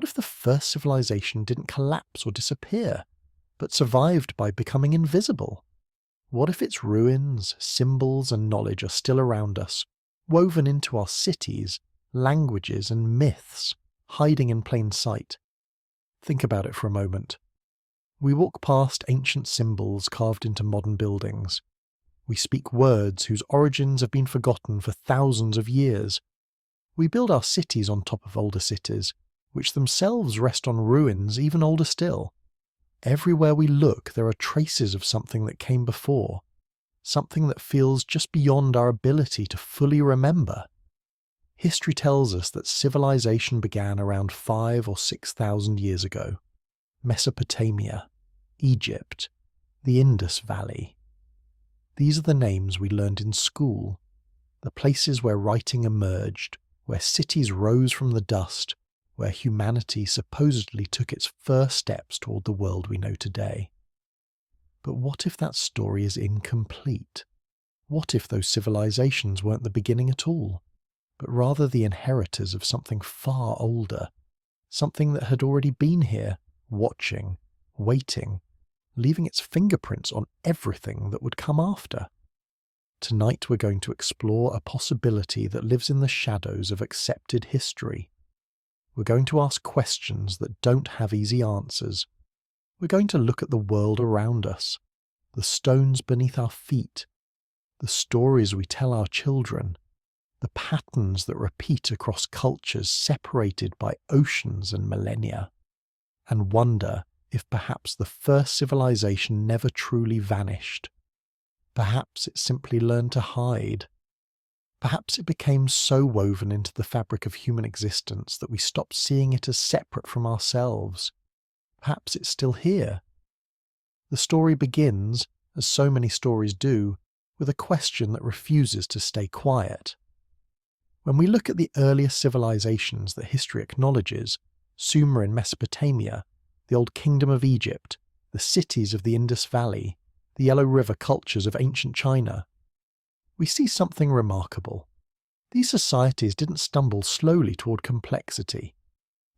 What if the first civilization didn't collapse or disappear, but survived by becoming invisible? What if its ruins, symbols, and knowledge are still around us, woven into our cities, languages, and myths, hiding in plain sight? Think about it for a moment. We walk past ancient symbols carved into modern buildings. We speak words whose origins have been forgotten for thousands of years. We build our cities on top of older cities, which themselves rest on ruins even older still. Everywhere we look, there are traces of something that came before, something that feels just beyond our ability to fully remember. History tells us that civilization began around 5,000 or 6,000 years ago. Mesopotamia, Egypt, the Indus Valley. These are the names we learned in school, the places where writing emerged, where cities rose from the dust, where humanity supposedly took its first steps toward the world we know today. But what if that story is incomplete? What if those civilizations weren't the beginning at all, but rather the inheritors of something far older, something that had already been here, watching, waiting, leaving its fingerprints on everything that would come after? Tonight we're going to explore a possibility that lives in the shadows of accepted history. We're going to ask questions that don't have easy answers. We're going to look at the world around us, the stones beneath our feet, the stories we tell our children, the patterns that repeat across cultures separated by oceans and millennia, and wonder if perhaps the first civilization never truly vanished. Perhaps it simply learned to hide. Perhaps it became so woven into the fabric of human existence that we stopped seeing it as separate from ourselves. Perhaps it's still here. The story begins, as so many stories do, with a question that refuses to stay quiet. When we look at the earliest civilizations that history acknowledges, Sumer in Mesopotamia, the Old Kingdom of Egypt, the cities of the Indus Valley, the Yellow River cultures of ancient China, we see something remarkable. These societies didn't stumble slowly toward complexity.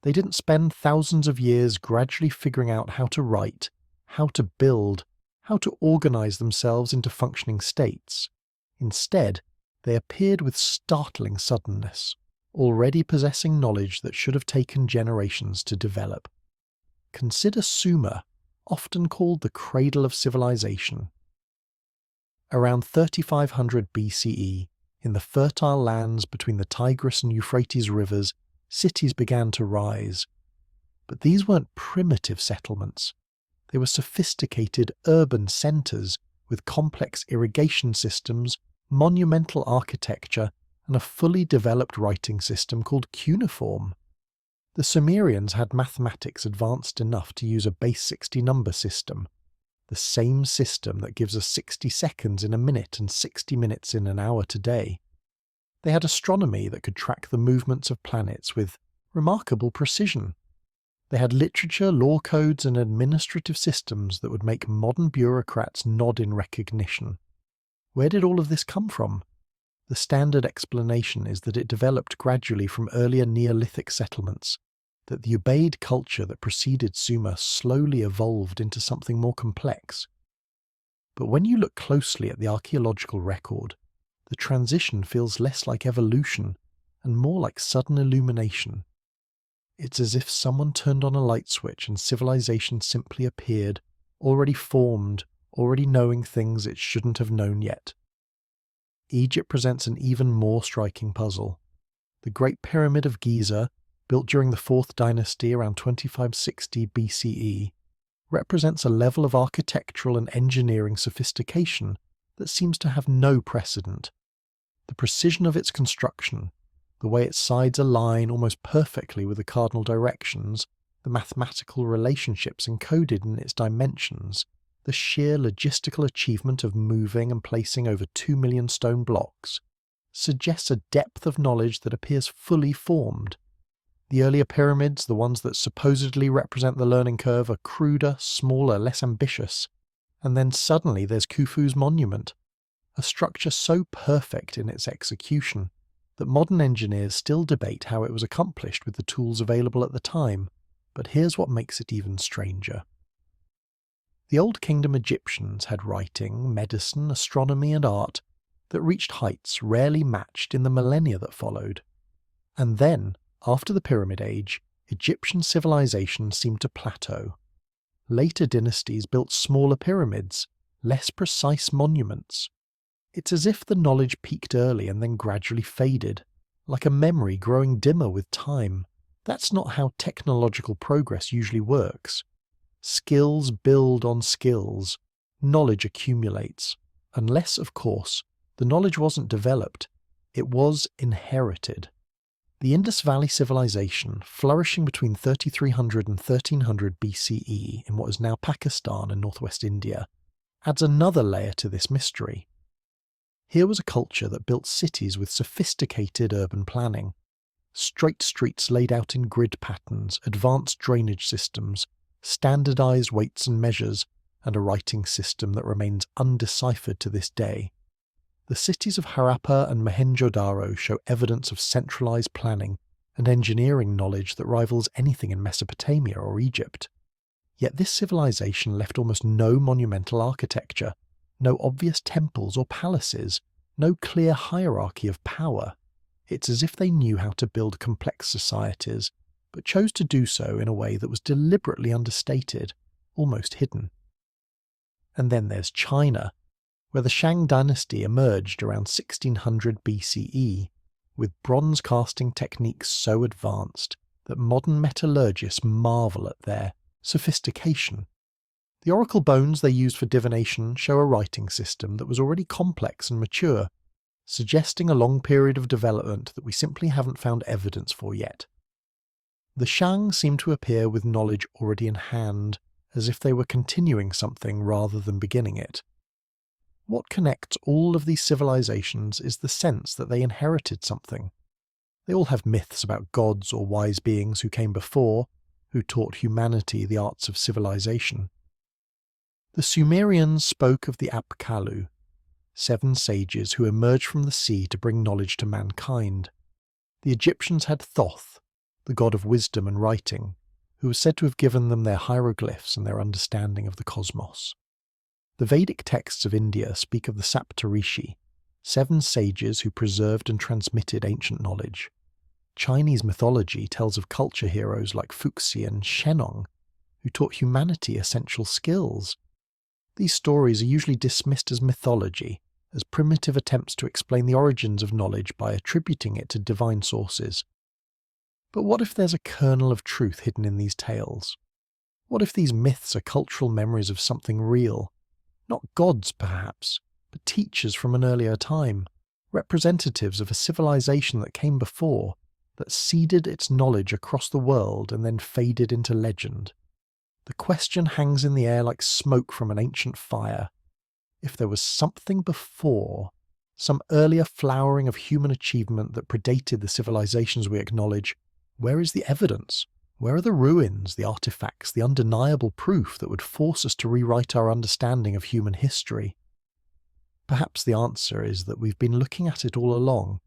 They didn't spend thousands of years gradually figuring out how to write, how to build, how to organize themselves into functioning states. Instead, they appeared with startling suddenness, already possessing knowledge that should have taken generations to develop. Consider Sumer, often called the cradle of civilization. Around 3500 BCE, in the fertile lands between the Tigris and Euphrates rivers, cities began to rise. But these weren't primitive settlements. They were sophisticated urban centers with complex irrigation systems, monumental architecture, and a fully developed writing system called cuneiform. The Sumerians had mathematics advanced enough to use a base 60 number system, the same system that gives us 60 seconds in a minute and 60 minutes in an hour today. They had astronomy that could track the movements of planets with remarkable precision. They had literature, law codes, and administrative systems that would make modern bureaucrats nod in recognition. Where did all of this come from? The standard explanation is that it developed gradually from earlier Neolithic settlements, that the Ubaid culture that preceded Sumer slowly evolved into something more complex. But when you look closely at the archaeological record, the transition feels less like evolution and more like sudden illumination. It's as if someone turned on a light switch and civilization simply appeared, already formed, already knowing things it shouldn't have known yet. Egypt presents an even more striking puzzle. The Great Pyramid of Giza, built during the 4th dynasty around 2560 BCE, represents a level of architectural and engineering sophistication that seems to have no precedent. The precision of its construction, the way its sides align almost perfectly with the cardinal directions, the mathematical relationships encoded in its dimensions, the sheer logistical achievement of moving and placing over 2 million stone blocks, suggests a depth of knowledge that appears fully formed. The earlier pyramids, the ones that supposedly represent the learning curve, are cruder, smaller, less ambitious. And then suddenly there's Khufu's monument, a structure so perfect in its execution, that modern engineers still debate how it was accomplished with the tools available at the time, but here's what makes it even stranger. The Old Kingdom Egyptians had writing, medicine, astronomy, and art that reached heights rarely matched in the millennia that followed. And then, after the Pyramid Age, Egyptian civilization seemed to plateau. Later dynasties built smaller pyramids, less precise monuments. It's as if the knowledge peaked early and then gradually faded, like a memory growing dimmer with time. That's not how technological progress usually works. Skills build on skills, knowledge accumulates, unless, of course, the knowledge wasn't developed, it was inherited. The Indus Valley Civilization, flourishing between 3300 and 1300 BCE in what is now Pakistan and northwest India, adds another layer to this mystery. Here was a culture that built cities with sophisticated urban planning, straight streets laid out in grid patterns, advanced drainage systems, standardized weights and measures, and a writing system that remains undeciphered to this day. The cities of Harappa and Mohenjo-daro show evidence of centralized planning and engineering knowledge that rivals anything in Mesopotamia or Egypt. Yet this civilization left almost no monumental architecture, no obvious temples or palaces, no clear hierarchy of power. It's as if they knew how to build complex societies, but chose to do so in a way that was deliberately understated, almost hidden. And then there's China, where the Shang dynasty emerged around 1600 BCE, with bronze casting techniques so advanced that modern metallurgists marvel at their sophistication. The oracle bones they used for divination show a writing system that was already complex and mature, suggesting a long period of development that we simply haven't found evidence for yet. The Shang seem to appear with knowledge already in hand, as if they were continuing something rather than beginning it. What connects all of these civilizations is the sense that they inherited something. They all have myths about gods or wise beings who came before, who taught humanity the arts of civilization. The Sumerians spoke of the Apkallu, 7 sages who emerged from the sea to bring knowledge to mankind. The Egyptians had Thoth, the god of wisdom and writing, who was said to have given them their hieroglyphs and their understanding of the cosmos. The Vedic texts of India speak of the Saptarishi, 7 sages who preserved and transmitted ancient knowledge. Chinese mythology tells of culture heroes like Fuxi and Shennong, who taught humanity essential skills. These stories are usually dismissed as mythology, as primitive attempts to explain the origins of knowledge by attributing it to divine sources. But what if there's a kernel of truth hidden in these tales? What if these myths are cultural memories of something real? Not gods, perhaps, but teachers from an earlier time, representatives of a civilization that came before, that seeded its knowledge across the world and then faded into legend. The question hangs in the air like smoke from an ancient fire. If there was something before, some earlier flowering of human achievement that predated the civilizations we acknowledge, where is the evidence? Where are the ruins, the artifacts, the undeniable proof that would force us to rewrite our understanding of human history? Perhaps the answer is that we've been looking at it all along,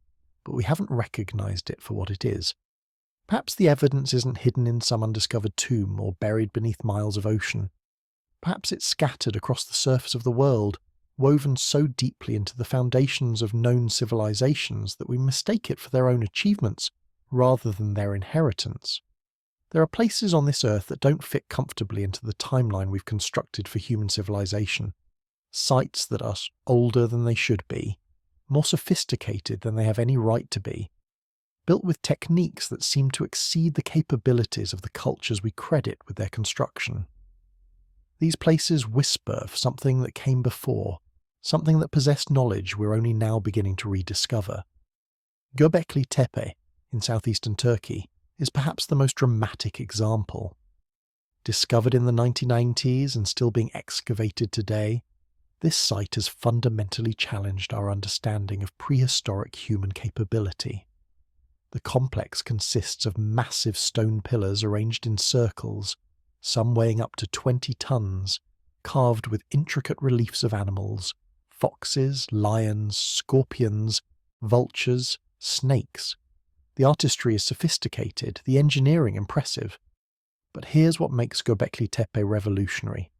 but we haven't recognized it for what it is. Perhaps the evidence isn't hidden in some undiscovered tomb or buried beneath miles of ocean. Perhaps it's scattered across the surface of the world, woven so deeply into the foundations of known civilizations that we mistake it for their own achievements rather than their inheritance. There are places on this earth that don't fit comfortably into the timeline we've constructed for human civilization. Sites that are older than they should be, more sophisticated than they have any right to be, built with techniques that seem to exceed the capabilities of the cultures we credit with their construction. These places whisper of something that came before, something that possessed knowledge we're only now beginning to rediscover. Göbekli Tepe, in southeastern Turkey, is perhaps the most dramatic example. Discovered in the 1990s and still being excavated today, this site has fundamentally challenged our understanding of prehistoric human capability. The complex consists of massive stone pillars arranged in circles, some weighing up to 20 tons, carved with intricate reliefs of animals, foxes, lions, scorpions, vultures, snakes. The artistry is sophisticated, the engineering impressive. But here's what makes Göbekli Tepe revolutionary.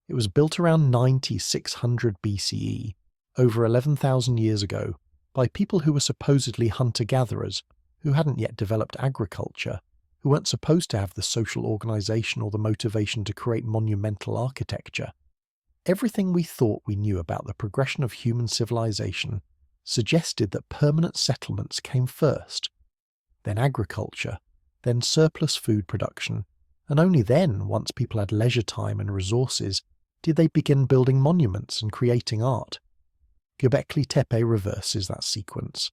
It was built around 9600 BCE, over 11,000 years ago, by people who were supposedly hunter-gatherers, who hadn't yet developed agriculture, who weren't supposed to have the social organization or the motivation to create monumental architecture. Everything we thought we knew about the progression of human civilization suggested that permanent settlements came first, then agriculture, then surplus food production, and only then, once people had leisure time and resources, did they begin building monuments and creating art. Göbekli Tepe reverses that sequence.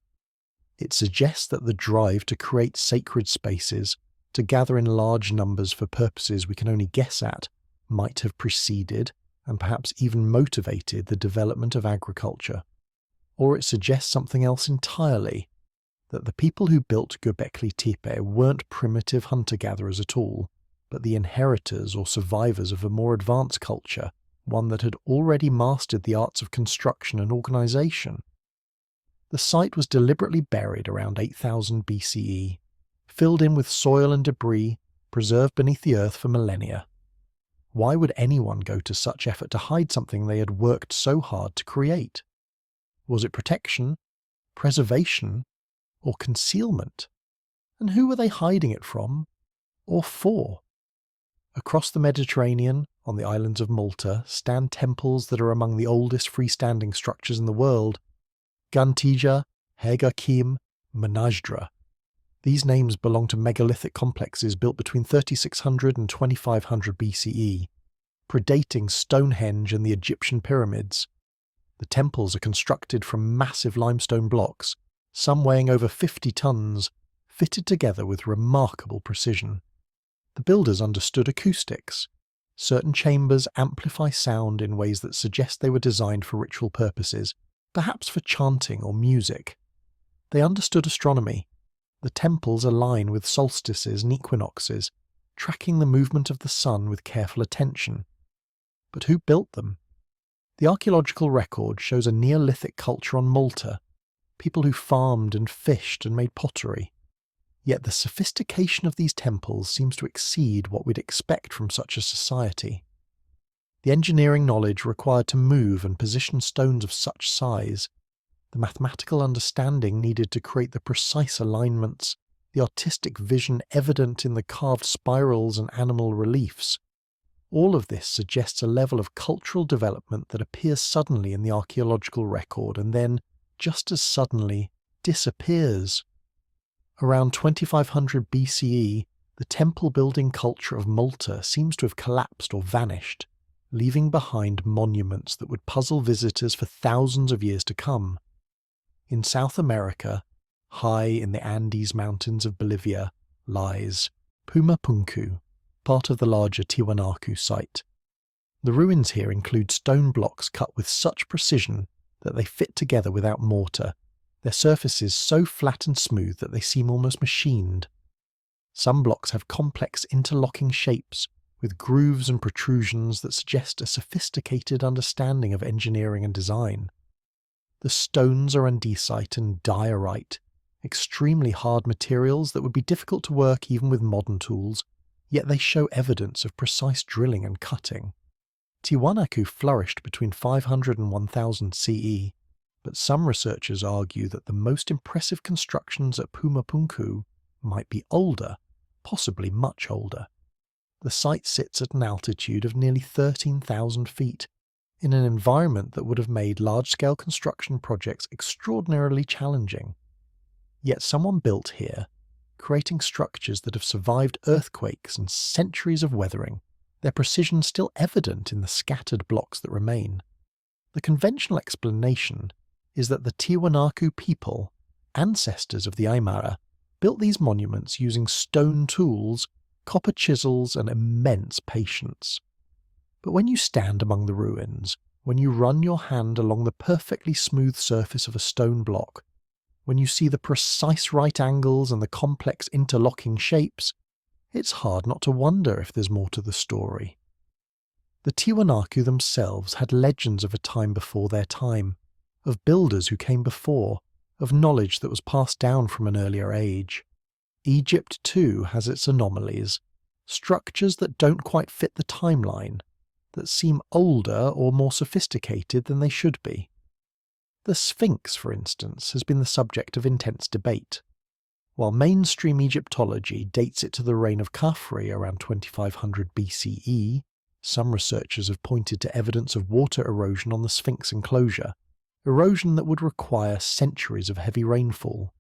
It suggests that the drive to create sacred spaces, to gather in large numbers for purposes we can only guess at, might have preceded, and perhaps even motivated, the development of agriculture. Or it suggests something else entirely, that the people who built Göbekli Tepe weren't primitive hunter-gatherers at all, but the inheritors or survivors of a more advanced culture, one that had already mastered the arts of construction and organization. The site was deliberately buried around 8000 BCE, filled in with soil and debris, preserved beneath the earth for millennia. Why would anyone go to such effort to hide something they had worked so hard to create? Was it protection, preservation, or concealment? And who were they hiding it from, or for? Across the Mediterranean, on the islands of Malta, stand temples that are among the oldest freestanding structures in the world. Gantija, Hegakim, Menajdra. These names belong to megalithic complexes built between 3600 and 2500 BCE, predating Stonehenge and the Egyptian pyramids. The temples are constructed from massive limestone blocks, some weighing over 50 tons, fitted together with remarkable precision. The builders understood acoustics. Certain chambers amplify sound in ways that suggest they were designed for ritual purposes, perhaps for chanting or music. They understood astronomy. The temples align with solstices and equinoxes, tracking the movement of the sun with careful attention. But who built them? The archaeological record shows a Neolithic culture on Malta, people who farmed and fished and made pottery. Yet the sophistication of these temples seems to exceed what we'd expect from such a society. The engineering knowledge required to move and position stones of such size, the mathematical understanding needed to create the precise alignments, the artistic vision evident in the carved spirals and animal reliefs, all of this suggests a level of cultural development that appears suddenly in the archaeological record and then, just as suddenly, disappears. Around 2500 BCE, the temple-building culture of Malta seems to have collapsed or vanished, leaving behind monuments that would puzzle visitors for thousands of years to come. In South America, high in the Andes Mountains of Bolivia, lies Pumapunku, part of the larger Tiwanaku site. The ruins here include stone blocks cut with such precision that they fit together without mortar, their surfaces so flat and smooth that they seem almost machined. Some blocks have complex interlocking shapes, with grooves and protrusions that suggest a sophisticated understanding of engineering and design. The stones are andesite and diorite, extremely hard materials that would be difficult to work even with modern tools, yet they show evidence of precise drilling and cutting. Tiwanaku flourished between 500 and 1000 CE, but some researchers argue that the most impressive constructions at Pumapunku might be older, possibly much older. The site sits at an altitude of nearly 13,000 feet, in an environment that would have made large-scale construction projects extraordinarily challenging. Yet someone built here, creating structures that have survived earthquakes and centuries of weathering, their precision still evident in the scattered blocks that remain. The conventional explanation is that the Tiwanaku people, ancestors of the Aymara, built these monuments using stone tools, copper chisels, and immense patience. But when you stand among the ruins, when you run your hand along the perfectly smooth surface of a stone block, when you see the precise right angles and the complex interlocking shapes, it's hard not to wonder if there's more to the story. The Tiwanaku themselves had legends of a time before their time, of builders who came before, of knowledge that was passed down from an earlier age. Egypt too has its anomalies, structures that don't quite fit the timeline, that seem older or more sophisticated than they should be. The Sphinx, for instance, has been the subject of intense debate. While mainstream Egyptology dates it to the reign of Khafre around 2500 BCE, some researchers have pointed to evidence of water erosion on the Sphinx enclosure, erosion that would require centuries of heavy rainfall.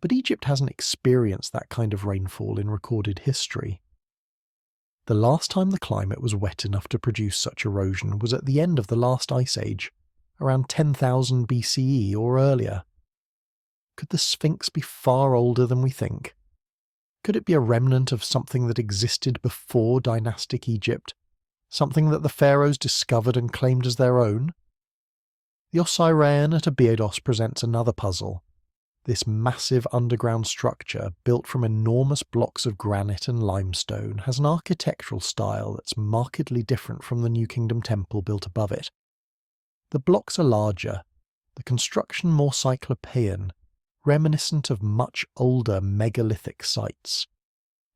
But Egypt hasn't experienced that kind of rainfall in recorded history. The last time the climate was wet enough to produce such erosion was at the end of the last ice age, around 10,000 BCE or earlier. Could the Sphinx be far older than we think? Could it be a remnant of something that existed before dynastic Egypt? Something that the pharaohs discovered and claimed as their own? The Osirian at Abydos presents another puzzle. This massive underground structure, built from enormous blocks of granite and limestone, has an architectural style that's markedly different from the New Kingdom temple built above it. The blocks are larger, the construction more cyclopean, reminiscent of much older megalithic sites.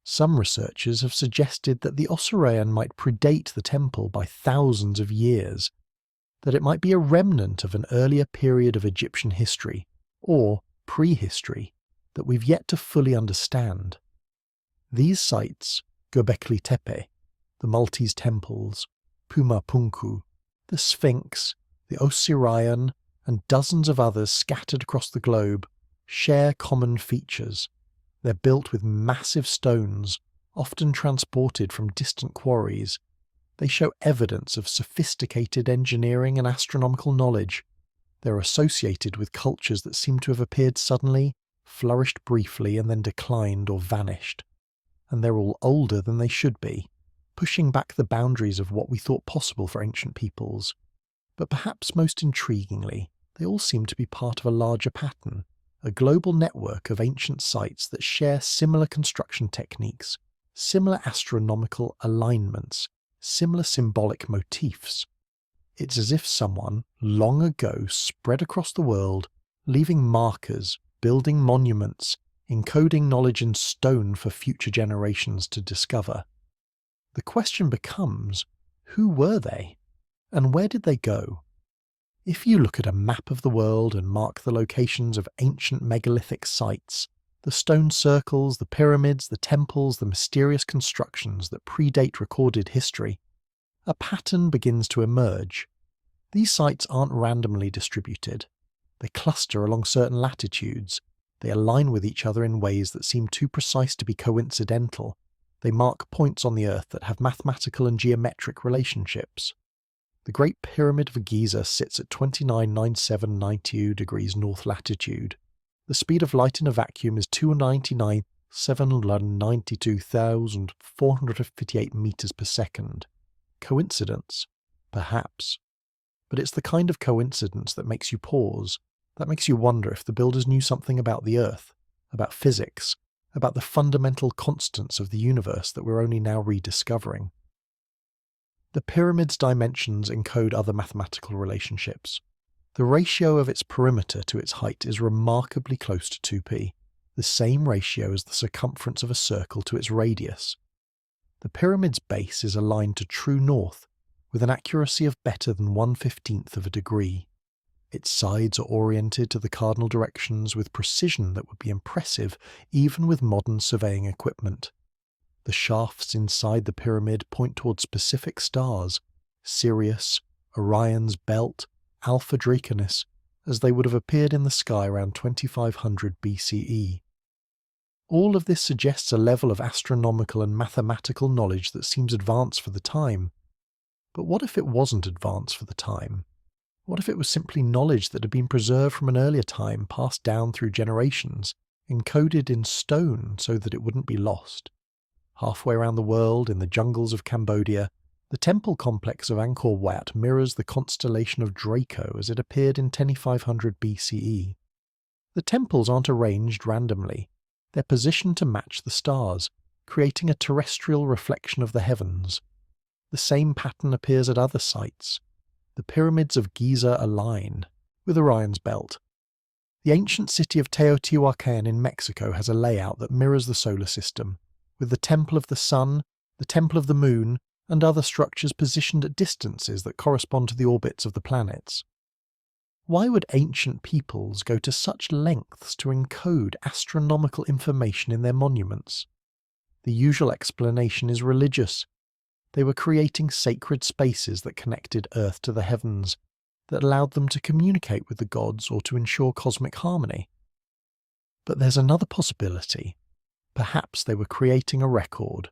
Some researchers have suggested that the Osirian might predate the temple by thousands of years, that it might be a remnant of an earlier period of Egyptian history, or prehistory, that we've yet to fully understand. These sites, Göbekli Tepe, the Maltese temples, Puma Punku, the Sphinx, the Osirian, and dozens of others scattered across the globe, share common features. They're built with massive stones, often transported from distant quarries. They show evidence of sophisticated engineering and astronomical knowledge. They're associated with cultures that seem to have appeared suddenly, flourished briefly, and then declined or vanished. And they're all older than they should be, pushing back the boundaries of what we thought possible for ancient peoples. But perhaps most intriguingly, they all seem to be part of a larger pattern, a global network of ancient sites that share similar construction techniques, similar astronomical alignments, similar symbolic motifs. It's as if someone, long ago, spread across the world, leaving markers, building monuments, encoding knowledge in stone for future generations to discover. The question becomes, who were they? And where did they go? If you look at a map of the world and mark the locations of ancient megalithic sites, the stone circles, the pyramids, the temples, the mysterious constructions that predate recorded history, a pattern begins to emerge. These sites aren't randomly distributed. They cluster along certain latitudes. They align with each other in ways that seem too precise to be coincidental. They mark points on the Earth that have mathematical and geometric relationships. The Great Pyramid of Giza sits at 299792 degrees north latitude. The speed of light in a vacuum is 299,792,458 meters per second. Coincidence? Perhaps. But it's the kind of coincidence that makes you pause, that makes you wonder if the builders knew something about the Earth, about physics, about the fundamental constants of the universe that we're only now rediscovering. The pyramid's dimensions encode other mathematical relationships. The ratio of its perimeter to its height is remarkably close to 2p, the same ratio as the circumference of a circle to its radius. The pyramid's base is aligned to true north, with an accuracy of better than 1/15 of a degree. Its sides are oriented to the cardinal directions with precision that would be impressive even with modern surveying equipment. The shafts inside the pyramid point toward specific stars, Sirius, Orion's belt, Alpha Draconis, as they would have appeared in the sky around 2500 BCE. All of this suggests a level of astronomical and mathematical knowledge that seems advanced for the time. But what if it wasn't advanced for the time? What if it was simply knowledge that had been preserved from an earlier time, passed down through generations, encoded in stone so that it wouldn't be lost? Halfway around the world, in the jungles of Cambodia, the temple complex of Angkor Wat mirrors the constellation of Draco as it appeared in 2500 BCE. The temples aren't arranged randomly. They're positioned to match the stars, creating a terrestrial reflection of the heavens. The same pattern appears at other sites. The pyramids of Giza align with Orion's belt. The ancient city of Teotihuacan in Mexico has a layout that mirrors the solar system, with the Temple of the Sun, the Temple of the Moon, and other structures positioned at distances that correspond to the orbits of the planets. Why would ancient peoples go to such lengths to encode astronomical information in their monuments? The usual explanation is religious. They were creating sacred spaces that connected Earth to the heavens, that allowed them to communicate with the gods or to ensure cosmic harmony. But there's another possibility. Perhaps they were creating a record,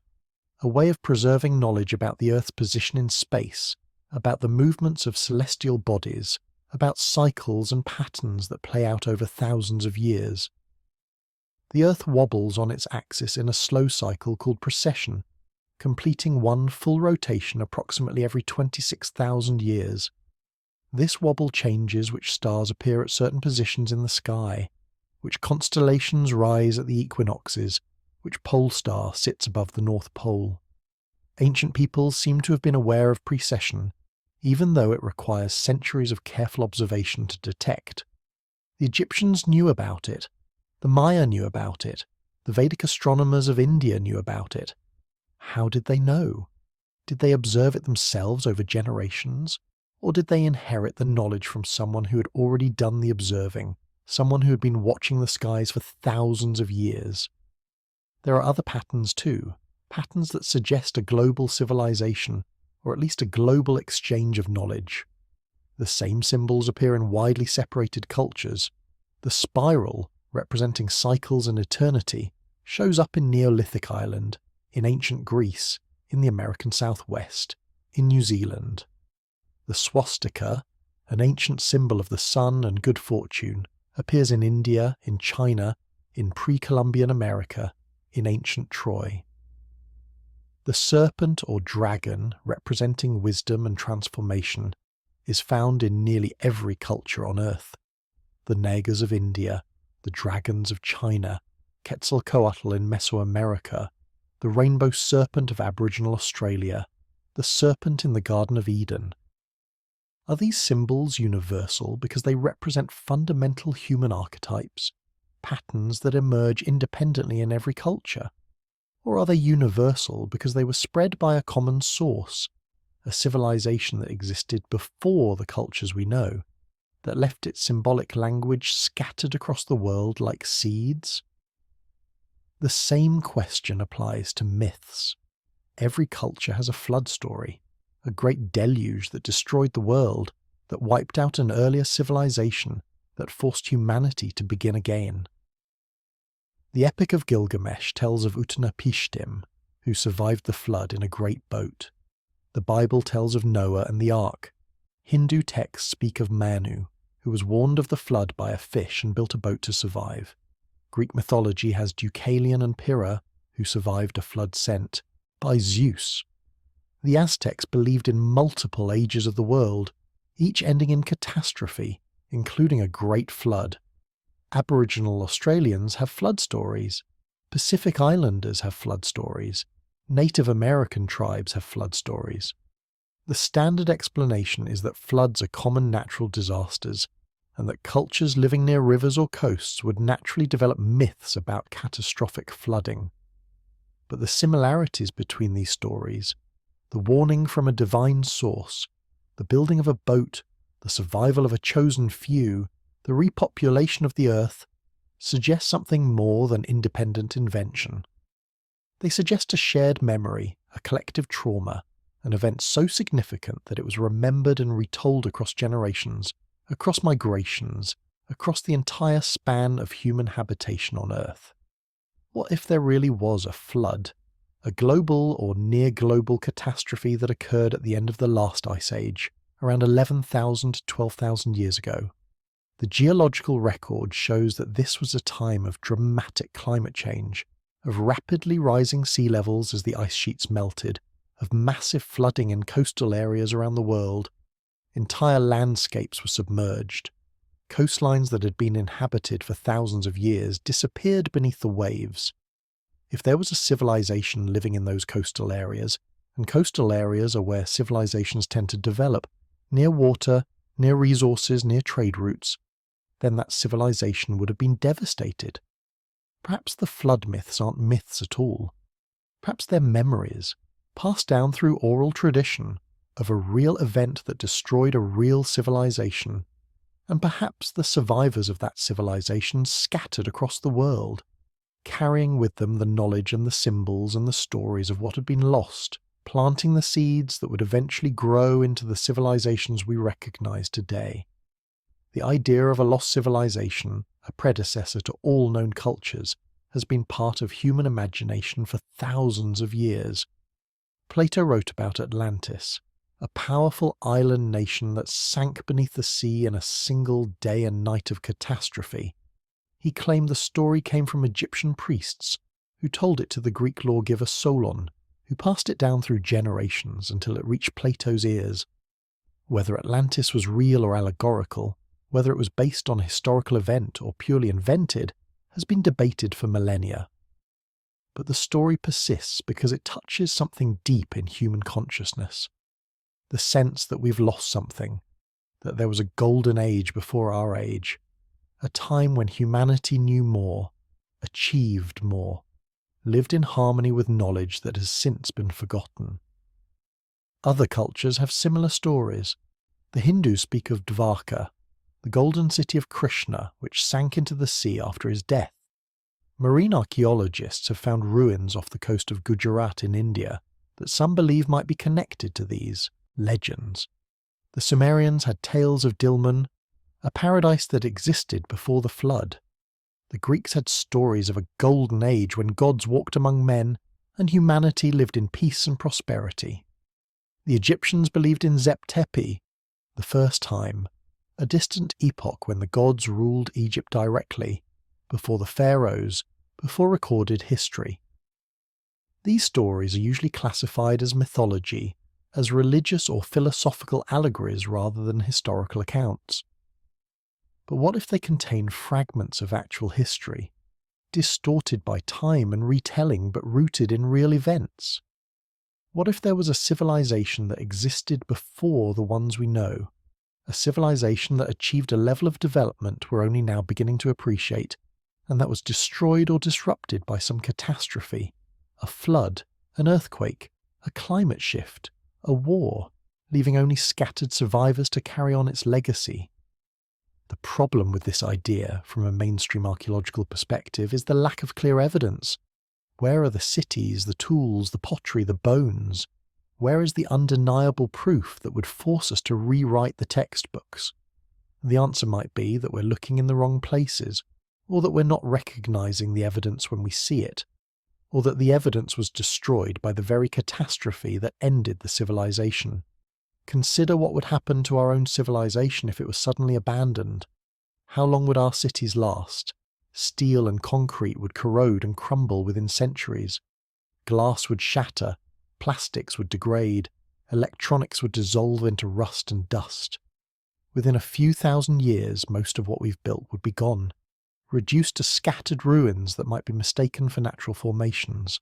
a way of preserving knowledge about the Earth's position in space, about the movements of celestial bodies, about cycles and patterns that play out over thousands of years. The Earth wobbles on its axis in a slow cycle called precession, completing one full rotation approximately every 26,000 years. This wobble changes which stars appear at certain positions in the sky, which constellations rise at the equinoxes, which pole star sits above the North Pole. Ancient peoples seem to have been aware of precession, even though it requires centuries of careful observation to detect. The Egyptians knew about it, the Maya knew about it, the Vedic astronomers of India knew about it. How did they know? Did they observe it themselves over generations? Or did they inherit the knowledge from someone who had already done the observing, someone who had been watching the skies for thousands of years? There are other patterns too, patterns that suggest a global civilization, or at least a global exchange of knowledge. The same symbols appear in widely separated cultures. The spiral, representing cycles and eternity, shows up in Neolithic Ireland, in ancient Greece, in the American Southwest, in New Zealand. The swastika, an ancient symbol of the sun and good fortune, appears in India, in China, in pre-Columbian America, in ancient Troy. The serpent or dragon, representing wisdom and transformation, is found in nearly every culture on Earth. The Nagas of India, the dragons of China, Quetzalcoatl in Mesoamerica, the rainbow serpent of Aboriginal Australia, the serpent in the Garden of Eden. Are these symbols universal because they represent fundamental human archetypes, patterns that emerge independently in every culture? Or are they universal because they were spread by a common source, a civilization that existed before the cultures we know, that left its symbolic language scattered across the world like seeds? The same question applies to myths. Every culture has a flood story, a great deluge that destroyed the world, that wiped out an earlier civilization, that forced humanity to begin again. The Epic of Gilgamesh tells of Utnapishtim, who survived the flood in a great boat. The Bible tells of Noah and the Ark. Hindu texts speak of Manu, who was warned of the flood by a fish and built a boat to survive. Greek mythology has Deucalion and Pyrrha, who survived a flood sent by Zeus. The Aztecs believed in multiple ages of the world, each ending in catastrophe, including a great flood. Aboriginal Australians have flood stories. Pacific Islanders have flood stories. Native American tribes have flood stories. The standard explanation is that floods are common natural disasters, and that cultures living near rivers or coasts would naturally develop myths about catastrophic flooding. But the similarities between these stories, the warning from a divine source, the building of a boat, the survival of a chosen few, the repopulation of the earth, suggest something more than independent invention. They suggest a shared memory, a collective trauma, an event so significant that it was remembered and retold across generations, across migrations, across the entire span of human habitation on Earth. What if there really was a flood, a global or near-global catastrophe that occurred at the end of the last ice age, around 11,000 to 12,000 years ago? The geological record shows that this was a time of dramatic climate change, of rapidly rising sea levels as the ice sheets melted, of massive flooding in coastal areas around the world. Entire landscapes were submerged. Coastlines that had been inhabited for thousands of years disappeared beneath the waves. If there was a civilization living in those coastal areas, and coastal areas are where civilizations tend to develop, near water, near resources, near trade routes, then that civilization would have been devastated. Perhaps the flood myths aren't myths at all. Perhaps they're memories, passed down through oral tradition, of a real event that destroyed a real civilization, and perhaps the survivors of that civilization scattered across the world, carrying with them the knowledge and the symbols and the stories of what had been lost, planting the seeds that would eventually grow into the civilizations we recognize today. The idea of a lost civilization, a predecessor to all known cultures, has been part of human imagination for thousands of years. Plato wrote about Atlantis, a powerful island nation that sank beneath the sea in a single day and night of catastrophe. He claimed the story came from Egyptian priests, who told it to the Greek lawgiver Solon, who passed it down through generations until it reached Plato's ears. Whether Atlantis was real or allegorical, whether it was based on a historical event or purely invented, has been debated for millennia. But the story persists because it touches something deep in human consciousness. The sense that we've lost something, that there was a golden age before our age, a time when humanity knew more, achieved more, lived in harmony with knowledge that has since been forgotten. Other cultures have similar stories. The Hindus speak of Dvarka, the golden city of Krishna which sank into the sea after his death. Marine archaeologists have found ruins off the coast of Gujarat in India that some believe might be connected to these legends. The Sumerians had tales of Dilmun, a paradise that existed before the flood. The Greeks had stories of a golden age when gods walked among men and humanity lived in peace and prosperity. The Egyptians believed in Zep Tepi, the first time, a distant epoch when the gods ruled Egypt directly, before the pharaohs, before recorded history. These stories are usually classified as mythology, as religious or philosophical allegories rather than historical accounts. But what if they contain fragments of actual history, distorted by time and retelling but rooted in real events? What if there was a civilization that existed before the ones we know, a civilization that achieved a level of development we're only now beginning to appreciate, and that was destroyed or disrupted by some catastrophe, a flood, an earthquake, a climate shift, a war, leaving only scattered survivors to carry on its legacy? The problem with this idea, from a mainstream archaeological perspective, is the lack of clear evidence. Where are the cities, the tools, the pottery, the bones? Where is the undeniable proof that would force us to rewrite the textbooks? The answer might be that we're looking in the wrong places, or that we're not recognizing the evidence when we see it, or that the evidence was destroyed by the very catastrophe that ended the civilization. Consider what would happen to our own civilization if it was suddenly abandoned. How long would our cities last? Steel and concrete would corrode and crumble within centuries. Glass would shatter, plastics would degrade, electronics would dissolve into rust and dust. Within a few thousand years, most of what we've built would be gone, reduced to scattered ruins that might be mistaken for natural formations.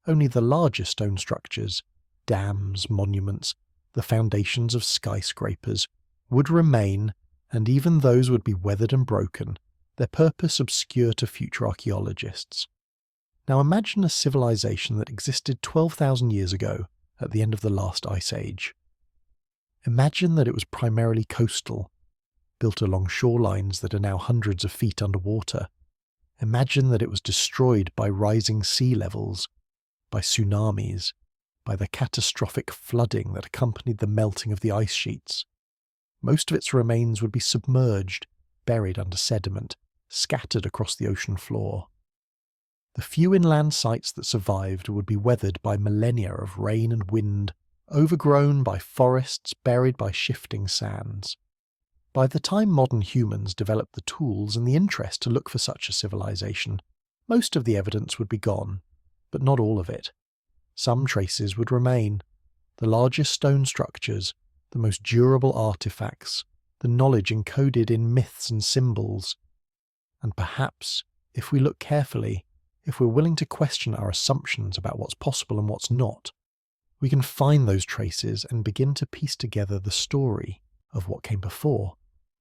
Only the larger stone structures, dams, monuments, the foundations of skyscrapers, would remain, and even those would be weathered and broken, their purpose obscure to future archaeologists. Now imagine a civilization that existed 12,000 years ago, at the end of the last ice age. Imagine that it was primarily coastal, built along shorelines that are now hundreds of feet underwater. Imagine that it was destroyed by rising sea levels, by tsunamis, by the catastrophic flooding that accompanied the melting of the ice sheets. Most of its remains would be submerged, buried under sediment, scattered across the ocean floor. The few inland sites that survived would be weathered by millennia of rain and wind, overgrown by forests, buried by shifting sands. By the time modern humans developed the tools and the interest to look for such a civilization, most of the evidence would be gone, but not all of it. Some traces would remain. The largest stone structures, the most durable artifacts, the knowledge encoded in myths and symbols. And perhaps, if we look carefully, if we're willing to question our assumptions about what's possible and what's not, we can find those traces and begin to piece together the story of what came before.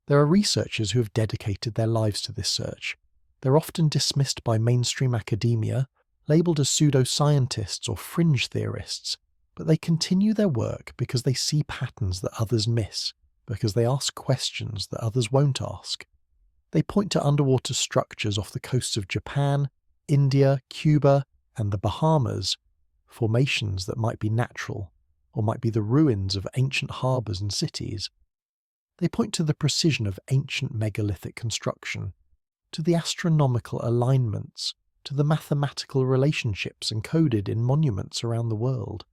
There are researchers who have dedicated their lives to this search. They're often dismissed by mainstream academia, labelled as pseudoscientists or fringe theorists, but they continue their work because they see patterns that others miss, because they ask questions that others won't ask. They point to underwater structures off the coasts of Japan, India, Cuba, and the Bahamas, formations that might be natural, or might be the ruins of ancient harbours and cities. They point to the precision of ancient megalithic construction, to the astronomical alignments, to the mathematical relationships encoded in monuments around the world.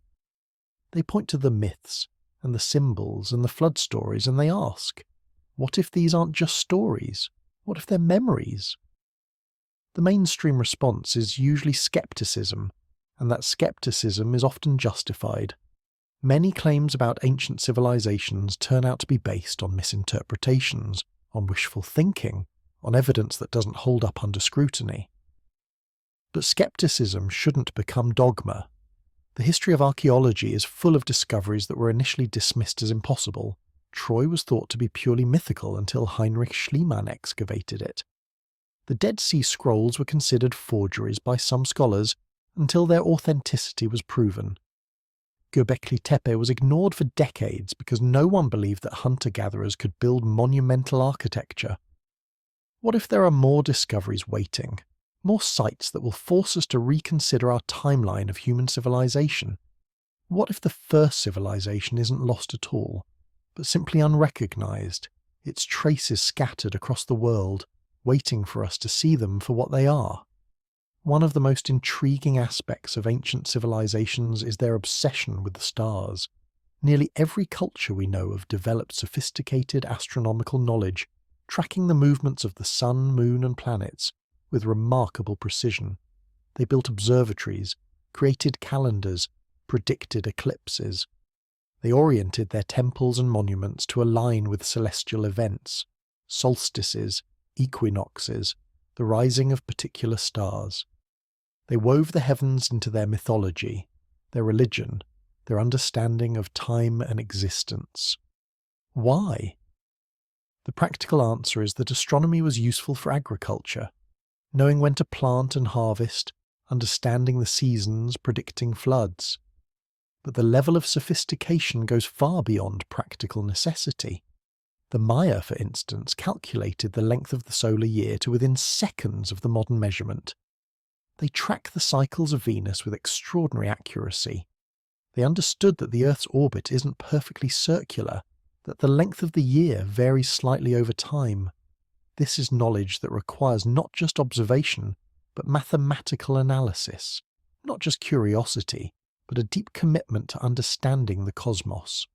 They point to the myths, and the symbols, and the flood stories, and they ask, what if these aren't just stories? What if they're memories? The mainstream response is usually skepticism, and that skepticism is often justified. Many claims about ancient civilizations turn out to be based on misinterpretations, on wishful thinking, on evidence that doesn't hold up under scrutiny. But skepticism shouldn't become dogma. The history of archaeology is full of discoveries that were initially dismissed as impossible. Troy was thought to be purely mythical until Heinrich Schliemann excavated it. The Dead Sea Scrolls were considered forgeries by some scholars until their authenticity was proven. Göbekli Tepe was ignored for decades because no one believed that hunter-gatherers could build monumental architecture. What if there are more discoveries waiting? More sites that will force us to reconsider our timeline of human civilization? What if the first civilization isn't lost at all, but simply unrecognized, its traces scattered across the world, waiting for us to see them for what they are? One of the most intriguing aspects of ancient civilizations is their obsession with the stars. Nearly every culture we know of developed sophisticated astronomical knowledge, tracking the movements of the sun, moon, and planets with remarkable precision. They built observatories, created calendars, predicted eclipses. They oriented their temples and monuments to align with celestial events, solstices, equinoxes, the rising of particular stars. They wove the heavens into their mythology, their religion, their understanding of time and existence. Why? The practical answer is that astronomy was useful for agriculture, knowing when to plant and harvest, understanding the seasons, predicting floods. But the level of sophistication goes far beyond practical necessity. The Maya, for instance, calculated the length of the solar year to within seconds of the modern measurement. They track the cycles of Venus with extraordinary accuracy. They understood that the Earth's orbit isn't perfectly circular, that the length of the year varies slightly over time. This is knowledge that requires not just observation, but mathematical analysis, not just curiosity, but a deep commitment to understanding the cosmos.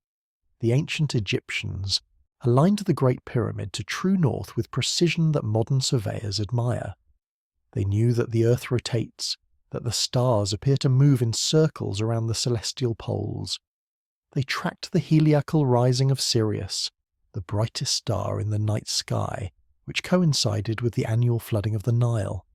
The ancient Egyptians aligned the Great Pyramid to true north with precision that modern surveyors admire. They knew that the Earth rotates, that the stars appear to move in circles around the celestial poles. They tracked the heliacal rising of Sirius, the brightest star in the night sky, which coincided with the annual flooding of the Nile.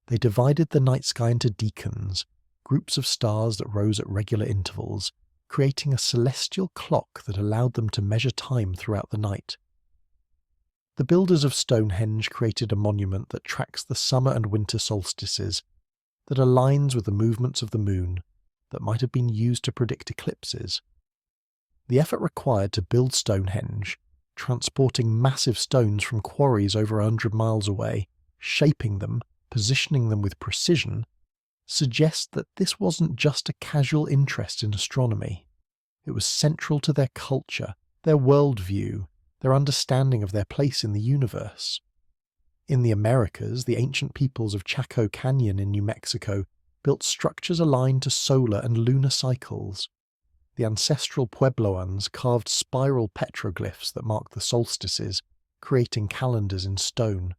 They divided the night sky into decans, groups of stars that rose at regular intervals, creating a celestial clock that allowed them to measure time throughout the night. The builders of Stonehenge created a monument that tracks the summer and winter solstices, that aligns with the movements of the moon, that might have been used to predict eclipses. The effort required to build Stonehenge, transporting massive stones from quarries over 100 miles away, shaping them, positioning them with precision, suggests that this wasn't just a casual interest in astronomy. It was central to their culture, their worldview, their understanding of their place in the universe. In the Americas, the ancient peoples of Chaco Canyon in New Mexico built structures aligned to solar and lunar cycles. The ancestral Puebloans carved spiral petroglyphs that mark the solstices, creating calendars in stone.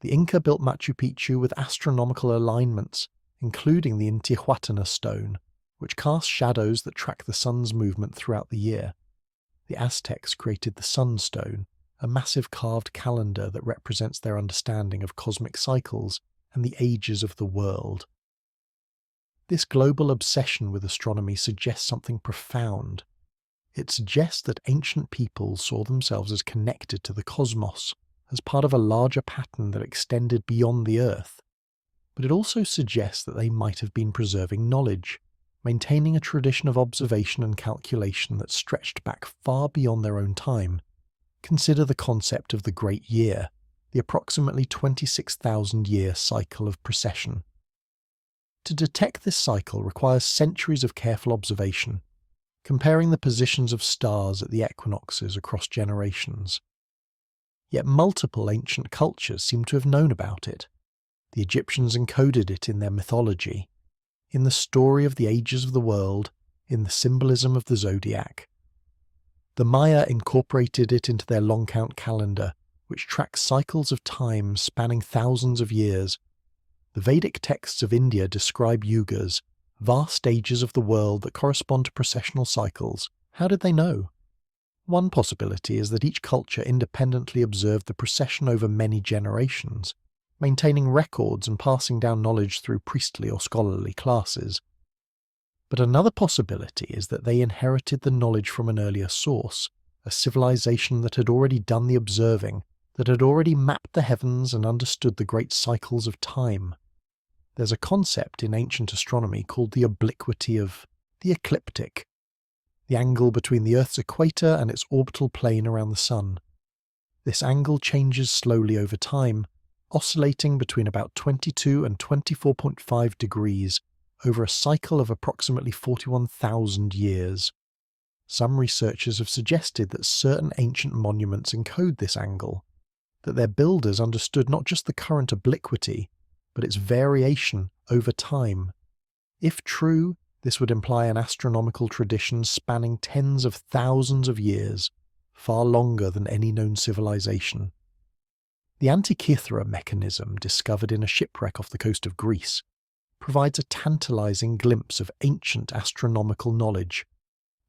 The Inca built Machu Picchu with astronomical alignments, including the Intihuatana stone, which casts shadows that track the sun's movement throughout the year. The Aztecs created the Sunstone, a massive carved calendar that represents their understanding of cosmic cycles and the ages of the world. This global obsession with astronomy suggests something profound. It suggests that ancient peoples saw themselves as connected to the cosmos, as part of a larger pattern that extended beyond the Earth. But it also suggests that they might have been preserving knowledge, maintaining a tradition of observation and calculation that stretched back far beyond their own time. Consider the concept of the Great Year, the approximately 26,000-year cycle of precession. To detect this cycle requires centuries of careful observation, comparing the positions of stars at the equinoxes across generations. Yet multiple ancient cultures seem to have known about it. The Egyptians encoded it in their mythology, in the story of the ages of the world, in the symbolism of the zodiac. The Maya incorporated it into their long count calendar, which tracks cycles of time spanning thousands of years. The Vedic texts of India describe yugas, vast stages of the world that correspond to precessional cycles. How did they know? One possibility is that each culture independently observed the precession over many generations, maintaining records and passing down knowledge through priestly or scholarly classes. But another possibility is that they inherited the knowledge from an earlier source, a civilization that had already done the observing, that had already mapped the heavens and understood the great cycles of time. There's a concept in ancient astronomy called the obliquity of the ecliptic, the angle between the Earth's equator and its orbital plane around the Sun. This angle changes slowly over time, oscillating between about 22 and 24.5 degrees over a cycle of approximately 41,000 years. Some researchers have suggested that certain ancient monuments encode this angle, that their builders understood not just the current obliquity, but its variation over time. If true, this would imply an astronomical tradition spanning tens of thousands of years, far longer than any known civilization. The Antikythera mechanism, discovered in a shipwreck off the coast of Greece, provides a tantalizing glimpse of ancient astronomical knowledge.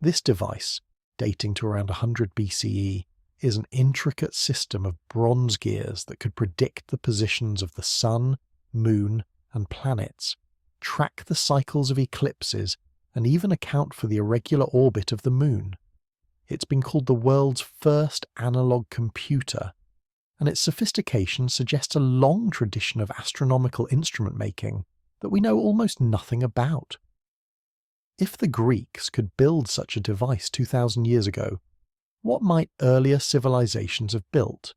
This device, dating to around 100 BCE, is an intricate system of bronze gears that could predict the positions of the Sun, Moon, and planets, track the cycles of eclipses, and even account for the irregular orbit of the Moon. It's been called the world's first analog computer, and its sophistication suggests a long tradition of astronomical instrument making that we know almost nothing about. If the Greeks could build such a device 2,000 years ago, what might earlier civilizations have built?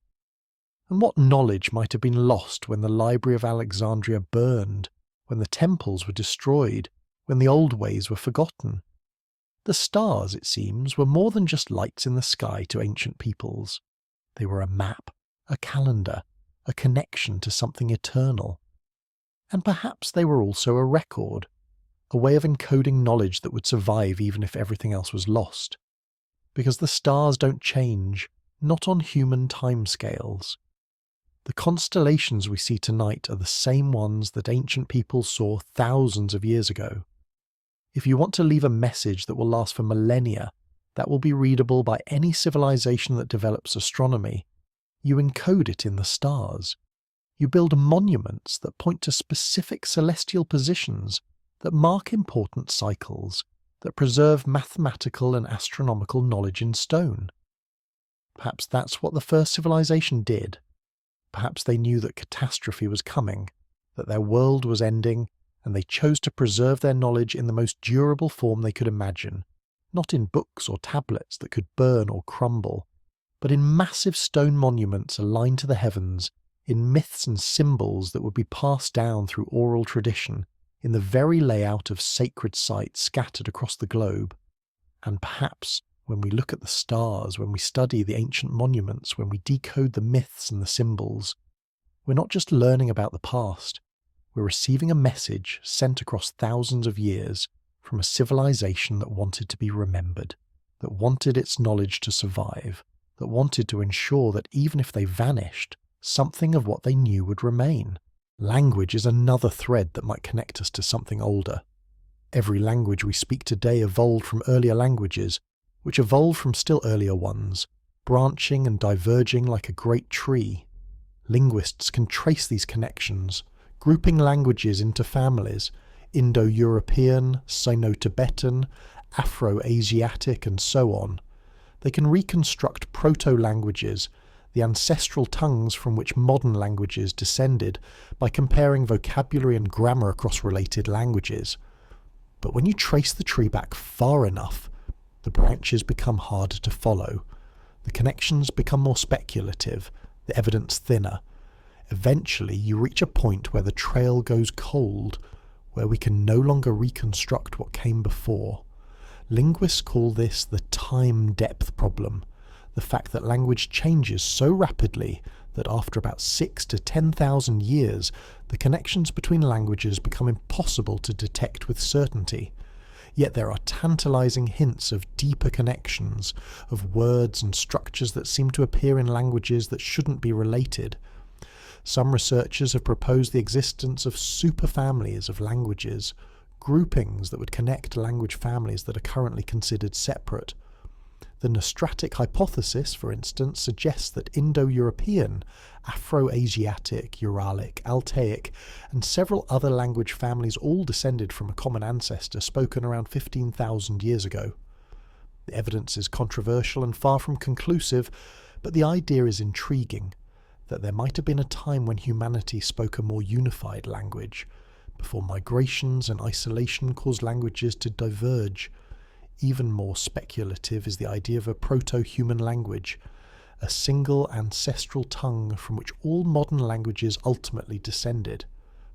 And what knowledge might have been lost when the Library of Alexandria burned, when the temples were destroyed, when the old ways were forgotten? The stars, it seems, were more than just lights in the sky to ancient peoples. They were a map, a calendar, a connection to something eternal. And perhaps they were also a record, a way of encoding knowledge that would survive even if everything else was lost. Because the stars don't change, not on human timescales. The constellations we see tonight are the same ones that ancient people saw thousands of years ago. If you want to leave a message that will last for millennia, that will be readable by any civilization that develops astronomy, you encode it in the stars. You build monuments that point to specific celestial positions, that mark important cycles, that preserve mathematical and astronomical knowledge in stone. Perhaps that's what the first civilization did. Perhaps they knew that catastrophe was coming, that their world was ending, and they chose to preserve their knowledge in the most durable form they could imagine, not in books or tablets that could burn or crumble, but in massive stone monuments aligned to the heavens, in myths and symbols that would be passed down through oral tradition, in the very layout of sacred sites scattered across the globe. And perhaps, when we look at the stars, when we study the ancient monuments, when we decode the myths and the symbols, we're not just learning about the past, we're receiving a message sent across thousands of years from a civilization that wanted to be remembered, that wanted its knowledge to survive, that wanted to ensure that even if they vanished, something of what they knew would remain. Language is another thread that might connect us to something older. Every language we speak today evolved from earlier languages, which evolved from still earlier ones, branching and diverging like a great tree. Linguists can trace these connections, grouping languages into families: Indo-European, Sino-Tibetan, Afro-Asiatic, and so on. They can reconstruct proto-languages, the ancestral tongues from which modern languages descended, by comparing vocabulary and grammar across related languages. But when you trace the tree back far enough, the branches become harder to follow. The connections become more speculative, the evidence thinner. Eventually, you reach a point where the trail goes cold, where we can no longer reconstruct what came before. Linguists call this the time depth problem, the fact that language changes so rapidly that after about 6,000 to 10,000 years, the connections between languages become impossible to detect with certainty. Yet there are tantalizing hints of deeper connections, of words and structures that seem to appear in languages that shouldn't be related. Some researchers have proposed the existence of superfamilies of languages, groupings that would connect language families that are currently considered separate. The Nostratic hypothesis, for instance, suggests that Indo-European, Afro-Asiatic, Uralic, Altaic, and several other language families all descended from a common ancestor spoken around 15,000 years ago. The evidence is controversial and far from conclusive, but the idea is intriguing, that there might have been a time when humanity spoke a more unified language, before migrations and isolation caused languages to diverge. Even more speculative is the idea of a proto-human language, a single ancestral tongue from which all modern languages ultimately descended.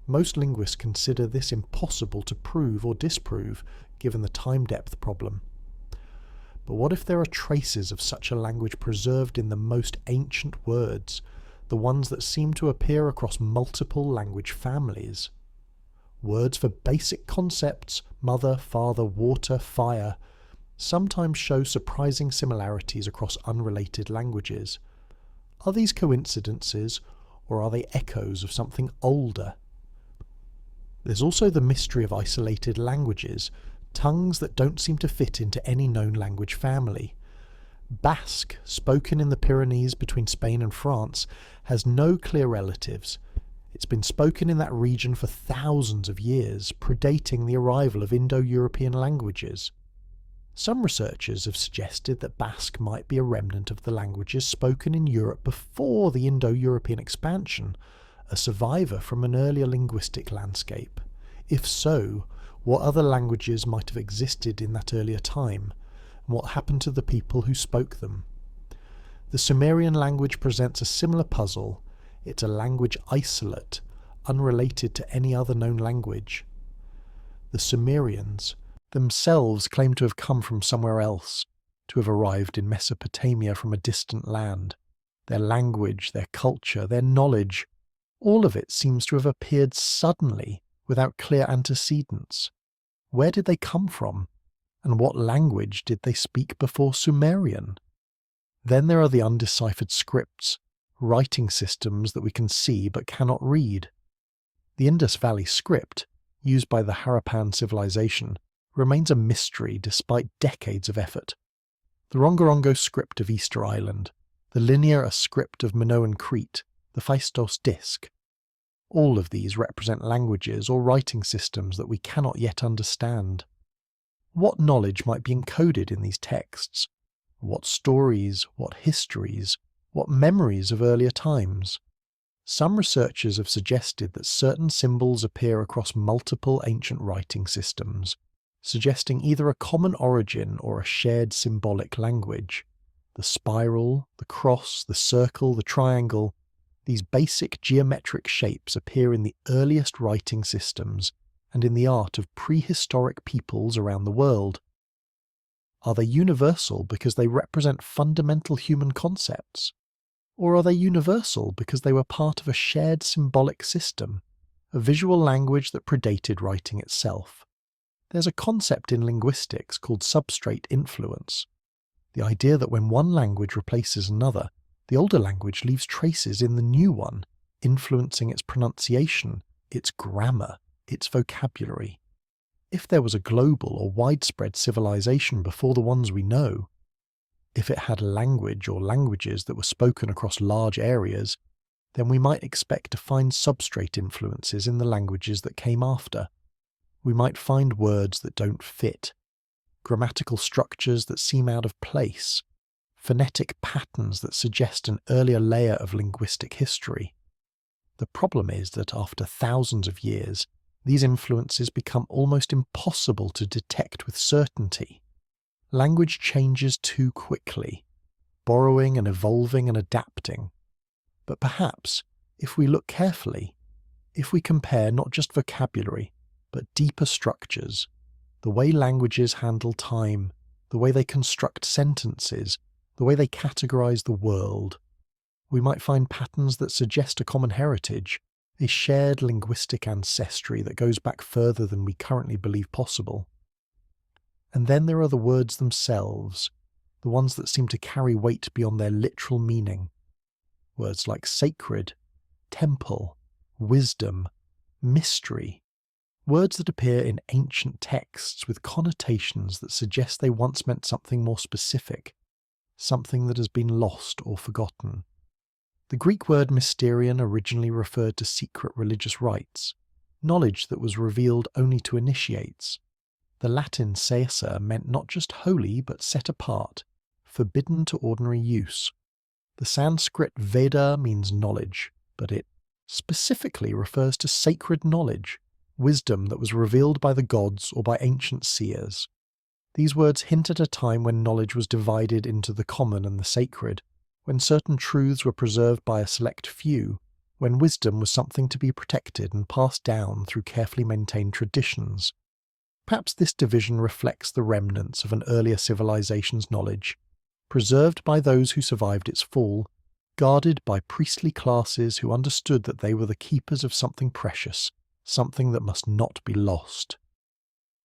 Most linguists consider this impossible to prove or disprove, given the time depth problem. But what if there are traces of such a language preserved in the most ancient words, the ones that seem to appear across multiple language families? Words for basic concepts, mother, father, water, fire, sometimes show surprising similarities across unrelated languages. Are these coincidences, or are they echoes of something older? There's also the mystery of isolated languages, tongues that don't seem to fit into any known language family. Basque, spoken in the Pyrenees between Spain and France, has no clear relatives. It's been spoken in that region for thousands of years, predating the arrival of Indo-European languages. Some researchers have suggested that Basque might be a remnant of the languages spoken in Europe before the Indo-European expansion, a survivor from an earlier linguistic landscape. If so, what other languages might have existed in that earlier time, and what happened to the people who spoke them? The Sumerian language presents a similar puzzle. It's a language isolate, unrelated to any other known language. The Sumerians themselves claim to have come from somewhere else, to have arrived in Mesopotamia from a distant land. Their language, their culture, their knowledge, all of it seems to have appeared suddenly, without clear antecedents. Where did they come from? And what language did they speak before Sumerian? Then there are the undeciphered scripts, writing systems that we can see but cannot read. The Indus Valley script, used by the Harappan civilization, remains a mystery despite decades of effort. The Rongorongo script of Easter Island, the Linear script of Minoan Crete, the Phaistos disc. All of these represent languages or writing systems that we cannot yet understand. What knowledge might be encoded in these texts? What stories, what histories, what memories of earlier times? Some researchers have suggested that certain symbols appear across multiple ancient writing systems, suggesting either a common origin or a shared symbolic language. The spiral, the cross, the circle, the triangle, these basic geometric shapes appear in the earliest writing systems and in the art of prehistoric peoples around the world. Are they universal because they represent fundamental human concepts? Or are they universal because they were part of a shared symbolic system, a visual language that predated writing itself? There's a concept in linguistics called substrate influence. The idea that when one language replaces another, the older language leaves traces in the new one, influencing its pronunciation, its grammar, its vocabulary. If there was a global or widespread civilization before the ones we know, if it had a language or languages that were spoken across large areas, then we might expect to find substrate influences in the languages that came after. We might find words that don't fit. grammatical structures that seem out of place, phonetic patterns that suggest an earlier layer of linguistic history. The problem is that after thousands of years, these influences become almost impossible to detect with certainty. Language changes too quickly, borrowing and evolving and adapting. But perhaps, if we look carefully, if we compare not just vocabulary, but deeper structures, the way languages handle time, the way they construct sentences, the way they categorize the world, we might find patterns that suggest a common heritage, a shared linguistic ancestry that goes back further than we currently believe possible. And then there are the words themselves, the ones that seem to carry weight beyond their literal meaning. Words like sacred, temple, wisdom, mystery. Words that appear in ancient texts with connotations that suggest they once meant something more specific, something that has been lost or forgotten. The Greek word mysterion originally referred to secret religious rites, knowledge that was revealed only to initiates. The Latin sacer meant not just holy but set apart, forbidden to ordinary use. The Sanskrit Veda means knowledge, but it specifically refers to sacred knowledge, wisdom that was revealed by the gods or by ancient seers. These words hint at a time when knowledge was divided into the common and the sacred, when certain truths were preserved by a select few, when wisdom was something to be protected and passed down through carefully maintained traditions. Perhaps this division reflects the remnants of an earlier civilization's knowledge, preserved by those who survived its fall, guarded by priestly classes who understood that they were the keepers of something precious, something that must not be lost.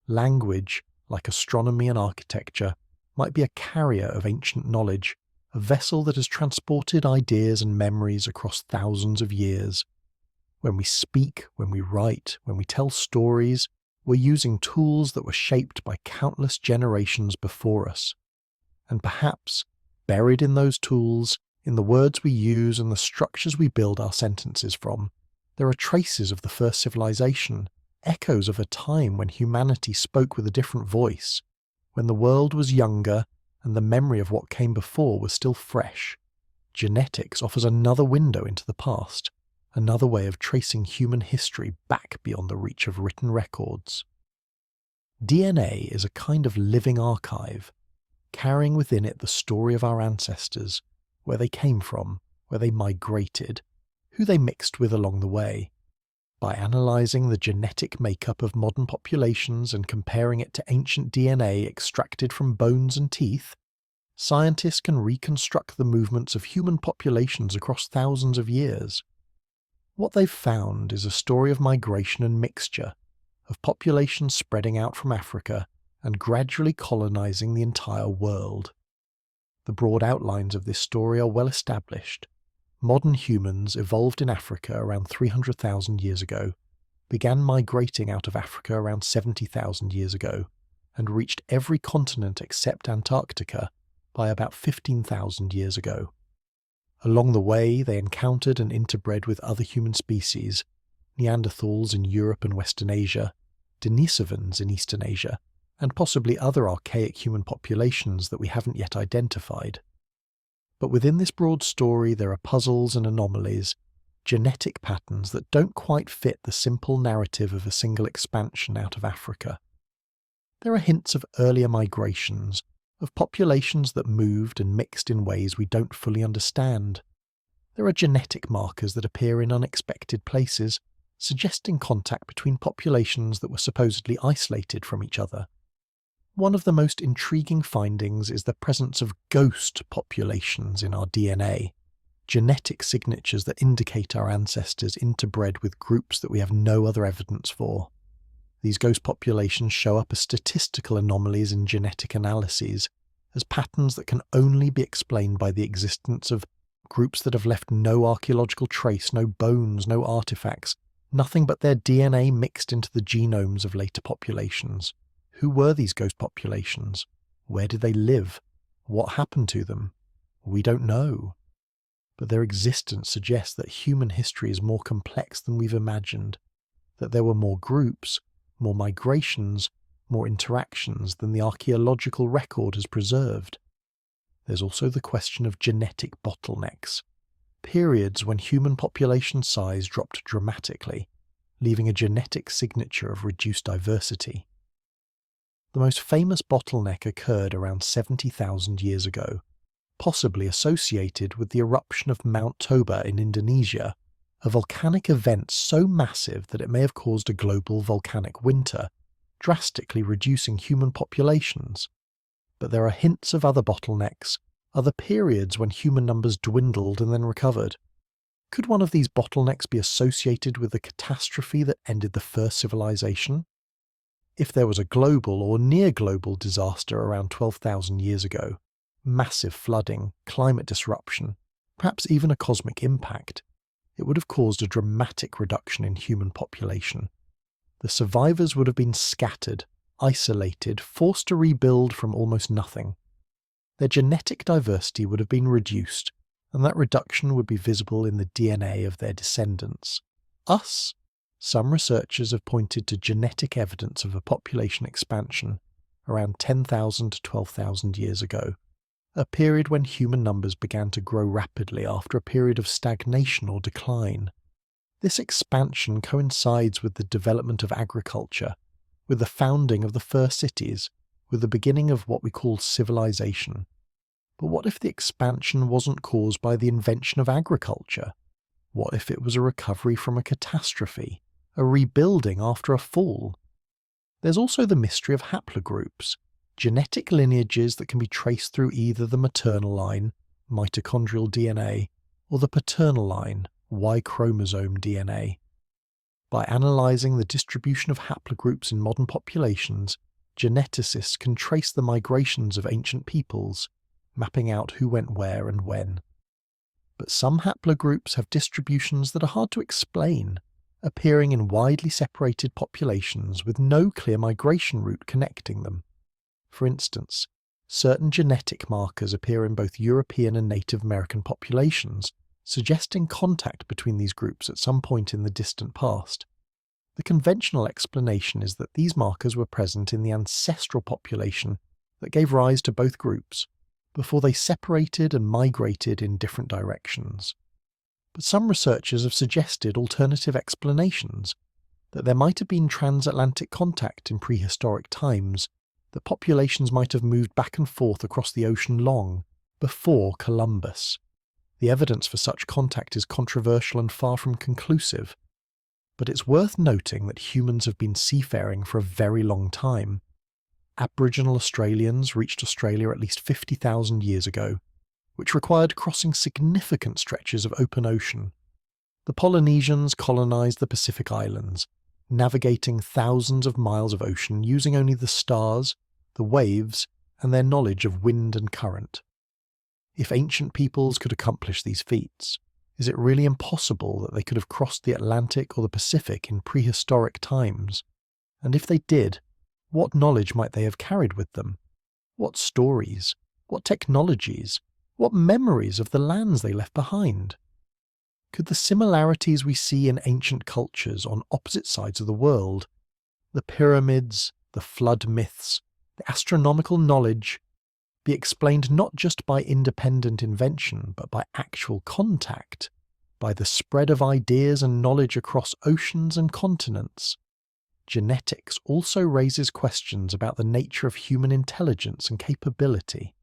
Language, like astronomy and architecture, might be a carrier of ancient knowledge, a vessel that has transported ideas and memories across thousands of years. When we speak, when we write, when we tell stories, we're using tools that were shaped by countless generations before us. And perhaps, buried in those tools, in the words we use and the structures we build our sentences from, there are traces of the first civilization, echoes of a time when humanity spoke with a different voice, when the world was younger and the memory of what came before was still fresh. Genetics offers another window into the past, another way of tracing human history back beyond the reach of written records. DNA is a kind of living archive, carrying within it the story of our ancestors, where they came from, where they migrated, who they mixed with along the way. By analysing the genetic makeup of modern populations and comparing it to ancient DNA extracted from bones and teeth, scientists can reconstruct the movements of human populations across thousands of years. What they've found is a story of migration and mixture, of populations spreading out from Africa and gradually colonising the entire world. The broad outlines of this story are well established. Modern humans evolved in Africa around 300,000 years ago, began migrating out of Africa around 70,000 years ago, and reached every continent except Antarctica by about 15,000 years ago. Along the way, they encountered and interbred with other human species, Neanderthals in Europe and Western Asia, Denisovans in Eastern Asia, and possibly other archaic human populations that we haven't yet identified. But within this broad story there are puzzles and anomalies, genetic patterns that don't quite fit the simple narrative of a single expansion out of Africa. There are hints of earlier migrations, of populations that moved and mixed in ways we don't fully understand. There are genetic markers that appear in unexpected places, suggesting contact between populations that were supposedly isolated from each other. One of the most intriguing findings is the presence of ghost populations in our DNA, genetic signatures that indicate our ancestors interbred with groups that we have no other evidence for. These ghost populations show up as statistical anomalies in genetic analyses, as patterns that can only be explained by the existence of groups that have left no archaeological trace, no bones, no artifacts, nothing but their DNA mixed into the genomes of later populations. Who were these ghost populations? Where did they live? What happened to them? We don't know. But their existence suggests that human history is more complex than we've imagined, that there were more groups, more migrations, more interactions than the archaeological record has preserved. There's also the question of genetic bottlenecks, periods when human population size dropped dramatically, leaving a genetic signature of reduced diversity. The most famous bottleneck occurred around 70,000 years ago, possibly associated with the eruption of Mount Toba in Indonesia, a volcanic event so massive that it may have caused a global volcanic winter, drastically reducing human populations. But there are hints of other bottlenecks, other periods when human numbers dwindled and then recovered. Could one of these bottlenecks be associated with the catastrophe that ended the first civilization? If there was a global or near-global disaster around 12,000 years ago, massive flooding, climate disruption, perhaps even a cosmic impact, it would have caused a dramatic reduction in human population. The survivors would have been scattered, isolated, forced to rebuild from almost nothing. Their genetic diversity would have been reduced, and that reduction would be visible in the DNA of their descendants. Us? Some researchers have pointed to genetic evidence of a population expansion around 10,000 to 12,000 years ago, a period when human numbers began to grow rapidly after a period of stagnation or decline. This expansion coincides with the development of agriculture, with the founding of the first cities, with the beginning of what we call civilization. But what if the expansion wasn't caused by the invention of agriculture? What if it was a recovery from a catastrophe, a rebuilding after a fall? There's also the mystery of haplogroups, genetic lineages that can be traced through either the maternal line, mitochondrial DNA, or the paternal line, Y chromosome DNA. By analysing the distribution of haplogroups in modern populations, geneticists can trace the migrations of ancient peoples, mapping out who went where and when. But some haplogroups have distributions that are hard to explain, appearing in widely separated populations with no clear migration route connecting them. For instance, certain genetic markers appear in both European and Native American populations, suggesting contact between these groups at some point in the distant past. The conventional explanation is that these markers were present in the ancestral population that gave rise to both groups, before they separated and migrated in different directions. But some researchers have suggested alternative explanations, that there might have been transatlantic contact in prehistoric times, that populations might have moved back and forth across the ocean long before Columbus. The evidence for such contact is controversial and far from conclusive, but it's worth noting that humans have been seafaring for a very long time. Aboriginal Australians reached Australia at least 50,000 years ago, which required crossing significant stretches of open ocean. The Polynesians colonised the Pacific Islands, navigating thousands of miles of ocean using only the stars, the waves, and their knowledge of wind and current. If ancient peoples could accomplish these feats, is it really impossible that they could have crossed the Atlantic or the Pacific in prehistoric times? And if they did, what knowledge might they have carried with them? What stories? What technologies? What memories of the lands they left behind? Could the similarities we see in ancient cultures on opposite sides of the world, the pyramids, the flood myths, the astronomical knowledge, be explained not just by independent invention, but by actual contact, by the spread of ideas and knowledge across oceans and continents? Genetics also raises questions about the nature of human intelligence and capability.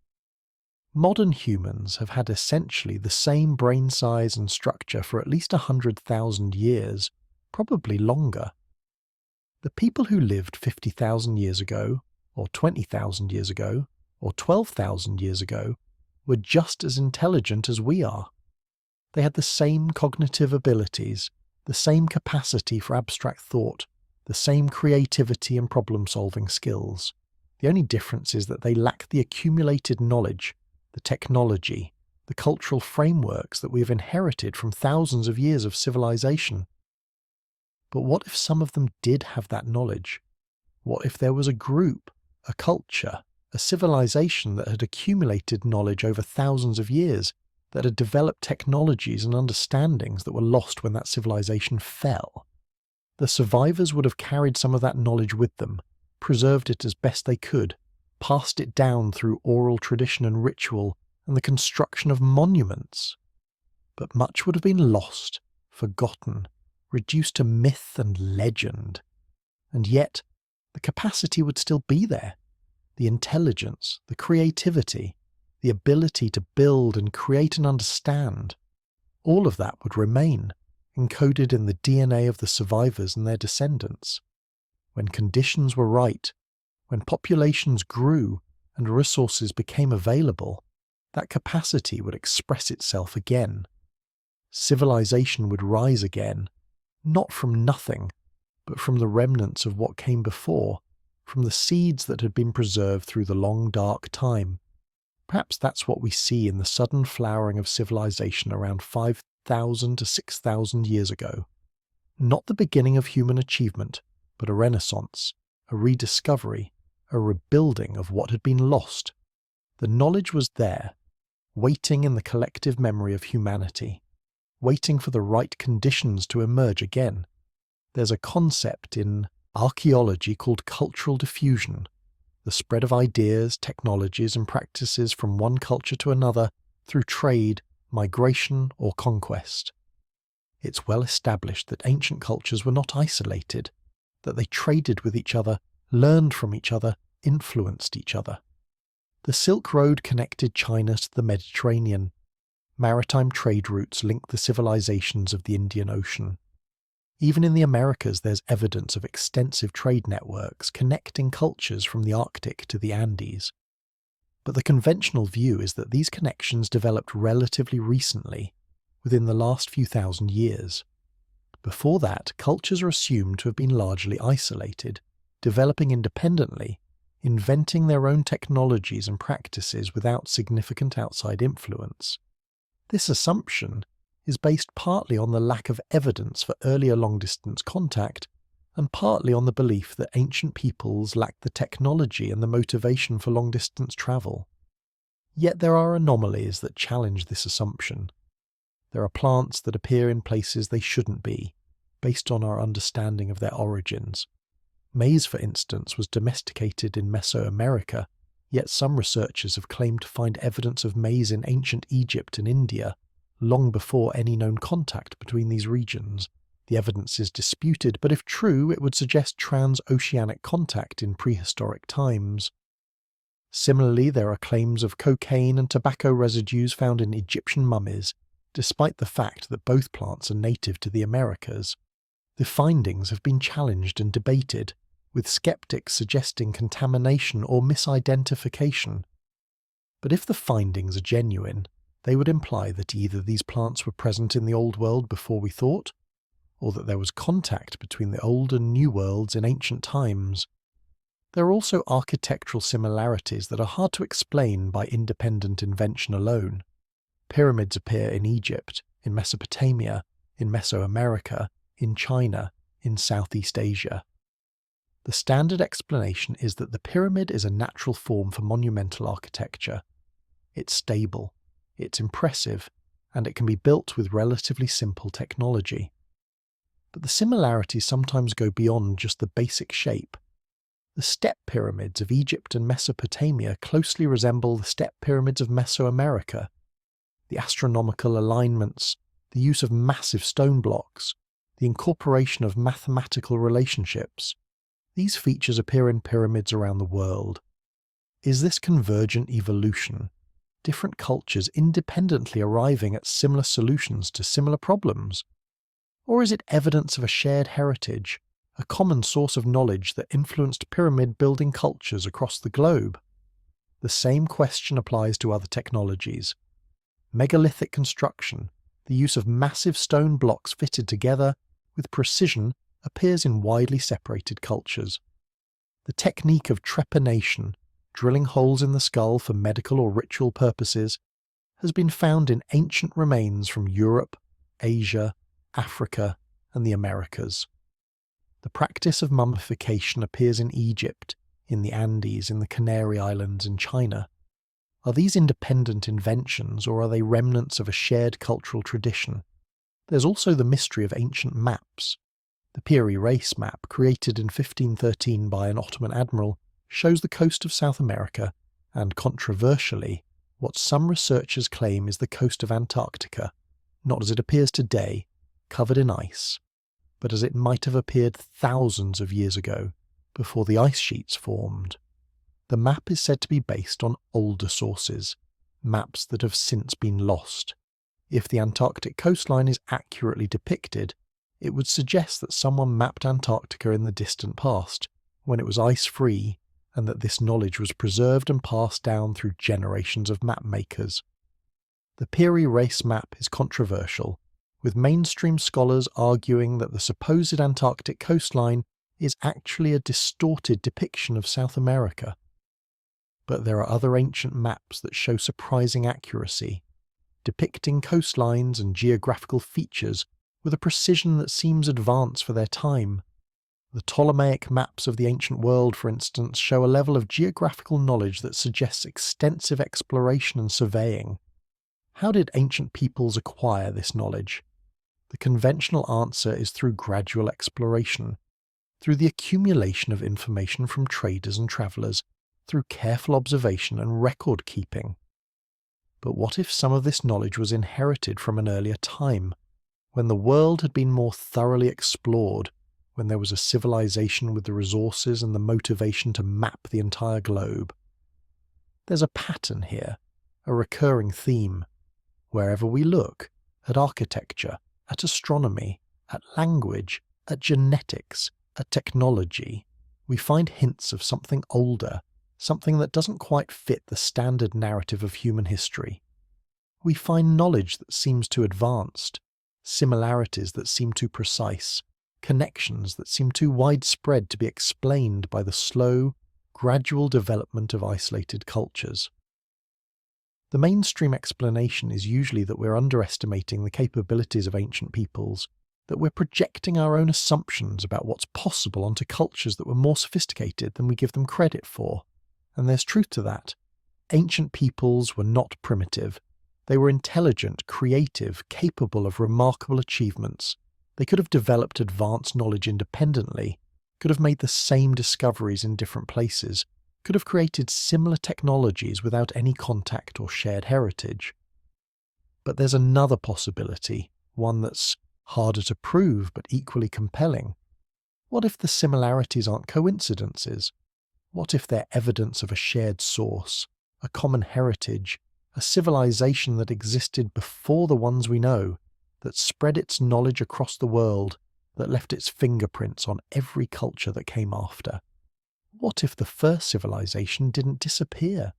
Modern humans have had essentially the same brain size and structure for at least 100,000 years, probably longer. The people who lived 50,000 years ago, or 20,000 years ago, or 12,000 years ago, were just as intelligent as we are. They had the same cognitive abilities, the same capacity for abstract thought, the same creativity and problem-solving skills. The only difference is that they lack the accumulated knowledge, the technology, the cultural frameworks that we have inherited from thousands of years of civilization. But what if some of them did have that knowledge? What if there was a group, a culture, a civilization that had accumulated knowledge over thousands of years, that had developed technologies and understandings that were lost when that civilization fell? The survivors would have carried some of that knowledge with them, preserved it as best they could, passed it down through oral tradition and ritual and the construction of monuments. But much would have been lost, forgotten, reduced to myth and legend. And yet, the capacity would still be there. The intelligence, the creativity, the ability to build and create and understand. All of that would remain, encoded in the DNA of the survivors and their descendants. When conditions were right, when populations grew and resources became available, that capacity would express itself again. Civilization would rise again, not from nothing, but from the remnants of what came before, from the seeds that had been preserved through the long dark time. Perhaps that's what we see in the sudden flowering of civilization around 5,000 to 6,000 years ago. Not the beginning of human achievement, but a renaissance, a rediscovery, a rebuilding of what had been lost. The knowledge was there, waiting in the collective memory of humanity, waiting for the right conditions to emerge again. There's a concept in archaeology called cultural diffusion, the spread of ideas, technologies, and practices from one culture to another through trade, migration, or conquest. It's well established that ancient cultures were not isolated, that they traded with each other, learned from each other, influenced each other. The Silk Road connected China to the Mediterranean. Maritime trade routes linked the civilizations of the Indian Ocean. Even in the Americas, there's evidence of extensive trade networks connecting cultures from the Arctic to the Andes. But the conventional view is that these connections developed relatively recently, within the last few thousand years. Before that, cultures are assumed to have been largely isolated, developing independently, inventing their own technologies and practices without significant outside influence. This assumption is based partly on the lack of evidence for earlier long-distance contact, and partly on the belief that ancient peoples lacked the technology and the motivation for long-distance travel. Yet there are anomalies that challenge this assumption. There are plants that appear in places they shouldn't be, based on our understanding of their origins. Maize, for instance, was domesticated in Mesoamerica, yet some researchers have claimed to find evidence of maize in ancient Egypt and India, long before any known contact between these regions. The evidence is disputed, but if true, it would suggest transoceanic contact in prehistoric times. Similarly, there are claims of cocaine and tobacco residues found in Egyptian mummies, despite the fact that both plants are native to the Americas. The findings have been challenged and debated, with skeptics suggesting contamination or misidentification. But if the findings are genuine, they would imply that either these plants were present in the Old World before we thought, or that there was contact between the Old and New Worlds in ancient times. There are also architectural similarities that are hard to explain by independent invention alone. Pyramids appear in Egypt, in Mesopotamia, in Mesoamerica, in China, in Southeast Asia. The standard explanation is that the pyramid is a natural form for monumental architecture. It's stable, it's impressive, and it can be built with relatively simple technology. But the similarities sometimes go beyond just the basic shape. The step pyramids of Egypt and Mesopotamia closely resemble the step pyramids of Mesoamerica. The astronomical alignments, the use of massive stone blocks, the incorporation of mathematical relationships. These features appear in pyramids around the world. Is this convergent evolution? Different cultures independently arriving at similar solutions to similar problems? Or is it evidence of a shared heritage, a common source of knowledge that influenced pyramid-building cultures across the globe? The same question applies to other technologies. Megalithic construction, the use of massive stone blocks fitted together with precision, appears in widely separated cultures. The technique of trepanation, drilling holes in the skull for medical or ritual purposes, has been found in ancient remains from Europe, Asia, Africa, and the Americas. The practice of mummification appears in Egypt, in the Andes, in the Canary Islands, in China. Are these independent inventions, or are they remnants of a shared cultural tradition? There's also the mystery of ancient maps. The Piri Reis map, created in 1513 by an Ottoman admiral, shows the coast of South America and, controversially, what some researchers claim is the coast of Antarctica, not as it appears today, covered in ice, but as it might have appeared thousands of years ago, before the ice sheets formed. The map is said to be based on older sources, maps that have since been lost. If the Antarctic coastline is accurately depicted, it would suggest that someone mapped Antarctica in the distant past, when it was ice-free, and that this knowledge was preserved and passed down through generations of map makers. The Piri Reis map is controversial, with mainstream scholars arguing that the supposed Antarctic coastline is actually a distorted depiction of South America. But there are other ancient maps that show surprising accuracy, depicting coastlines and geographical features with a precision that seems advanced for their time. The Ptolemaic maps of the ancient world, for instance, show a level of geographical knowledge that suggests extensive exploration and surveying. How did ancient peoples acquire this knowledge? The conventional answer is through gradual exploration, through the accumulation of information from traders and travellers, through careful observation and record keeping. But what if some of this knowledge was inherited from an earlier time, when the world had been more thoroughly explored, when there was a civilization with the resources and the motivation to map the entire globe? There's a pattern here, a recurring theme. Wherever we look, at architecture, at astronomy, at language, at genetics, at technology, we find hints of something older, something that doesn't quite fit the standard narrative of human history. We find knowledge that seems too advanced, similarities that seem too precise, connections that seem too widespread to be explained by the slow, gradual development of isolated cultures. The mainstream explanation is usually that we're underestimating the capabilities of ancient peoples, that we're projecting our own assumptions about what's possible onto cultures that were more sophisticated than we give them credit for. And there's truth to that. Ancient peoples were not primitive. They were intelligent, creative, capable of remarkable achievements. They could have developed advanced knowledge independently, could have made the same discoveries in different places, could have created similar technologies without any contact or shared heritage. But there's another possibility, one that's harder to prove but equally compelling. What if the similarities aren't coincidences? What if they're evidence of a shared source, a common heritage, a civilization that existed before the ones we know, that spread its knowledge across the world, that left its fingerprints on every culture that came after? What if the first civilization didn't disappear?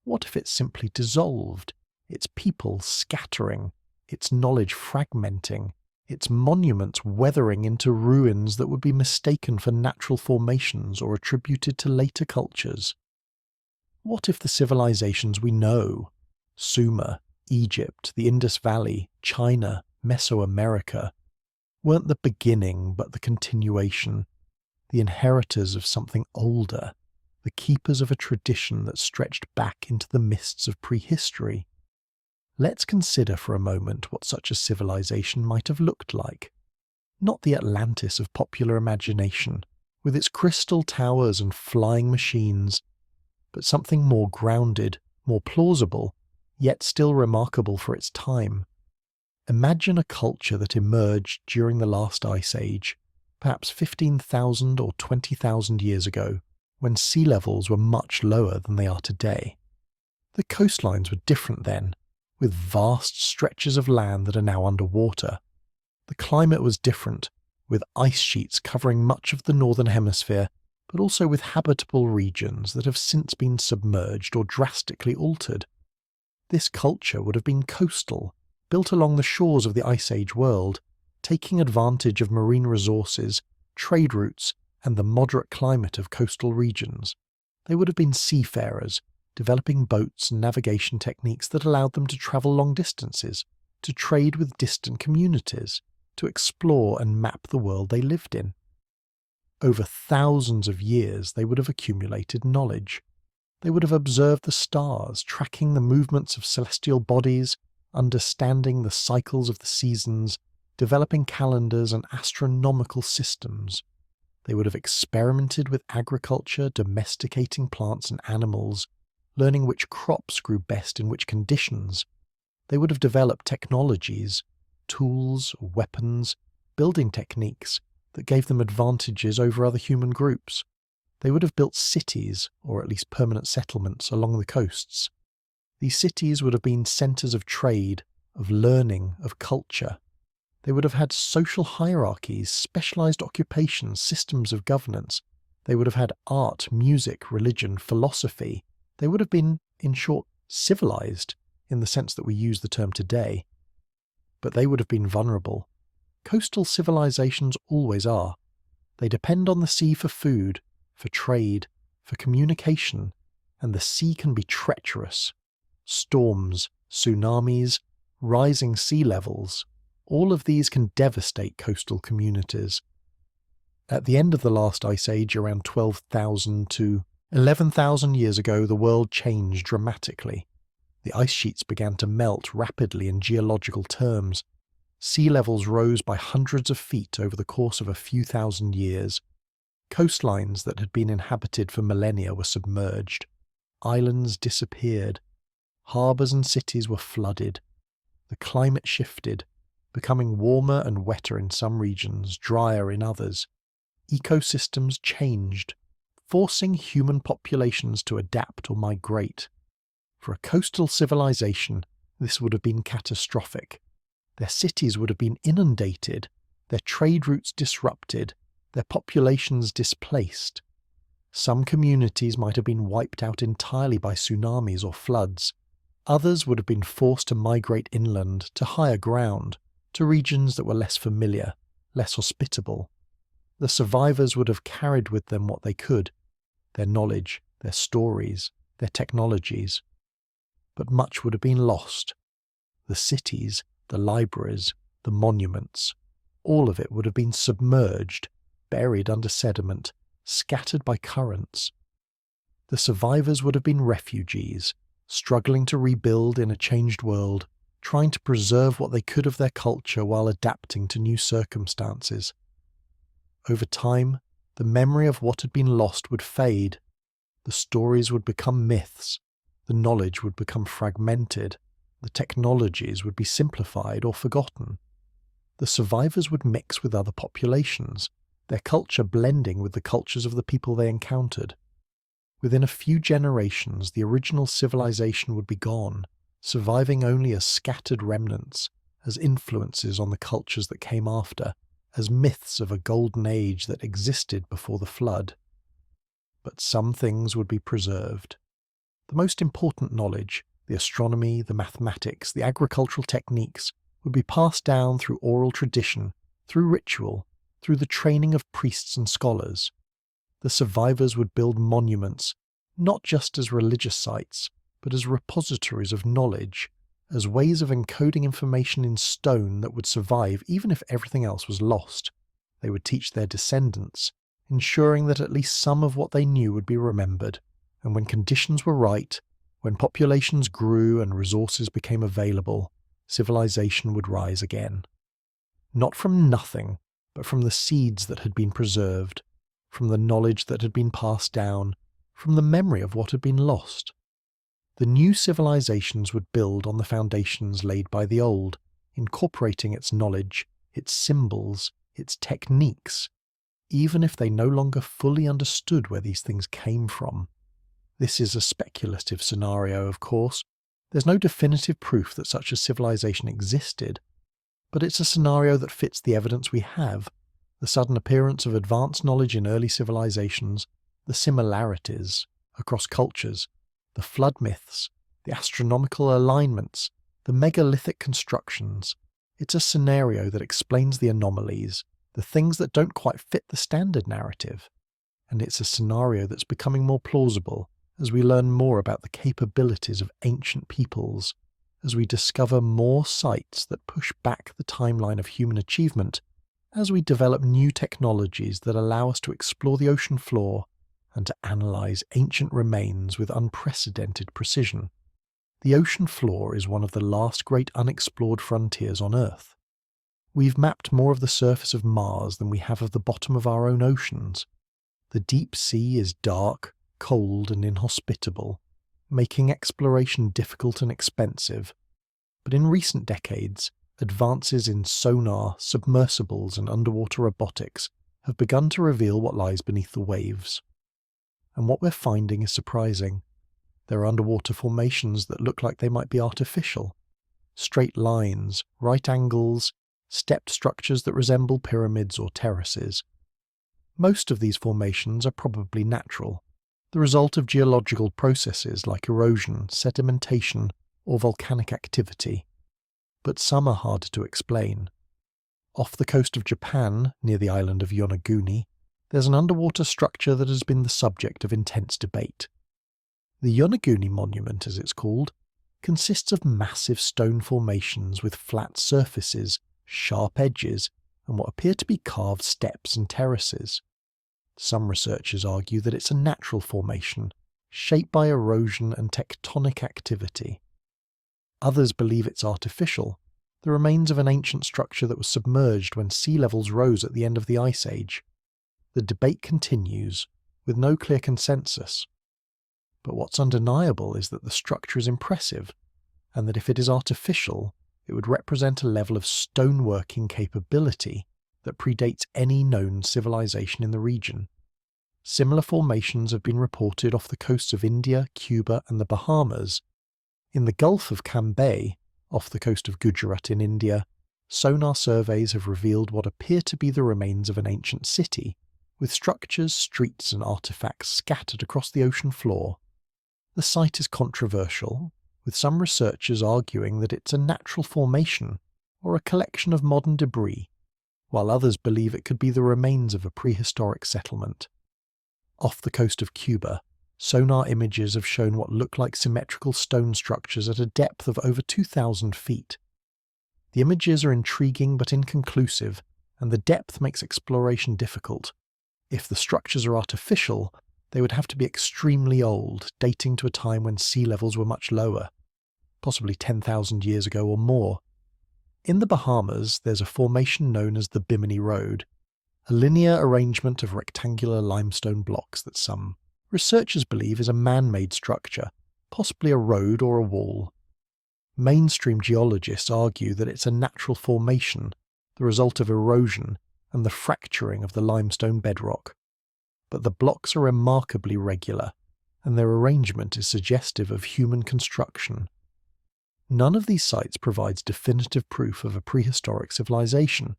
What if it simply dissolved, its people scattering, its knowledge fragmenting, its monuments weathering into ruins that would be mistaken for natural formations or attributed to later cultures? What if the civilizations we know, Sumer, Egypt, the Indus Valley, China, Mesoamerica, weren't the beginning but the continuation, the inheritors of something older, the keepers of a tradition that stretched back into the mists of prehistory? Let's consider for a moment what such a civilization might have looked like. Not the Atlantis of popular imagination, with its crystal towers and flying machines, but something more grounded, more plausible, yet still remarkable for its time. Imagine a culture that emerged during the last ice age, perhaps 15,000 or 20,000 years ago, when sea levels were much lower than they are today. The coastlines were different then, with vast stretches of land that are now underwater. The climate was different, with ice sheets covering much of the northern hemisphere, but also with habitable regions that have since been submerged or drastically altered. This culture would have been coastal, built along the shores of the Ice Age world, taking advantage of marine resources, trade routes, and the moderate climate of coastal regions. They would have been seafarers, developing boats and navigation techniques that allowed them to travel long distances, to trade with distant communities, to explore and map the world they lived in. Over thousands of years they would have accumulated knowledge. They would have observed the stars, tracking the movements of celestial bodies, understanding the cycles of the seasons, developing calendars and astronomical systems. They would have experimented with agriculture, domesticating plants and animals, learning which crops grew best in which conditions. They would have developed technologies, tools, weapons, building techniques that gave them advantages over other human groups. They would have built cities, or at least permanent settlements, along the coasts. These cities would have been centres of trade, of learning, of culture. They would have had social hierarchies, specialised occupations, systems of governance. They would have had art, music, religion, philosophy. They would have been, in short, civilised, in the sense that we use the term today. But they would have been vulnerable. Coastal civilisations always are. They depend on the sea for food, for trade, for communication, and the sea can be treacherous. Storms, tsunamis, rising sea levels, all of these can devastate coastal communities. At the end of the last ice age, around 12,000 to 11,000 years ago, the world changed dramatically. The ice sheets began to melt rapidly in geological terms. Sea levels rose by hundreds of feet over the course of a few thousand years. Coastlines that had been inhabited for millennia were submerged. Islands disappeared. Harbours and cities were flooded. The climate shifted, becoming warmer and wetter in some regions, drier in others. Ecosystems changed, forcing human populations to adapt or migrate. For a coastal civilization, this would have been catastrophic. Their cities would have been inundated, their trade routes disrupted, their populations displaced. Some communities might have been wiped out entirely by tsunamis or floods. Others would have been forced to migrate inland to higher ground, to regions that were less familiar, less hospitable. The survivors would have carried with them what they could, their knowledge, their stories, their technologies. But much would have been lost. The cities, the libraries, the monuments, all of it would have been submerged, buried under sediment, scattered by currents. The survivors would have been refugees, struggling to rebuild in a changed world, trying to preserve what they could of their culture while adapting to new circumstances. Over time, the memory of what had been lost would fade. The stories would become myths. The knowledge would become fragmented. The technologies would be simplified or forgotten. The survivors would mix with other populations, their culture blending with the cultures of the people they encountered. Within a few generations, the original civilization would be gone, surviving only as scattered remnants, as influences on the cultures that came after, as myths of a golden age that existed before the flood. But some things would be preserved. The most important knowledge, the astronomy, the mathematics, the agricultural techniques, would be passed down through oral tradition, through ritual, through the training of priests and scholars. The survivors would build monuments, not just as religious sites, but as repositories of knowledge, as ways of encoding information in stone that would survive even if everything else was lost. They would teach their descendants, ensuring that at least some of what they knew would be remembered, and when conditions were right, when populations grew and resources became available, civilization would rise again. Not from nothing, but from the seeds that had been preserved, from the knowledge that had been passed down, from the memory of what had been lost. The new civilizations would build on the foundations laid by the old, incorporating its knowledge, its symbols, its techniques, even if they no longer fully understood where these things came from. This is a speculative scenario, of course. There's no definitive proof that such a civilization existed, but it's a scenario that fits the evidence we have, the sudden appearance of advanced knowledge in early civilizations, the similarities across cultures, the flood myths, the astronomical alignments, the megalithic constructions. It's a scenario that explains the anomalies, the things that don't quite fit the standard narrative. And it's a scenario that's becoming more plausible as we learn more about the capabilities of ancient peoples, as we discover more sites that push back the timeline of human achievement, as we develop new technologies that allow us to explore the ocean floor and to analyze ancient remains with unprecedented precision. The ocean floor is one of the last great unexplored frontiers on Earth. We've mapped more of the surface of Mars than we have of the bottom of our own oceans. The deep sea is dark, cold, and inhospitable, making exploration difficult and expensive. But in recent decades, advances in sonar, submersibles, and underwater robotics have begun to reveal what lies beneath the waves. And what we're finding is surprising. There are underwater formations that look like they might be artificial. Straight lines, right angles, stepped structures that resemble pyramids or terraces. Most of these formations are probably natural, the result of geological processes like erosion, sedimentation, or volcanic activity. But some are harder to explain. Off the coast of Japan, near the island of Yonaguni, there's an underwater structure that has been the subject of intense debate. The Yonaguni Monument, as it's called, consists of massive stone formations with flat surfaces, sharp edges, and what appear to be carved steps and terraces. Some researchers argue that it's a natural formation, shaped by erosion and tectonic activity. Others believe it's artificial, the remains of an ancient structure that was submerged when sea levels rose at the end of the Ice Age. The debate continues, with no clear consensus. But what's undeniable is that the structure is impressive, and that if it is artificial, it would represent a level of stoneworking capability that predates any known civilization in the region. Similar formations have been reported off the coasts of India, Cuba, and the Bahamas. In the Gulf of Cambay, off the coast of Gujarat in India, sonar surveys have revealed what appear to be the remains of an ancient city, with structures, streets, and artifacts scattered across the ocean floor. The site is controversial, with some researchers arguing that it's a natural formation or a collection of modern debris, while others believe it could be the remains of a prehistoric settlement. Off the coast of Cuba, sonar images have shown what look like symmetrical stone structures at a depth of over 2,000 feet. The images are intriguing but inconclusive, and the depth makes exploration difficult. If the structures are artificial, they would have to be extremely old, dating to a time when sea levels were much lower, possibly 10,000 years ago or more. In the Bahamas, there's a formation known as the Bimini Road, a linear arrangement of rectangular limestone blocks that some researchers believe is a man-made structure, possibly a road or a wall. Mainstream geologists argue that it's a natural formation, the result of erosion and the fracturing of the limestone bedrock. But the blocks are remarkably regular, and their arrangement is suggestive of human construction. None of these sites provides definitive proof of a prehistoric civilization.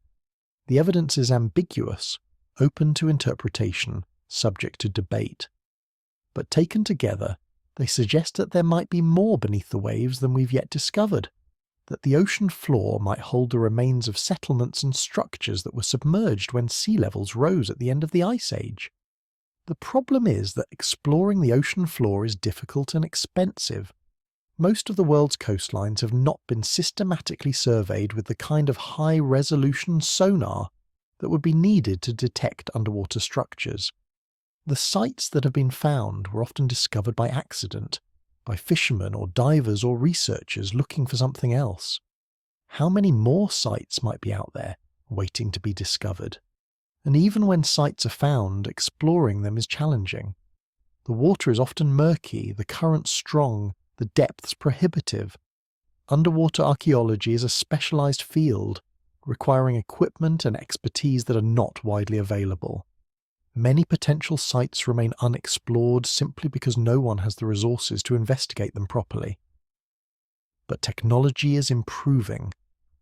The evidence is ambiguous, open to interpretation, subject to debate. But taken together, they suggest that there might be more beneath the waves than we've yet discovered, that the ocean floor might hold the remains of settlements and structures that were submerged when sea levels rose at the end of the Ice Age. The problem is that exploring the ocean floor is difficult and expensive. Most of the world's coastlines have not been systematically surveyed with the kind of high-resolution sonar that would be needed to detect underwater structures. The sites that have been found were often discovered by accident, by fishermen or divers or researchers looking for something else. How many more sites might be out there, waiting to be discovered? And even when sites are found, exploring them is challenging. The water is often murky, the currents strong, the depths prohibitive. Underwater archaeology is a specialized field, requiring equipment and expertise that are not widely available. Many potential sites remain unexplored simply because no one has the resources to investigate them properly. But technology is improving.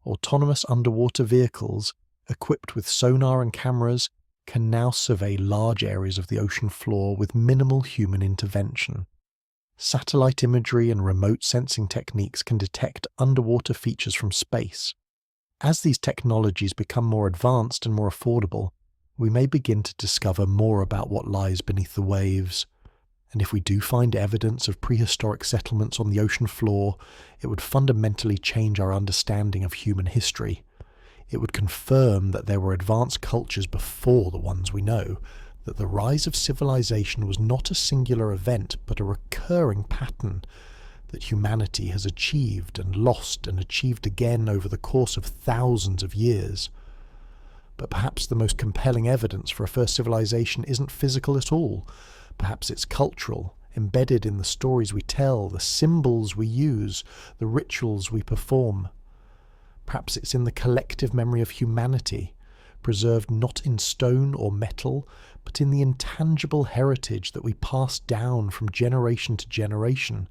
Autonomous underwater vehicles, equipped with sonar and cameras, can now survey large areas of the ocean floor with minimal human intervention. Satellite imagery and remote sensing techniques can detect underwater features from space. As these technologies become more advanced and more affordable, we may begin to discover more about what lies beneath the waves. And if we do find evidence of prehistoric settlements on the ocean floor, it would fundamentally change our understanding of human history. It would confirm that there were advanced cultures before the ones we know, that the rise of civilization was not a singular event but a recurring pattern, that humanity has achieved and lost and achieved again over the course of thousands of years. But perhaps the most compelling evidence for a first civilization isn't physical at all. Perhaps it's cultural, embedded in the stories we tell, the symbols we use, the rituals we perform. Perhaps it's in the collective memory of humanity, preserved not in stone or metal, but in the intangible heritage that we pass down from generation to generation.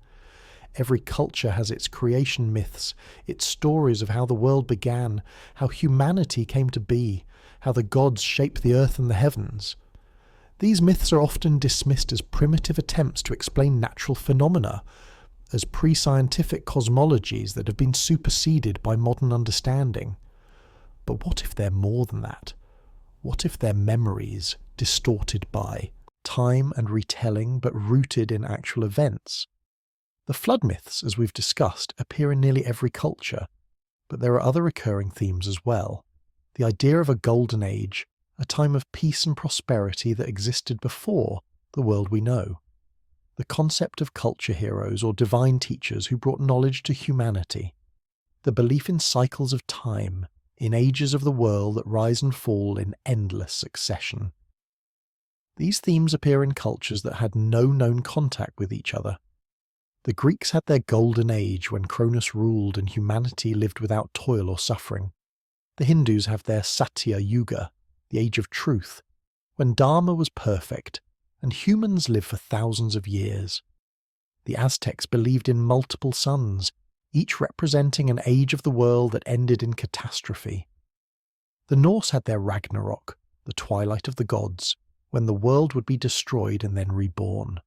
Every culture has its creation myths, its stories of how the world began, how humanity came to be, how the gods shaped the earth and the heavens. These myths are often dismissed as primitive attempts to explain natural phenomena, as pre-scientific cosmologies that have been superseded by modern understanding. But what if they're more than that? What if they're memories distorted by time and retelling, but rooted in actual events? The flood myths, as we've discussed, appear in nearly every culture, but there are other recurring themes as well. The idea of a golden age, a time of peace and prosperity that existed before the world we know. The concept of culture heroes or divine teachers who brought knowledge to humanity. The belief in cycles of time, in ages of the world that rise and fall in endless succession. These themes appear in cultures that had no known contact with each other. The Greeks had their golden age when Cronus ruled and humanity lived without toil or suffering. The Hindus have their Satya Yuga, the age of truth, when Dharma was perfect and humans live for thousands of years. The Aztecs believed in multiple suns, each representing an age of the world that ended in catastrophe. The Norse had their Ragnarok, the twilight of the gods, when the world would be destroyed and then reborn.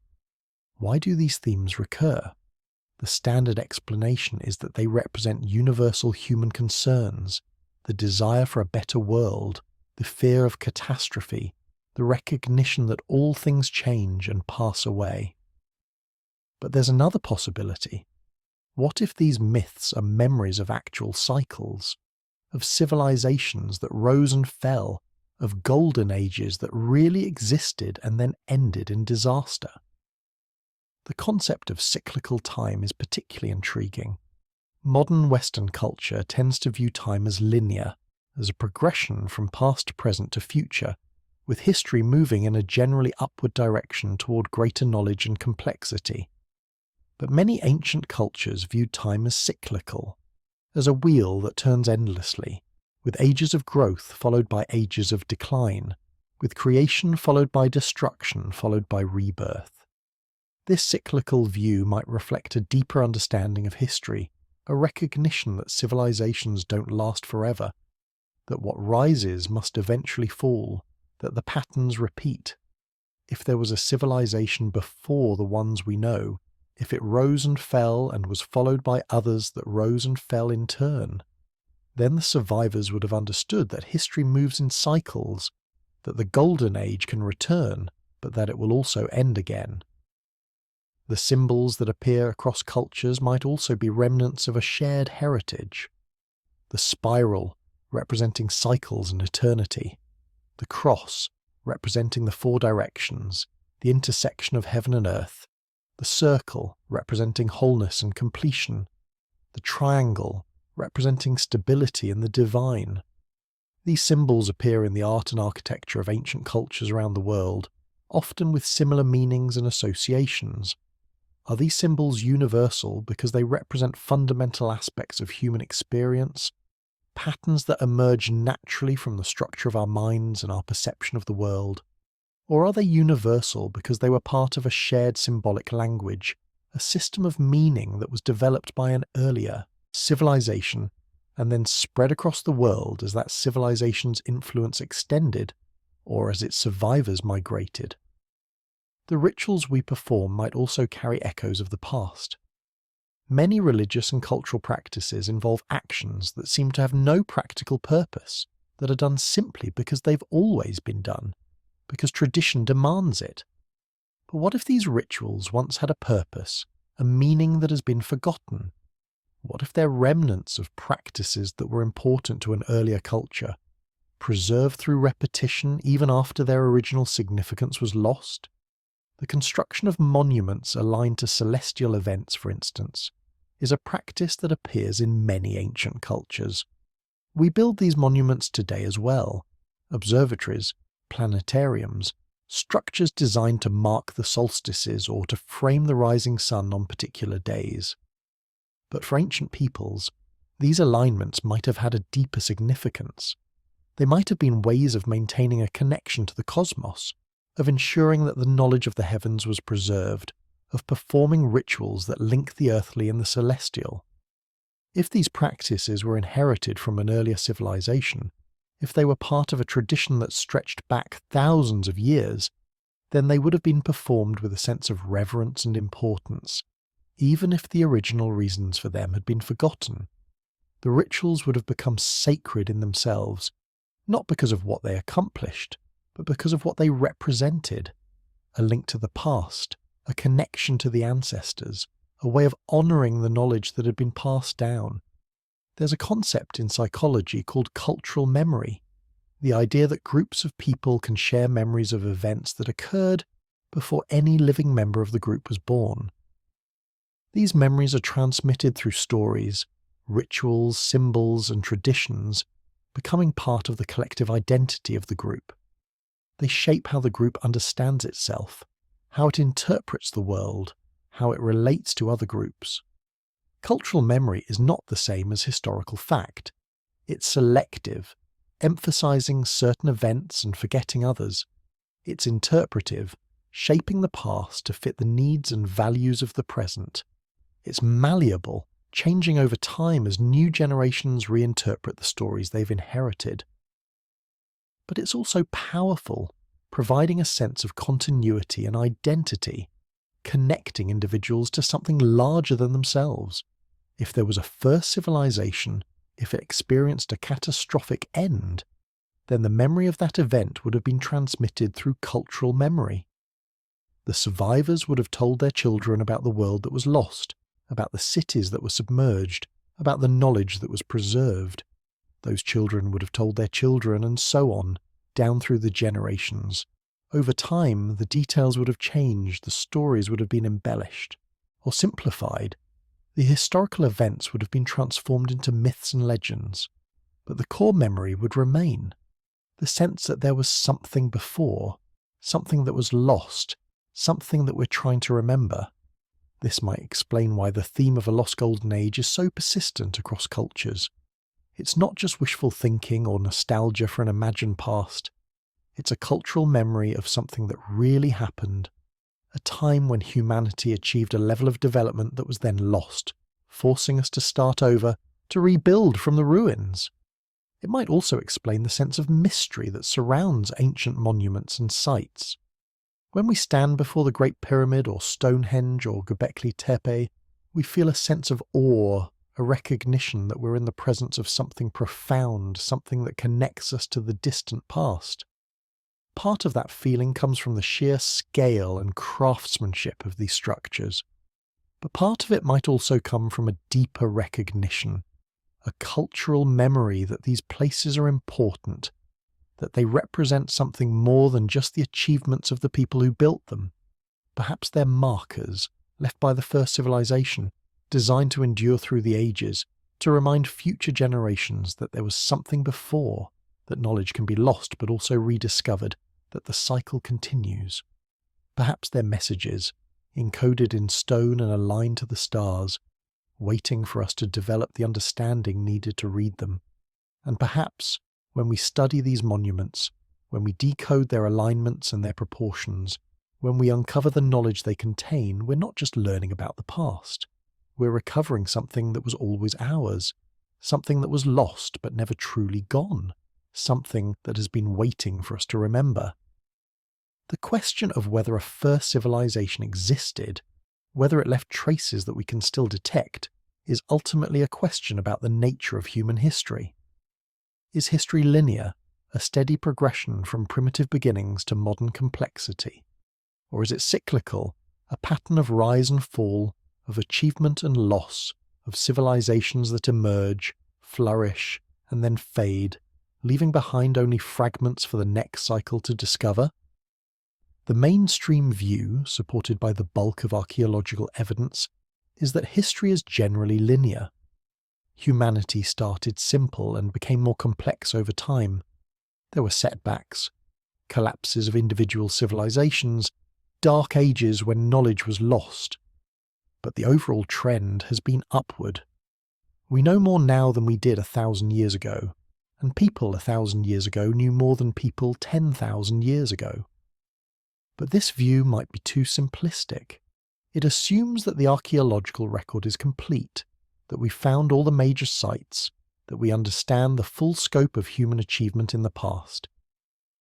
Why do these themes recur? The standard explanation is that they represent universal human concerns, the desire for a better world, the fear of catastrophe, the recognition that all things change and pass away. But there's another possibility. What if these myths are memories of actual cycles, of civilizations that rose and fell, of golden ages that really existed and then ended in disaster? The concept of cyclical time is particularly intriguing. Modern Western culture tends to view time as linear, as a progression from past to present to future, with history moving in a generally upward direction toward greater knowledge and complexity. But many ancient cultures viewed time as cyclical, as a wheel that turns endlessly, with ages of growth followed by ages of decline, with creation followed by destruction followed by rebirth. This cyclical view might reflect a deeper understanding of history, a recognition that civilizations don't last forever, that what rises must eventually fall, that the patterns repeat. If there was a civilization before the ones we know, if it rose and fell and was followed by others that rose and fell in turn, then the survivors would have understood that history moves in cycles, that the golden age can return, but that it will also end again. The symbols that appear across cultures might also be remnants of a shared heritage. The spiral, representing cycles and eternity. The cross, representing the four directions, the intersection of heaven and earth. The circle, representing wholeness and completion. The triangle, representing stability and the divine. These symbols appear in the art and architecture of ancient cultures around the world, often with similar meanings and associations. Are these symbols universal because they represent fundamental aspects of human experience, patterns that emerge naturally from the structure of our minds and our perception of the world? Or are they universal because they were part of a shared symbolic language, a system of meaning that was developed by an earlier civilization and then spread across the world as that civilization's influence extended, or as its survivors migrated? The rituals we perform might also carry echoes of the past. Many religious and cultural practices involve actions that seem to have no practical purpose, that are done simply because they've always been done, because tradition demands it. But what if these rituals once had a purpose, a meaning that has been forgotten? What if they're remnants of practices that were important to an earlier culture, preserved through repetition even after their original significance was lost? The construction of monuments aligned to celestial events, for instance, is a practice that appears in many ancient cultures. We build these monuments today as well: observatories, planetariums, structures designed to mark the solstices or to frame the rising sun on particular days. But for ancient peoples, these alignments might have had a deeper significance. They might have been ways of maintaining a connection to the cosmos, of ensuring that the knowledge of the heavens was preserved, of performing rituals that link the earthly and the celestial. If these practices were inherited from an earlier civilization, if they were part of a tradition that stretched back thousands of years, then they would have been performed with a sense of reverence and importance, even if the original reasons for them had been forgotten. The rituals would have become sacred in themselves, not because of what they accomplished, but because of what they represented: a link to the past, a connection to the ancestors, a way of honouring the knowledge that had been passed down. There's a concept in psychology called cultural memory, the idea that groups of people can share memories of events that occurred before any living member of the group was born. These memories are transmitted through stories, rituals, symbols, and traditions, becoming part of the collective identity of the group. They shape how the group understands itself, how it interprets the world, how it relates to other groups. Cultural memory is not the same as historical fact. It's selective, emphasizing certain events and forgetting others. It's interpretive, shaping the past to fit the needs and values of the present. It's malleable, changing over time as new generations reinterpret the stories they've inherited. But it's also powerful, providing a sense of continuity and identity, connecting individuals to something larger than themselves. If there was a first civilization, if it experienced a catastrophic end, then the memory of that event would have been transmitted through cultural memory. The survivors would have told their children about the world that was lost, about the cities that were submerged, about the knowledge that was preserved. Those children would have told their children, and so on, down through the generations. Over time, the details would have changed, the stories would have been embellished, or simplified. The historical events would have been transformed into myths and legends, but the core memory would remain. The sense that there was something before, something that was lost, something that we're trying to remember. This might explain why the theme of a lost golden age is so persistent across cultures. It's not just wishful thinking or nostalgia for an imagined past. It's a cultural memory of something that really happened, a time when humanity achieved a level of development that was then lost, forcing us to start over, to rebuild from the ruins. It might also explain the sense of mystery that surrounds ancient monuments and sites. When we stand before the Great Pyramid or Stonehenge or Göbekli Tepe, we feel a sense of awe, a recognition that we're in the presence of something profound, something that connects us to the distant past. Part of that feeling comes from the sheer scale and craftsmanship of these structures, but part of it might also come from a deeper recognition, a cultural memory that these places are important, that they represent something more than just the achievements of the people who built them. Perhaps they're markers, left by the first civilization, designed to endure through the ages, to remind future generations that there was something before, that knowledge can be lost but also rediscovered, that the cycle continues. Perhaps they're messages, encoded in stone and aligned to the stars, waiting for us to develop the understanding needed to read them. And perhaps, when we study these monuments, when we decode their alignments and their proportions, when we uncover the knowledge they contain, we're not just learning about the past. We're recovering something that was always ours, something that was lost but never truly gone, something that has been waiting for us to remember. The question of whether a first civilization existed, whether it left traces that we can still detect, is ultimately a question about the nature of human history. Is history linear, a steady progression from primitive beginnings to modern complexity? Or is it cyclical, a pattern of rise and fall, of achievement and loss, of civilizations that emerge, flourish, and then fade, leaving behind only fragments for the next cycle to discover? The mainstream view, supported by the bulk of archaeological evidence, is that history is generally linear. Humanity started simple and became more complex over time. There were setbacks, collapses of individual civilizations, dark ages when knowledge was lost. But the overall trend has been upward. We know more now than we did 1,000 years ago, and people 1,000 years ago knew more than people 10,000 years ago. But this view might be too simplistic. It assumes that the archaeological record is complete, that we've found all the major sites, that we understand the full scope of human achievement in the past.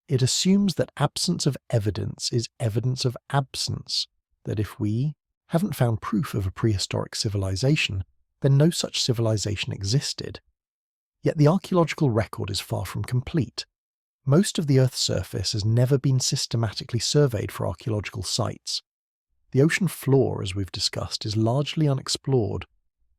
It assumes that absence of evidence is evidence of absence, that if we haven't found proof of a prehistoric civilization, then no such civilization existed. Yet the archaeological record is far from complete. Most of the Earth's surface has never been systematically surveyed for archaeological sites. The ocean floor, as we've discussed, is largely unexplored.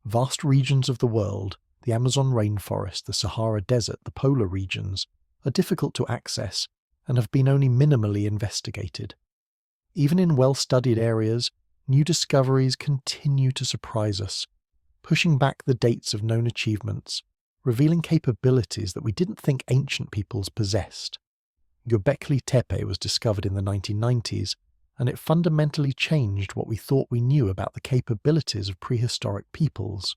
Vast regions of the world, the Amazon rainforest, the Sahara Desert, the polar regions, are difficult to access and have been only minimally investigated. Even in well-studied areas, new discoveries continue to surprise us, pushing back the dates of known achievements, revealing capabilities that we didn't think ancient peoples possessed. Göbekli Tepe was discovered in the 1990s, and it fundamentally changed what we thought we knew about the capabilities of prehistoric peoples.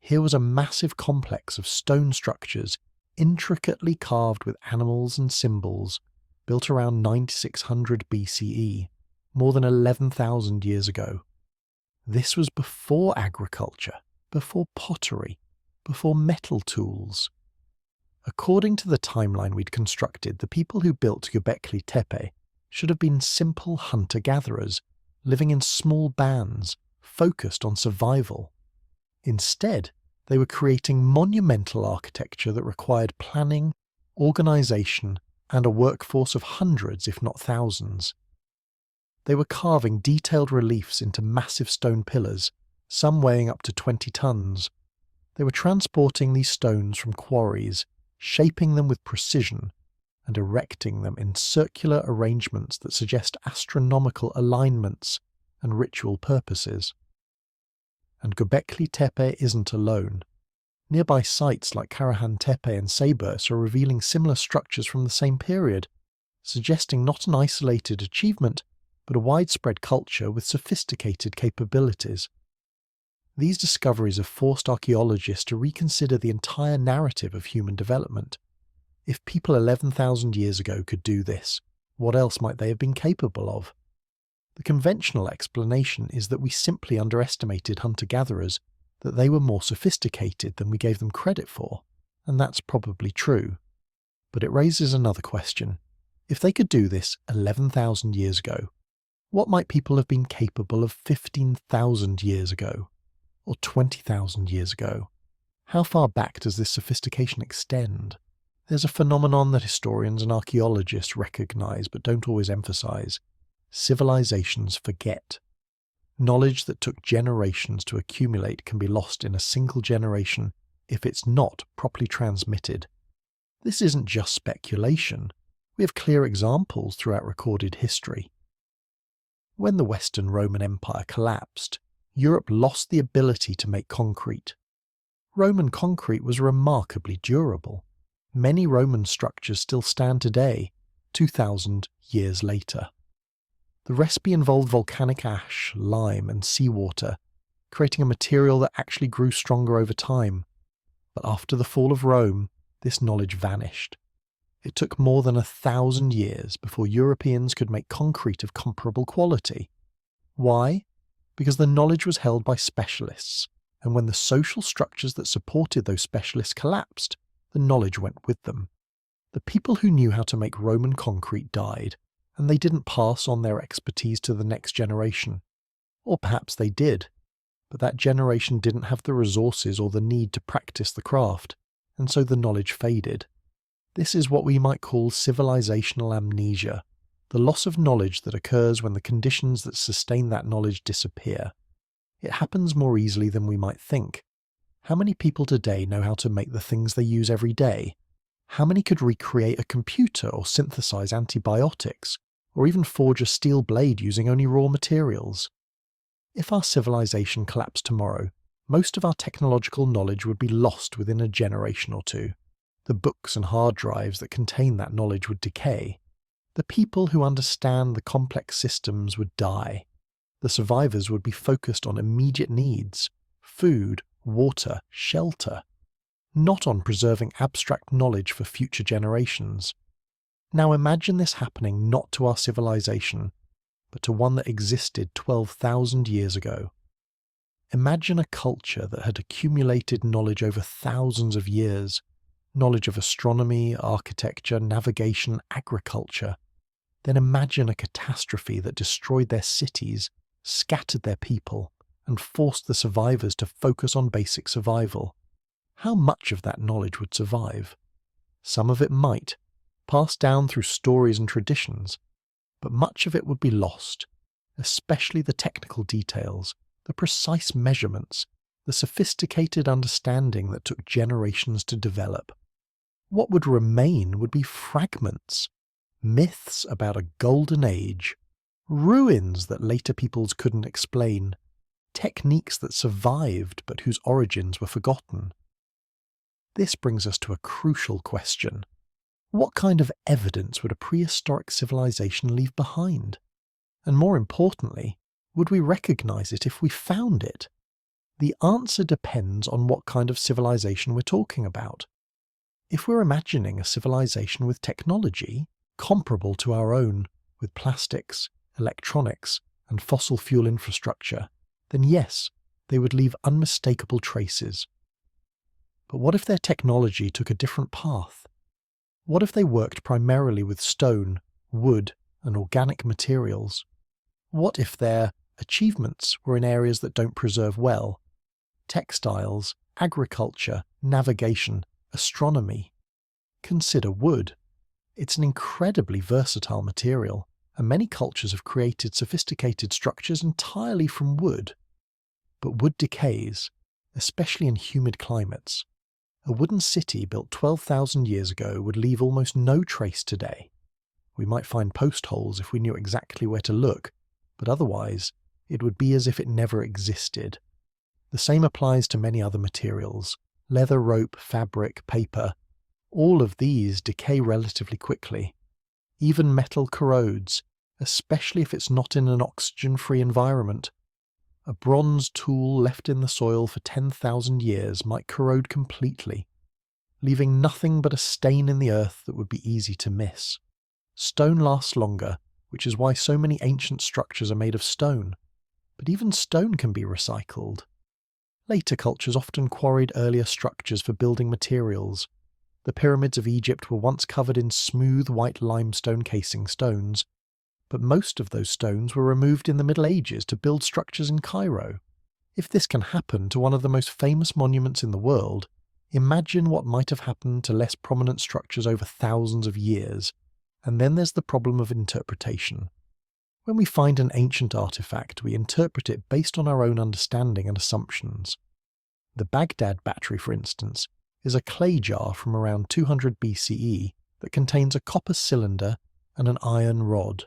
Here was a massive complex of stone structures, intricately carved with animals and symbols, built around 9600 BCE, more than 11,000 years ago. This was before agriculture, before pottery, before metal tools. According to the timeline we'd constructed, the people who built Göbekli Tepe should have been simple hunter-gatherers, living in small bands, focused on survival. Instead, they were creating monumental architecture that required planning, organization, and a workforce of hundreds, if not thousands. They were carving detailed reliefs into massive stone pillars, some weighing up to 20 tons. They were transporting these stones from quarries, shaping them with precision, and erecting them in circular arrangements that suggest astronomical alignments and ritual purposes. And Göbekli Tepe isn't alone. Nearby sites like Karahan Tepe and Sebers are revealing similar structures from the same period, suggesting not an isolated achievement, but a widespread culture with sophisticated capabilities. These discoveries have forced archaeologists to reconsider the entire narrative of human development. If people 11,000 years ago could do this, what else might they have been capable of? The conventional explanation is that we simply underestimated hunter-gatherers, that they were more sophisticated than we gave them credit for, and that's probably true. But it raises another question. If they could do this 11,000 years ago, what might people have been capable of 15,000 years ago? Or 20,000 years ago? How far back does this sophistication extend? There's a phenomenon that historians and archaeologists recognize but don't always emphasize. Civilizations forget. Knowledge that took generations to accumulate can be lost in a single generation if it's not properly transmitted. This isn't just speculation. We have clear examples throughout recorded history. When the Western Roman Empire collapsed, Europe lost the ability to make concrete. Roman concrete was remarkably durable. Many Roman structures still stand today, 2,000 years later. The recipe involved volcanic ash, lime, and seawater, creating a material that actually grew stronger over time. But after the fall of Rome, this knowledge vanished. It took more than 1,000 years before Europeans could make concrete of comparable quality. Why? Because the knowledge was held by specialists, and when the social structures that supported those specialists collapsed, the knowledge went with them. The people who knew how to make Roman concrete died, and they didn't pass on their expertise to the next generation. Or perhaps they did, but that generation didn't have the resources or the need to practice the craft, and so the knowledge faded. This is what we might call civilizational amnesia, the loss of knowledge that occurs when the conditions that sustain that knowledge disappear. It happens more easily than we might think. How many people today know how to make the things they use every day? How many could recreate a computer or synthesize antibiotics, or even forge a steel blade using only raw materials. If our civilization collapsed tomorrow, most of our technological knowledge would be lost within a generation or two. The books and hard drives that contain that knowledge would decay. The people who understand the complex systems would die. The survivors would be focused on immediate needs: food, water, shelter, not on preserving abstract knowledge for future generations. Now imagine this happening not to our civilization, but to one that existed 12,000 years ago. Imagine a culture that had accumulated knowledge over thousands of years, knowledge of astronomy, architecture, navigation, agriculture. Then imagine a catastrophe that destroyed their cities, scattered their people, and forced the survivors to focus on basic survival. How much of that knowledge would survive? Some of it might, passed down through stories and traditions, but much of it would be lost, especially the technical details, the precise measurements, the sophisticated understanding that took generations to develop. What would remain would be fragments, myths about a golden age, ruins that later peoples couldn't explain, techniques that survived but whose origins were forgotten. This brings us to a crucial question. What kind of evidence would a prehistoric civilization leave behind? And more importantly, would we recognize it if we found it? The answer depends on what kind of civilization we're talking about. If we're imagining a civilization with technology comparable to our own, with plastics, electronics, and fossil fuel infrastructure, then yes, they would leave unmistakable traces. But what if their technology took a different path? What if they worked primarily with stone, wood, and organic materials? What if their achievements were in areas that don't preserve well? Textiles, agriculture, navigation, astronomy. Consider wood. It's an incredibly versatile material, and many cultures have created sophisticated structures entirely from wood. But wood decays, especially in humid climates. A wooden city built 12,000 years ago would leave almost no trace today. We might find post holes if we knew exactly where to look, but otherwise, it would be as if it never existed. The same applies to many other materials: leather, rope, fabric, paper. All of these decay relatively quickly. Even metal corrodes, especially if it's not in an oxygen-free environment. A bronze tool left in the soil for 10,000 years might corrode completely, leaving nothing but a stain in the earth that would be easy to miss. Stone lasts longer, which is why so many ancient structures are made of stone. But even stone can be recycled. Later cultures often quarried earlier structures for building materials. The pyramids of Egypt were once covered in smooth white limestone casing stones, but most of those stones were removed in the Middle Ages to build structures in Cairo. If this can happen to one of the most famous monuments in the world, imagine what might have happened to less prominent structures over thousands of years. And then there's the problem of interpretation. When we find an ancient artifact, we interpret it based on our own understanding and assumptions. The Baghdad battery, for instance, is a clay jar from around 200 BCE that contains a copper cylinder and an iron rod.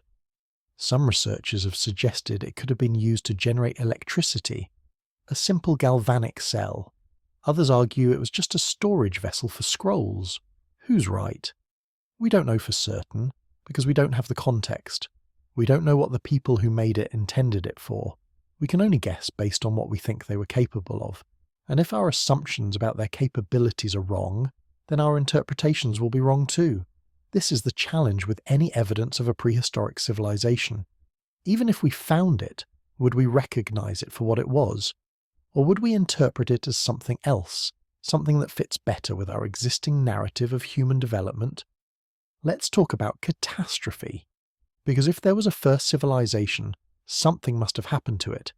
Some researchers have suggested it could have been used to generate electricity, a simple galvanic cell. Others argue it was just a storage vessel for scrolls. Who's right? We don't know for certain, because we don't have the context. We don't know what the people who made it intended it for. We can only guess based on what we think they were capable of. And if our assumptions about their capabilities are wrong, then our interpretations will be wrong too. This is the challenge with any evidence of a prehistoric civilization. Even if we found it, would we recognize it for what it was? Or would we interpret it as something else, something that fits better with our existing narrative of human development? Let's talk about catastrophe. Because if there was a first civilization, something must have happened to it.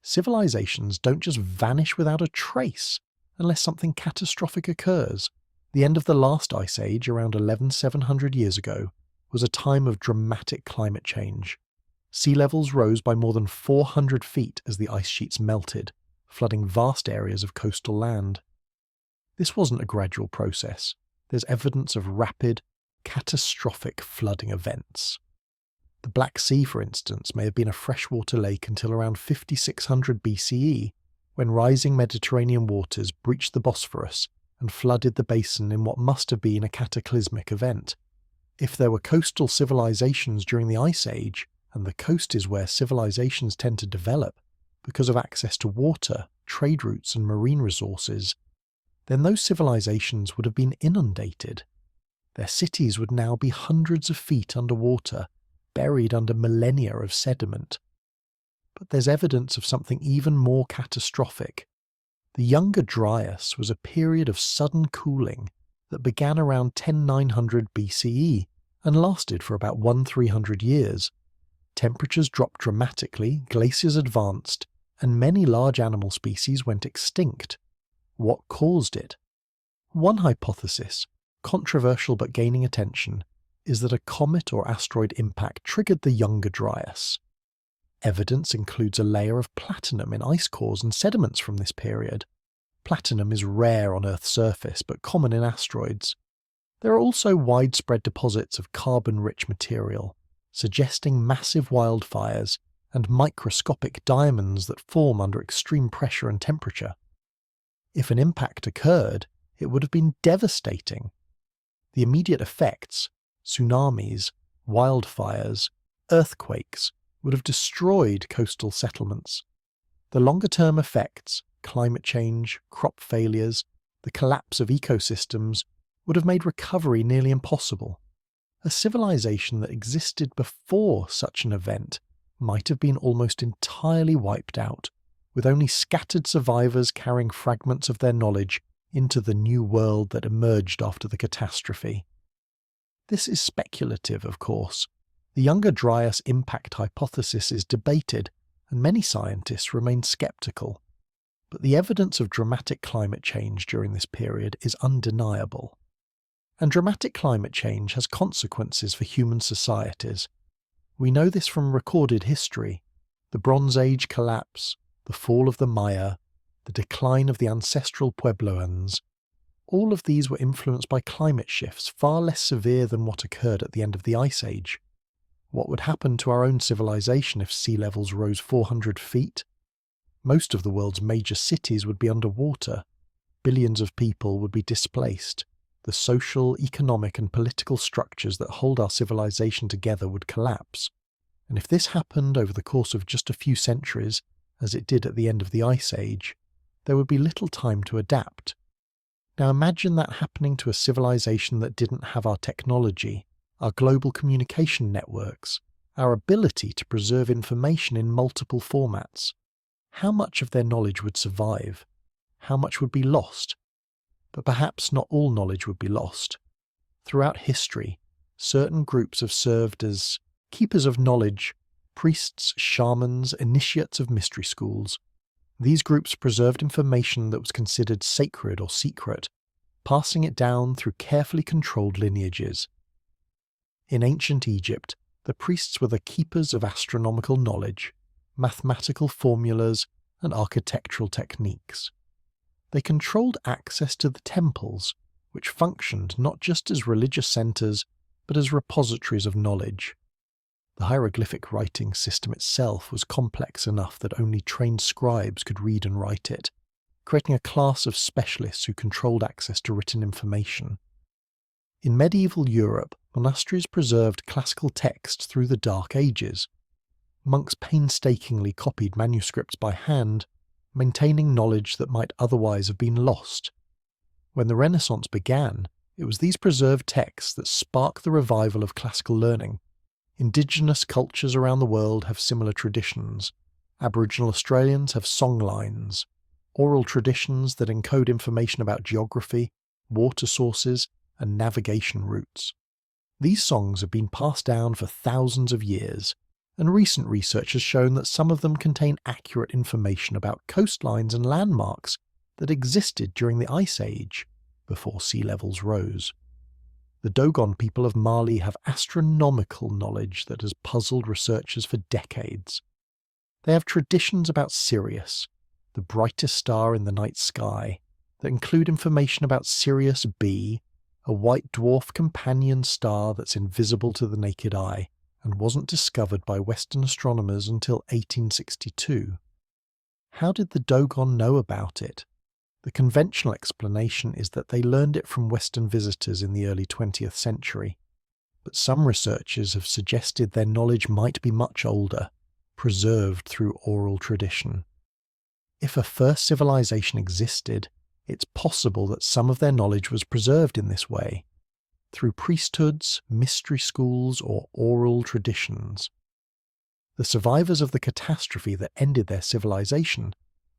Civilizations don't just vanish without a trace, unless something catastrophic occurs. The end of the last ice age, around 11,700 years ago, was a time of dramatic climate change. Sea levels rose by more than 400 feet as the ice sheets melted, flooding vast areas of coastal land. This wasn't a gradual process. There's evidence of rapid, catastrophic flooding events. The Black Sea, for instance, may have been a freshwater lake until around 5600 BCE, when rising Mediterranean waters breached the Bosphorus and flooded the basin in what must have been a cataclysmic event. If there were coastal civilizations during the Ice Age, and the coast is where civilizations tend to develop because of access to water, trade routes and marine resources, then those civilizations would have been inundated. Their cities would now be hundreds of feet underwater, buried under millennia of sediment. But there's evidence of something even more catastrophic. The Younger Dryas was a period of sudden cooling that began around 10900 BCE and lasted for about 1300 years. Temperatures dropped dramatically, glaciers advanced, and many large animal species went extinct. What caused it? One hypothesis, controversial but gaining attention, is that a comet or asteroid impact triggered the Younger Dryas. Evidence includes a layer of platinum in ice cores and sediments from this period. Platinum is rare on Earth's surface but common in asteroids. There are also widespread deposits of carbon-rich material, suggesting massive wildfires and microscopic diamonds that form under extreme pressure and temperature. If an impact occurred, it would have been devastating. The immediate effects, tsunamis, wildfires, earthquakes, would have destroyed coastal settlements. The longer-term effects, climate change, crop failures, the collapse of ecosystems, would have made recovery nearly impossible. A civilization that existed before such an event might have been almost entirely wiped out, with only scattered survivors carrying fragments of their knowledge into the new world that emerged after the catastrophe. This is speculative, of course. The Younger Dryas impact hypothesis is debated, and many scientists remain skeptical. But the evidence of dramatic climate change during this period is undeniable. And dramatic climate change has consequences for human societies. We know this from recorded history: the Bronze Age collapse, the fall of the Maya, the decline of the ancestral Puebloans. All of these were influenced by climate shifts far less severe than what occurred at the end of the Ice Age. What would happen to our own civilization if sea levels rose 400 feet? Most of the world's major cities would be underwater. Billions of people would be displaced. The social, economic and political structures that hold our civilization together would collapse. And if this happened over the course of just a few centuries, as it did at the end of the Ice Age, there would be little time to adapt. Now imagine that happening to a civilization that didn't have our technology, our global communication networks, our ability to preserve information in multiple formats. How much of their knowledge would survive? How much would be lost? But perhaps not all knowledge would be lost. Throughout history, certain groups have served as keepers of knowledge, priests, shamans, initiates of mystery schools. These groups preserved information that was considered sacred or secret, passing it down through carefully controlled lineages. In ancient Egypt, the priests were the keepers of astronomical knowledge, mathematical formulas, and architectural techniques. They controlled access to the temples, which functioned not just as religious centres, but as repositories of knowledge. The hieroglyphic writing system itself was complex enough that only trained scribes could read and write it, creating a class of specialists who controlled access to written information. In medieval Europe, monasteries preserved classical texts through the Dark Ages. Monks painstakingly copied manuscripts by hand, maintaining knowledge that might otherwise have been lost. When the Renaissance began, it was these preserved texts that sparked the revival of classical learning. Indigenous cultures around the world have similar traditions. Aboriginal Australians have songlines, oral traditions that encode information about geography, water sources, and navigation routes. These songs have been passed down for thousands of years, and recent research has shown that some of them contain accurate information about coastlines and landmarks that existed during the Ice Age, before sea levels rose. The Dogon people of Mali have astronomical knowledge that has puzzled researchers for decades. They have traditions about Sirius, the brightest star in the night sky, that include information about Sirius B, a white dwarf companion star that's invisible to the naked eye, and wasn't discovered by Western astronomers until 1862. How did the Dogon know about it? The conventional explanation is that they learned it from Western visitors in the early 20th century, but some researchers have suggested their knowledge might be much older, preserved through oral tradition. If a first civilization existed, it's possible that some of their knowledge was preserved in this way, through priesthoods, mystery schools, or oral traditions. The survivors of the catastrophe that ended their civilization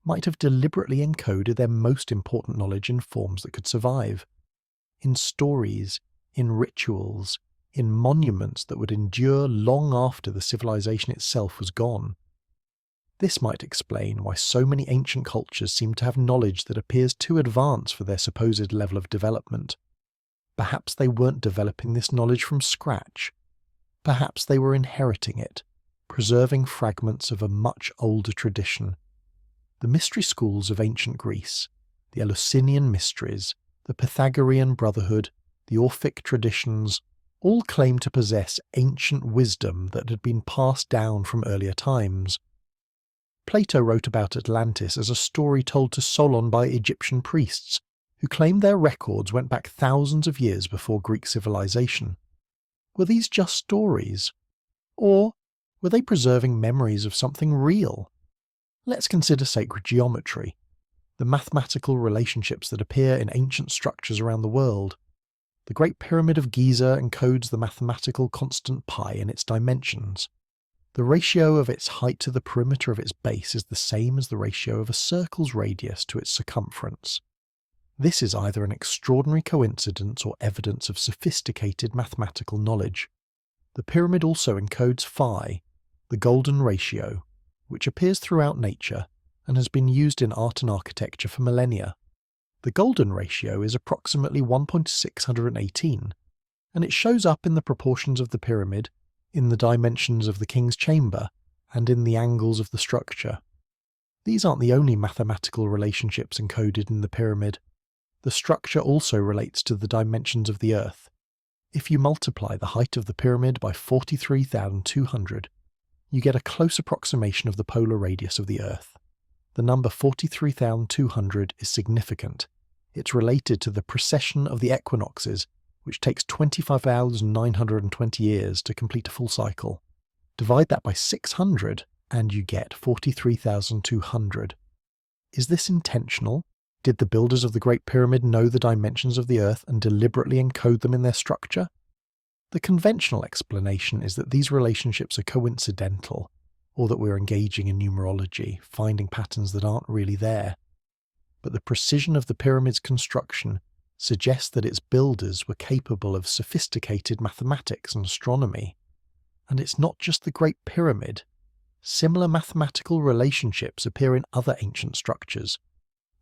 might have deliberately encoded their most important knowledge in forms that could survive, in stories, in rituals, in monuments that would endure long after the civilization itself was gone. This might explain why so many ancient cultures seem to have knowledge that appears too advanced for their supposed level of development. Perhaps they weren't developing this knowledge from scratch. Perhaps they were inheriting it, preserving fragments of a much older tradition. The mystery schools of ancient Greece, the Eleusinian mysteries, the Pythagorean brotherhood, the Orphic traditions, all claim to possess ancient wisdom that had been passed down from earlier times. Plato wrote about Atlantis as a story told to Solon by Egyptian priests, who claimed their records went back thousands of years before Greek civilization. Were these just stories? Or were they preserving memories of something real? Let's consider sacred geometry, the mathematical relationships that appear in ancient structures around the world. The Great Pyramid of Giza encodes the mathematical constant pi in its dimensions. The ratio of its height to the perimeter of its base is the same as the ratio of a circle's radius to its circumference. This is either an extraordinary coincidence or evidence of sophisticated mathematical knowledge. The pyramid also encodes phi, the golden ratio, which appears throughout nature and has been used in art and architecture for millennia. The golden ratio is approximately 1.618, and it shows up in the proportions of the pyramid, in the dimensions of the king's chamber, and in the angles of the structure. These aren't the only mathematical relationships encoded in the pyramid. The structure also relates to the dimensions of the Earth. If you multiply the height of the pyramid by 43,200, you get a close approximation of the polar radius of the Earth. The number 43,200 is significant. It's related to the precession of the equinoxes, which takes 25,920 years to complete a full cycle. Divide that by 600 and you get 43,200. Is this intentional? Did the builders of the Great Pyramid know the dimensions of the Earth and deliberately encode them in their structure? The conventional explanation is that these relationships are coincidental, or that we're engaging in numerology, finding patterns that aren't really there. But the precision of the pyramid's construction suggests that its builders were capable of sophisticated mathematics and astronomy. And it's not just the Great Pyramid. Similar mathematical relationships appear in other ancient structures.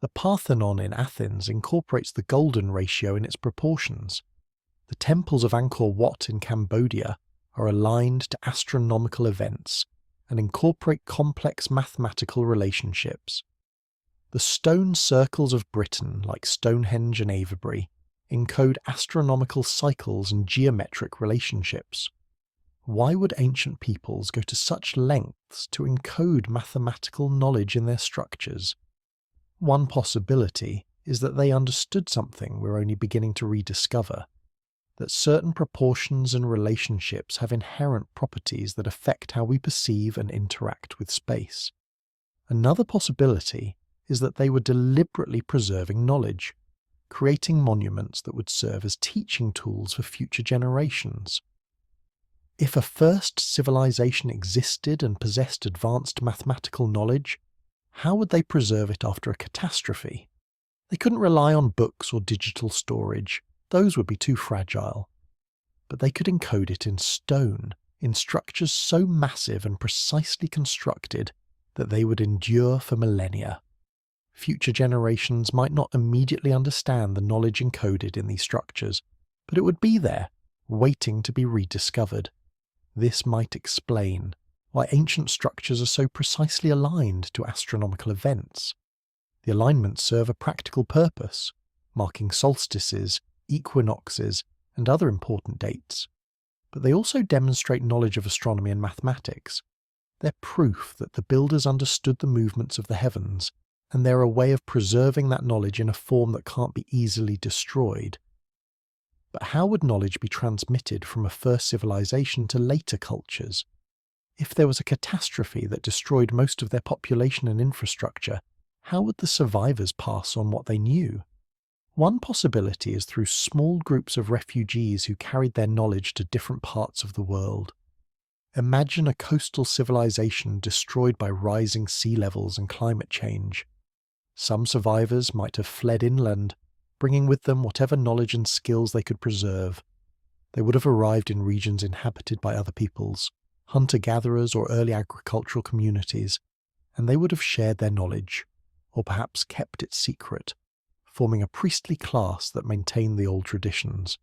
The Parthenon in Athens incorporates the golden ratio in its proportions. The temples of Angkor Wat in Cambodia are aligned to astronomical events and incorporate complex mathematical relationships. The stone circles of Britain, like Stonehenge and Avebury, encode astronomical cycles and geometric relationships. Why would ancient peoples go to such lengths to encode mathematical knowledge in their structures? One possibility is that they understood something we're only beginning to rediscover, that certain proportions and relationships have inherent properties that affect how we perceive and interact with space. Another possibility is that they were deliberately preserving knowledge, creating monuments that would serve as teaching tools for future generations. If a first civilization existed and possessed advanced mathematical knowledge, how would they preserve it after a catastrophe? They couldn't rely on books or digital storage. Those would be too fragile. But they could encode it in stone, in structures so massive and precisely constructed that they would endure for millennia. Future generations might not immediately understand the knowledge encoded in these structures, but it would be there, waiting to be rediscovered. This might explain why ancient structures are so precisely aligned to astronomical events. The alignments serve a practical purpose, marking solstices, equinoxes, and other important dates. but they also demonstrate knowledge of astronomy and mathematics. They're proof that the builders understood the movements of the heavens, and they're a way of preserving that knowledge in a form that can't be easily destroyed. But how would knowledge be transmitted from a first civilization to later cultures? If there was a catastrophe that destroyed most of their population and infrastructure, how would the survivors pass on what they knew? One possibility is through small groups of refugees who carried their knowledge to different parts of the world. Imagine a coastal civilization destroyed by rising sea levels and climate change. Some survivors might have fled inland, bringing with them whatever knowledge and skills they could preserve. They would have arrived in regions inhabited by other peoples, hunter-gatherers or early agricultural communities, and they would have shared their knowledge, or perhaps kept it secret, forming a priestly class that maintained the old traditions.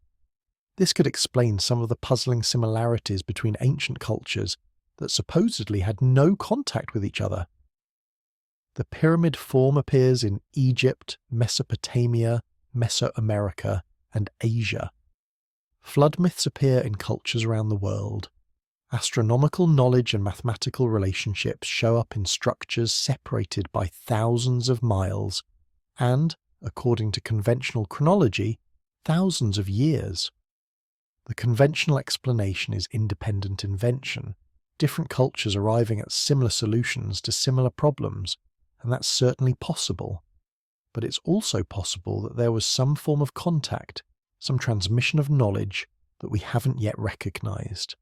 This could explain some of the puzzling similarities between ancient cultures that supposedly had no contact with each other. The pyramid form appears in Egypt, Mesopotamia, Mesoamerica, and Asia. Flood myths appear in cultures around the world. Astronomical knowledge and mathematical relationships show up in structures separated by thousands of miles and, according to conventional chronology, thousands of years. The conventional explanation is independent invention, different cultures arriving at similar solutions to similar problems, and that's certainly possible. But it's also possible that there was some form of contact, some transmission of knowledge that we haven't yet recognized.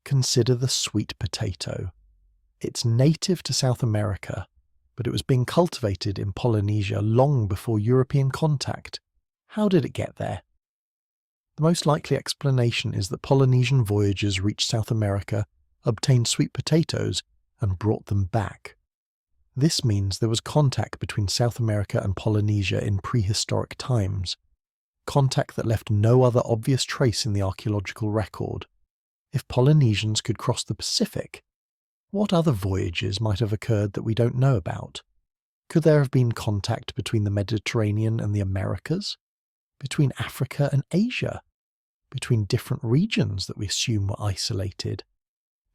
Consider the sweet potato. It's native to South America, but it was being cultivated in Polynesia long before European contact. How did it get there? The most likely explanation is that Polynesian voyagers reached South America, obtained sweet potatoes, and brought them back. This means there was contact between South America and Polynesia in prehistoric times, contact that left no other obvious trace in the archaeological record. If Polynesians could cross the Pacific, what other voyages might have occurred that we don't know about? Could there have been contact between the Mediterranean and the Americas? Between Africa and Asia? Between different regions that we assume were isolated?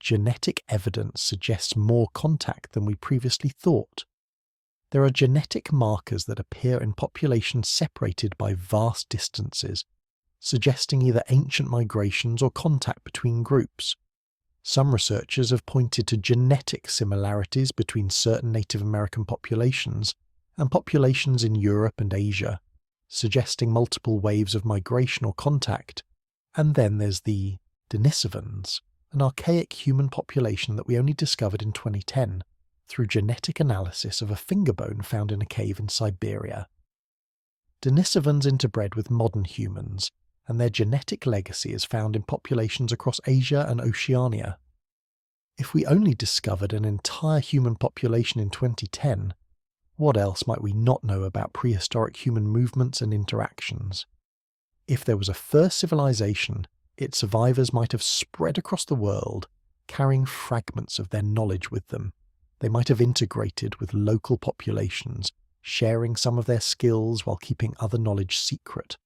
Genetic evidence suggests more contact than we previously thought. There are genetic markers that appear in populations separated by vast distances, suggesting either ancient migrations or contact between groups. Some researchers have pointed to genetic similarities between certain Native American populations and populations in Europe and Asia, suggesting multiple waves of migration or contact. And then there's the Denisovans, an archaic human population that we only discovered in 2010 through genetic analysis of a finger bone found in a cave in Siberia. Denisovans interbred with modern humans, and their genetic legacy is found in populations across Asia and Oceania. If we only discovered an entire human population in 2010, what else might we not know about prehistoric human movements and interactions? If there was a first civilization, its survivors might have spread across the world, carrying fragments of their knowledge with them. They might have integrated with local populations, sharing some of their skills while keeping other knowledge secret.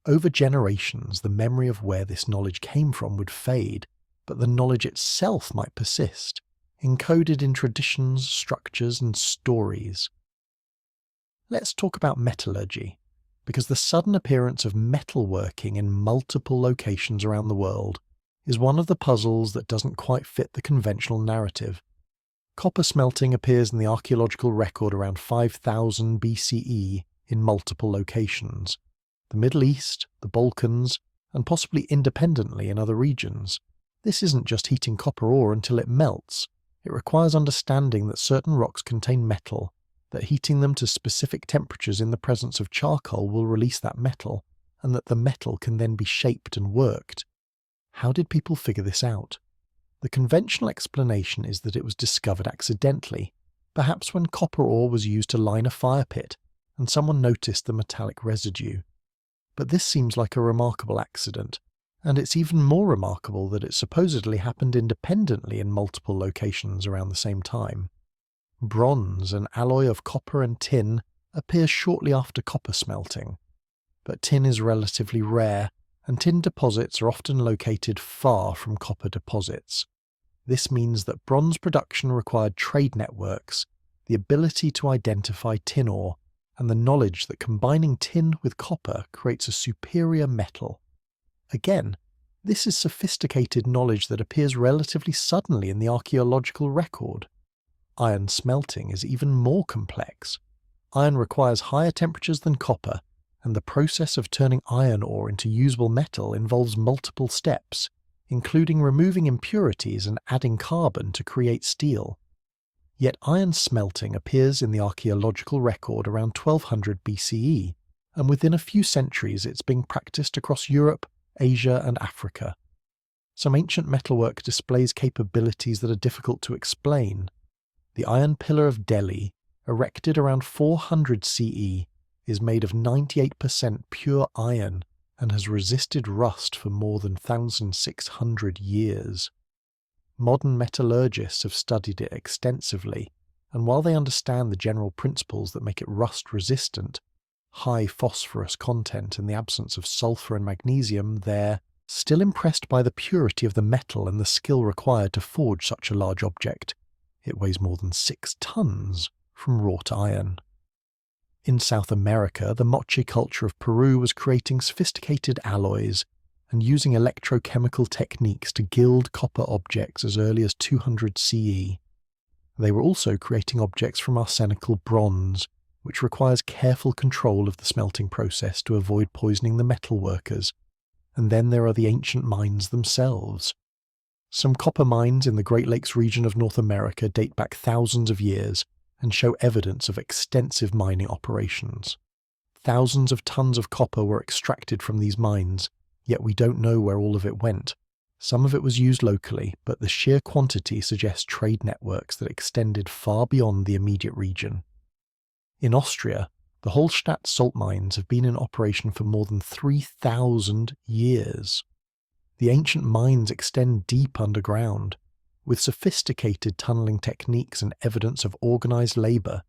Over generations, the memory of where this knowledge came from would fade, but the knowledge itself might persist, encoded in traditions, structures, and stories. Let's talk about metallurgy, because the sudden appearance of metalworking in multiple locations around the world is one of the puzzles that doesn't quite fit the conventional narrative. Copper smelting appears in the archaeological record around 5000 BCE in multiple locations. The Middle East, the Balkans, and possibly independently in other regions. This isn't just heating copper ore until it melts. It requires understanding that certain rocks contain metal, that heating them to specific temperatures in the presence of charcoal will release that metal, and that the metal can then be shaped and worked. How did people figure this out? The conventional explanation is that it was discovered accidentally, perhaps when copper ore was used to line a fire pit, and someone noticed the metallic residue. But this seems like a remarkable accident, and it's even more remarkable that it supposedly happened independently in multiple locations around the same time. Bronze, an alloy of copper and tin, appears shortly after copper smelting. But tin is relatively rare, and tin deposits are often located far from copper deposits. This means that bronze production required trade networks, the ability to identify tin ore, and the knowledge that combining tin with copper creates a superior metal. Again, this is sophisticated knowledge that appears relatively suddenly in the archaeological record. Iron smelting is even more complex. Iron requires higher temperatures than copper, and the process of turning iron ore into usable metal involves multiple steps, including removing impurities and adding carbon to create steel. Yet iron smelting appears in the archaeological record around 1200 BCE, and within a few centuries it's being practiced across Europe, Asia and Africa. Some ancient metalwork displays capabilities that are difficult to explain. The Iron Pillar of Delhi, erected around 400 CE, is made of 98% pure iron and has resisted rust for more than 1,600 years. Modern metallurgists have studied it extensively, and while they understand the general principles that make it rust-resistant, high phosphorus content and the absence of sulfur and magnesium, they're still impressed by the purity of the metal and the skill required to forge such a large object. It weighs more than 6 tons from wrought iron. In South America, the Moche culture of Peru was creating sophisticated alloys and using electrochemical techniques to gild copper objects as early as 200 CE. They were also creating objects from arsenical bronze, which requires careful control of the smelting process to avoid poisoning the metal workers. And then there are the ancient mines themselves. Some copper mines in the Great Lakes region of North America date back thousands of years and show evidence of extensive mining operations. Thousands of tons of copper were extracted from these mines, yet we don't know where all of it went. Some of it was used locally, but the sheer quantity suggests trade networks that extended far beyond the immediate region. In Austria, the Holstadt salt mines have been in operation for more than 3,000 years. The ancient mines extend deep underground, with sophisticated tunneling techniques and evidence of organized labor.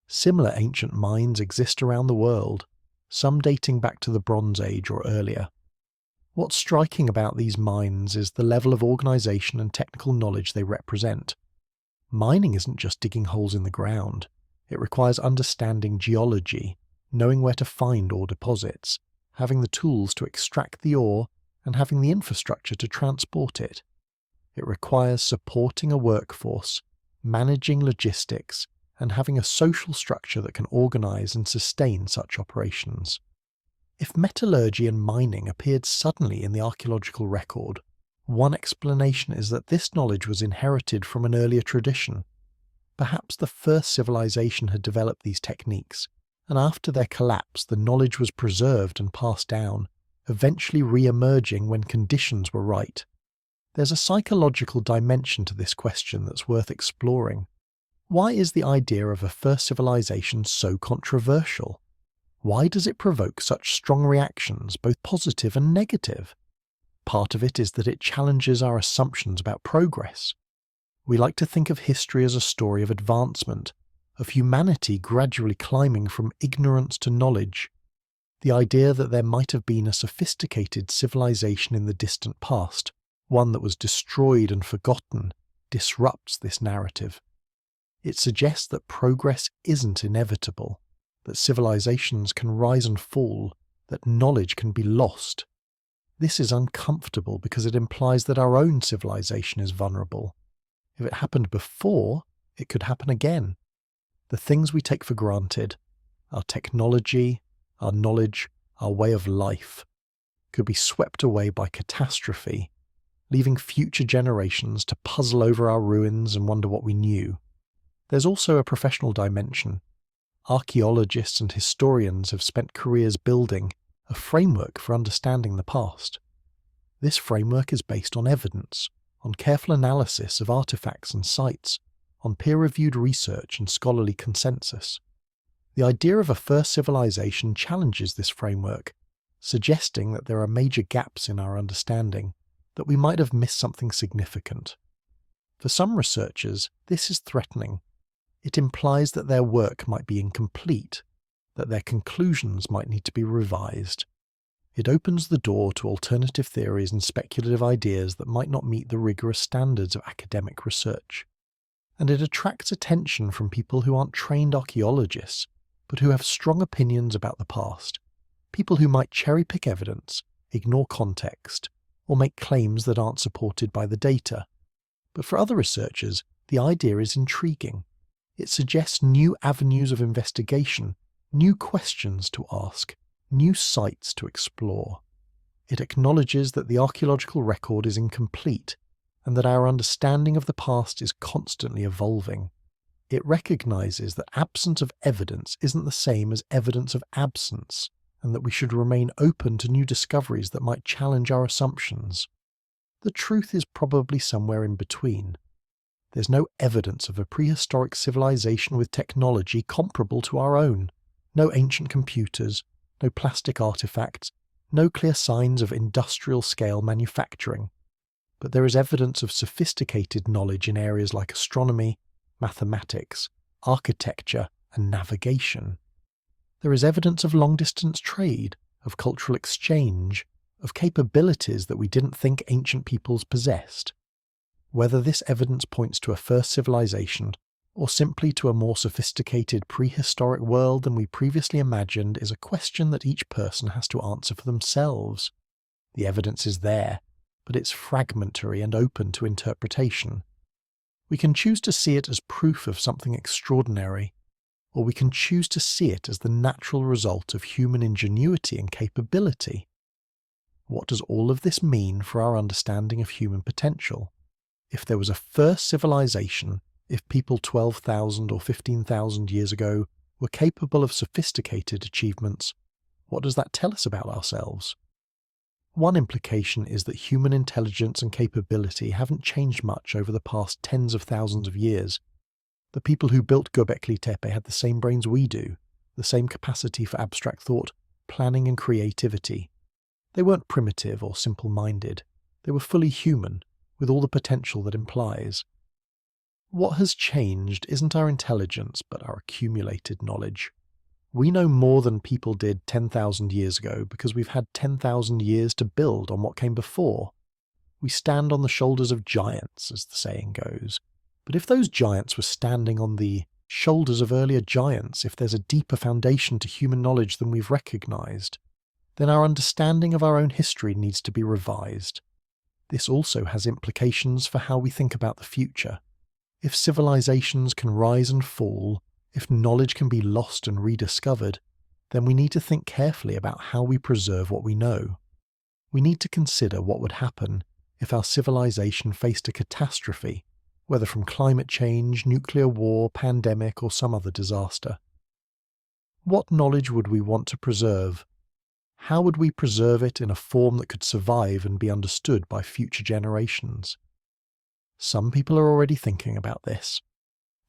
Similar ancient mines exist around the world, some dating back to the Bronze Age or earlier. What's striking about these mines is the level of organization and technical knowledge they represent. Mining isn't just digging holes in the ground. It requires understanding geology, knowing where to find ore deposits, having the tools to extract the ore, and having the infrastructure to transport it. It requires supporting a workforce, managing logistics, and having a social structure that can organize and sustain such operations. If metallurgy and mining appeared suddenly in the archaeological record, one explanation is that this knowledge was inherited from an earlier tradition. Perhaps the first civilization had developed these techniques, and after their collapse the knowledge was preserved and passed down, eventually re-emerging when conditions were right. There's a psychological dimension to this question that's worth exploring. Why is the idea of a first civilization so controversial? Why does it provoke such strong reactions, both positive and negative? Part of it is that it challenges our assumptions about progress. We like to think of history as a story of advancement, of humanity gradually climbing from ignorance to knowledge. The idea that there might have been a sophisticated civilization in the distant past, one that was destroyed and forgotten, disrupts this narrative. It suggests that progress isn't inevitable, that civilizations can rise and fall, that knowledge can be lost. This is uncomfortable because it implies that our own civilization is vulnerable. If it happened before, it could happen again. The things we take for granted, our technology, our knowledge, our way of life, could be swept away by catastrophe, leaving future generations to puzzle over our ruins and wonder what we knew. There's also a professional dimension. Archaeologists and historians have spent careers building a framework for understanding the past. This framework is based on evidence, on careful analysis of artifacts and sites, on peer-reviewed research and scholarly consensus. The idea of a first civilization challenges this framework, suggesting that there are major gaps in our understanding, that we might have missed something significant. For some researchers, this is threatening. It implies that their work might be incomplete, that their conclusions might need to be revised. It opens the door to alternative theories and speculative ideas that might not meet the rigorous standards of academic research. And it attracts attention from people who aren't trained archaeologists, but who have strong opinions about the past, people who might cherry-pick evidence, ignore context, or make claims that aren't supported by the data. But for other researchers, the idea is intriguing. It suggests new avenues of investigation, new questions to ask, new sites to explore. It acknowledges that the archaeological record is incomplete and that our understanding of the past is constantly evolving. It recognizes that absence of evidence isn't the same as evidence of absence, and that we should remain open to new discoveries that might challenge our assumptions. The truth is probably somewhere in between. There's no evidence of a prehistoric civilization with technology comparable to our own. No ancient computers, no plastic artifacts, no clear signs of industrial-scale manufacturing. But there is evidence of sophisticated knowledge in areas like astronomy, mathematics, architecture, and navigation. There is evidence of long-distance trade, of cultural exchange, of capabilities that we didn't think ancient peoples possessed. Whether this evidence points to a first civilization, or simply to a more sophisticated prehistoric world than we previously imagined, is a question that each person has to answer for themselves. The evidence is there, but it's fragmentary and open to interpretation. We can choose to see it as proof of something extraordinary, or we can choose to see it as the natural result of human ingenuity and capability. What does all of this mean for our understanding of human potential? If there was a first civilization, if people 12,000 or 15,000 years ago were capable of sophisticated achievements, what does that tell us about ourselves? One implication is that human intelligence and capability haven't changed much over the past tens of thousands of years. The people who built Göbekli Tepe had the same brains we do, the same capacity for abstract thought, planning and creativity. They weren't primitive or simple-minded. They were fully human, with all the potential that implies. What has changed isn't our intelligence, but our accumulated knowledge. We know more than people did 10,000 years ago because we've had 10,000 years to build on what came before. We stand on the shoulders of giants, as the saying goes. But if those giants were standing on the shoulders of earlier giants, if there's a deeper foundation to human knowledge than we've recognized, then our understanding of our own history needs to be revised. This also has implications for how we think about the future. If civilizations can rise and fall, if knowledge can be lost and rediscovered, then we need to think carefully about how we preserve what we know. We need to consider what would happen if our civilization faced a catastrophe, whether from climate change, nuclear war, pandemic, or some other disaster. What knowledge would we want to preserve? How would we preserve it in a form that could survive and be understood by future generations? Some people are already thinking about this.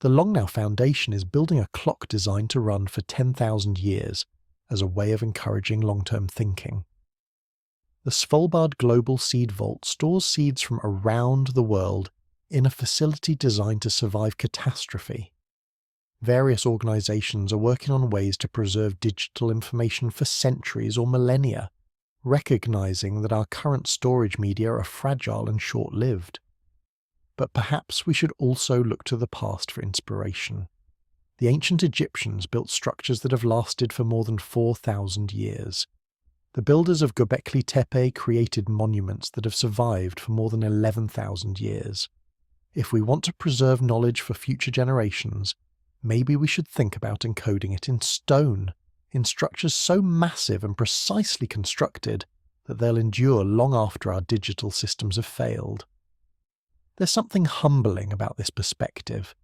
The Longnow Foundation is building a clock designed to run for 10,000 years as a way of encouraging long-term thinking. The Svalbard Global Seed Vault stores seeds from around the world in a facility designed to survive catastrophe. Various organizations are working on ways to preserve digital information for centuries or millennia, recognizing that our current storage media are fragile and short-lived. But perhaps we should also look to the past for inspiration. The ancient Egyptians built structures that have lasted for more than 4,000 years. The builders of Göbekli Tepe created monuments that have survived for more than 11,000 years. If we want to preserve knowledge for future generations, maybe we should think about encoding it in stone, in structures so massive and precisely constructed that they'll endure long after our digital systems have failed. There's something humbling about this perspective.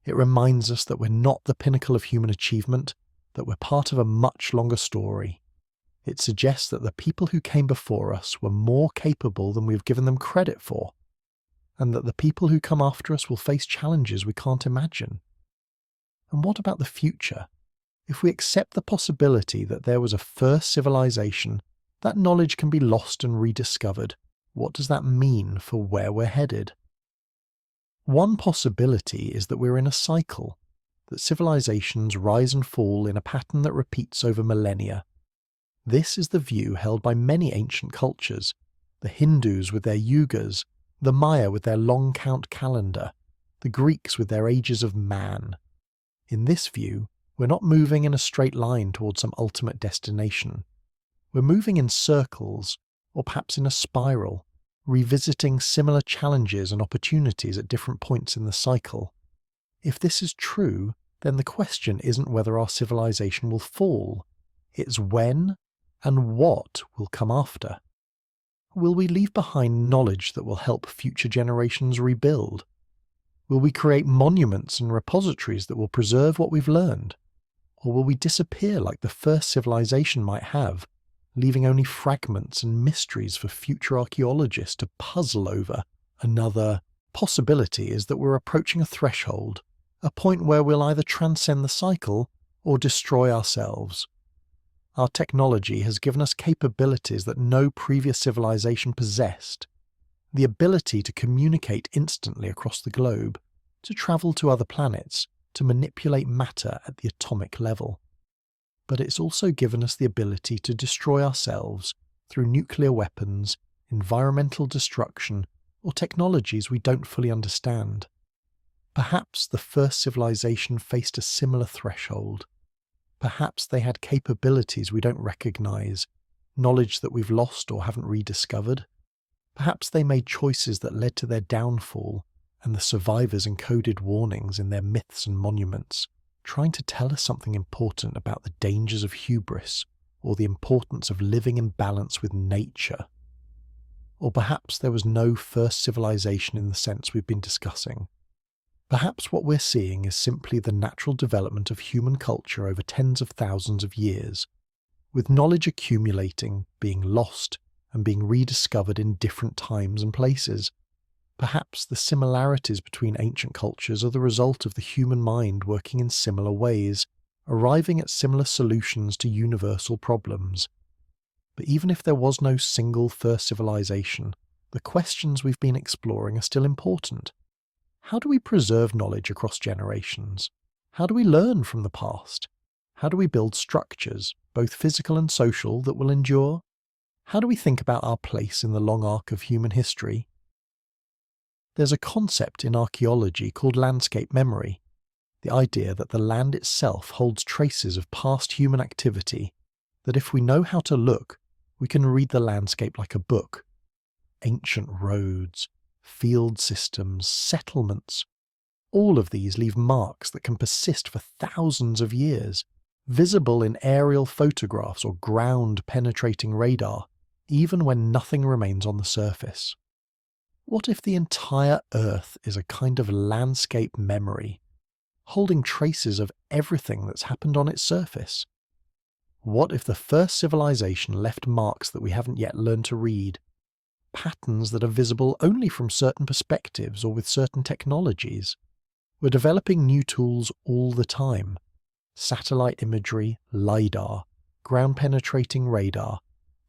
It reminds us that we're not the pinnacle of human achievement, that we're part of a much longer story. It suggests that the people who came before us were more capable than we've given them credit for, and that the people who come after us will face challenges we can't imagine. And what about the future? If we accept the possibility that there was a first civilization, that knowledge can be lost and rediscovered, what does that mean for where we're headed? One possibility is that we're in a cycle, that civilizations rise and fall in a pattern that repeats over millennia. This is the view held by many ancient cultures, the Hindus with their yugas, the Maya with their long count calendar, the Greeks with their ages of man. In this view, we're not moving in a straight line towards some ultimate destination. We're moving in circles, or perhaps in a spiral, revisiting similar challenges and opportunities at different points in the cycle. If this is true, then the question isn't whether our civilization will fall, it's when and what will come after. Will we leave behind knowledge that will help future generations rebuild? Will we create monuments and repositories that will preserve what we've learned? Or will we disappear like the first civilization might have, leaving only fragments and mysteries for future archaeologists to puzzle over? Another possibility is that we're approaching a threshold, a point where we'll either transcend the cycle or destroy ourselves. Our technology has given us capabilities that no previous civilization possessed. The ability to communicate instantly across the globe, to travel to other planets, to manipulate matter at the atomic level. But it's also given us the ability to destroy ourselves through nuclear weapons, environmental destruction, or technologies we don't fully understand. Perhaps the first civilization faced a similar threshold. Perhaps they had capabilities we don't recognize, knowledge that we've lost or haven't rediscovered. Perhaps they made choices that led to their downfall, and the survivors encoded warnings in their myths and monuments, trying to tell us something important about the dangers of hubris or the importance of living in balance with nature. Or perhaps there was no first civilization in the sense we've been discussing. Perhaps what we're seeing is simply the natural development of human culture over tens of thousands of years, with knowledge accumulating, being lost, and being rediscovered in different times and places. Perhaps the similarities between ancient cultures are the result of the human mind working in similar ways, arriving at similar solutions to universal problems. But even if there was no single first civilization, the questions we've been exploring are still important. How do we preserve knowledge across generations? How do we learn from the past? How do we build structures, both physical and social, that will endure? How do we think about our place in the long arc of human history? There's a concept in archaeology called landscape memory, the idea that the land itself holds traces of past human activity, that if we know how to look, we can read the landscape like a book. Ancient roads, field systems, settlements, all of these leave marks that can persist for thousands of years, visible in aerial photographs or ground-penetrating radar, even when nothing remains on the surface. What if the entire Earth is a kind of landscape memory, holding traces of everything that's happened on its surface? What if the first civilization left marks that we haven't yet learned to read, patterns that are visible only from certain perspectives or with certain technologies? We're developing new tools all the time. Satellite imagery, LiDAR, ground-penetrating radar,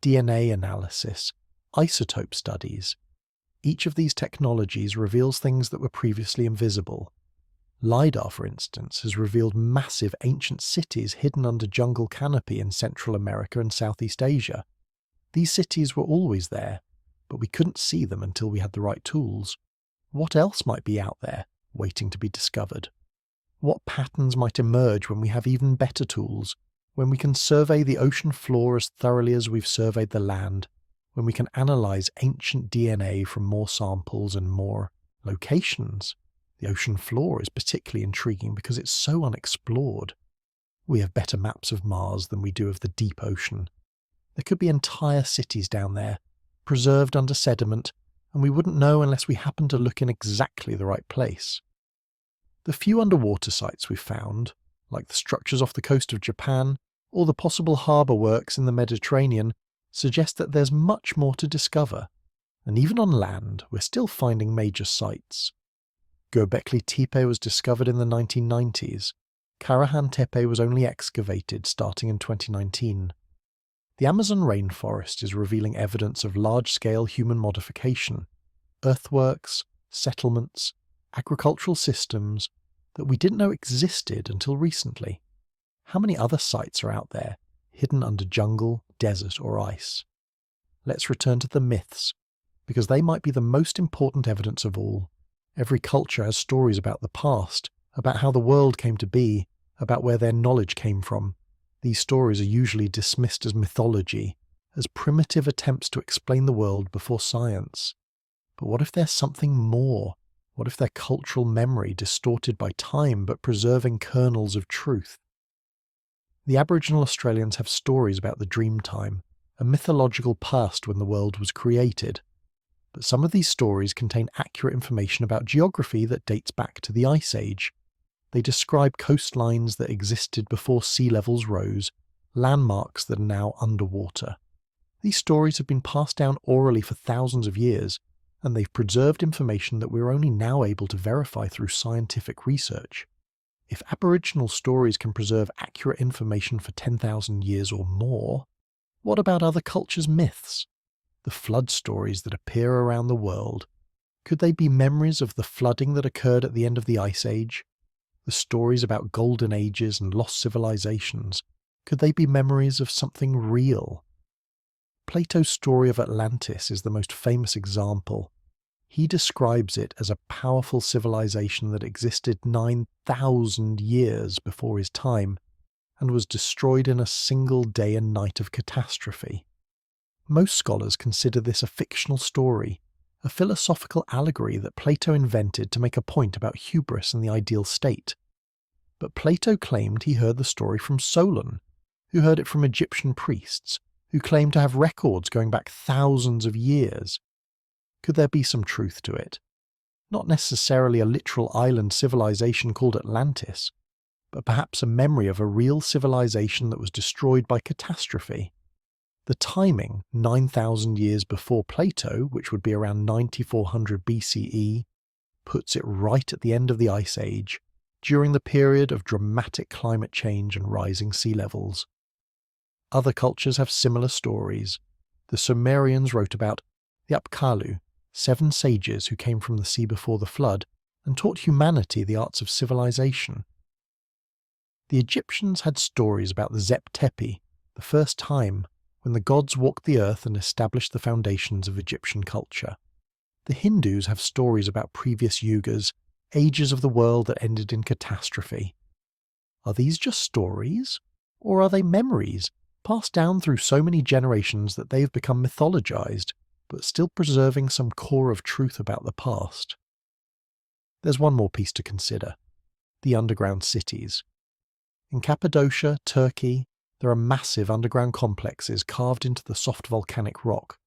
DNA analysis, isotope studies. Each of these technologies reveals things that were previously invisible. LiDAR, for instance, has revealed massive ancient cities hidden under jungle canopy in Central America and Southeast Asia. These cities were always there, but we couldn't see them until we had the right tools. What else might be out there, waiting to be discovered? What patterns might emerge when we have even better tools, when we can survey the ocean floor as thoroughly as we've surveyed the land, when we can analyze ancient DNA from more samples and more locations? The ocean floor is particularly intriguing because it's so unexplored. We have better maps of Mars than we do of the deep ocean. There could be entire cities down there, preserved under sediment, and we wouldn't know unless we happened to look in exactly the right place. The few underwater sites we've found, like the structures off the coast of Japan or the possible harbour works in the Mediterranean, suggest that there's much more to discover. And even on land, we're still finding major sites. Göbekli Tepe was discovered in the 1990s. Karahan Tepe was only excavated starting in 2019. The Amazon rainforest is revealing evidence of large-scale human modification, earthworks, settlements, agricultural systems that we didn't know existed until recently. How many other sites are out there, hidden under jungle, desert, or ice. Let's return to the myths, because they might be the most important evidence of all. Every culture has stories about the past, about how the world came to be, about where their knowledge came from. These stories are usually dismissed as mythology, as primitive attempts to explain the world before science. But what if there's something more? What if they're cultural memory distorted by time but preserving kernels of truth? The Aboriginal Australians have stories about the dream time, a mythological past when the world was created. But some of these stories contain accurate information about geography that dates back to the Ice Age. They describe coastlines that existed before sea levels rose, landmarks that are now underwater. These stories have been passed down orally for thousands of years, and they've preserved information that we're only now able to verify through scientific research. If Aboriginal stories can preserve accurate information for 10,000 years or more, what about other cultures' myths? The flood stories that appear around the world. Could they be memories of the flooding that occurred at the end of the Ice Age? The stories about golden ages and lost civilizations. Could they be memories of something real? Plato's story of Atlantis is the most famous example. He describes it as a powerful civilization that existed 9,000 years before his time and was destroyed in a single day and night of catastrophe. Most scholars consider this a fictional story, a philosophical allegory that Plato invented to make a point about hubris and the ideal state. But Plato claimed he heard the story from Solon, who heard it from Egyptian priests, who claimed to have records going back thousands of years. Could there be some truth to it? Not necessarily a literal island civilization called Atlantis, but perhaps a memory of a real civilization that was destroyed by catastrophe. The timing, 9,000 years before Plato, which would be around 9400 BCE, puts it right at the end of the Ice Age, during the period of dramatic climate change and rising sea levels. Other cultures have similar stories. The Sumerians wrote about the Apkallu, 7 sages who came from the sea before the flood and taught humanity the arts of civilization. The Egyptians had stories about the Zep Tepi, the first time when the gods walked the earth and established the foundations of Egyptian culture. The Hindus have stories about previous yugas, ages of the world that ended in catastrophe. Are these just stories? Or are they memories, passed down through so many generations that they have become mythologized, but still preserving some core of truth about the past? There's one more piece to consider: the underground cities. In Cappadocia, Turkey, there are massive underground complexes carved into the soft volcanic rock.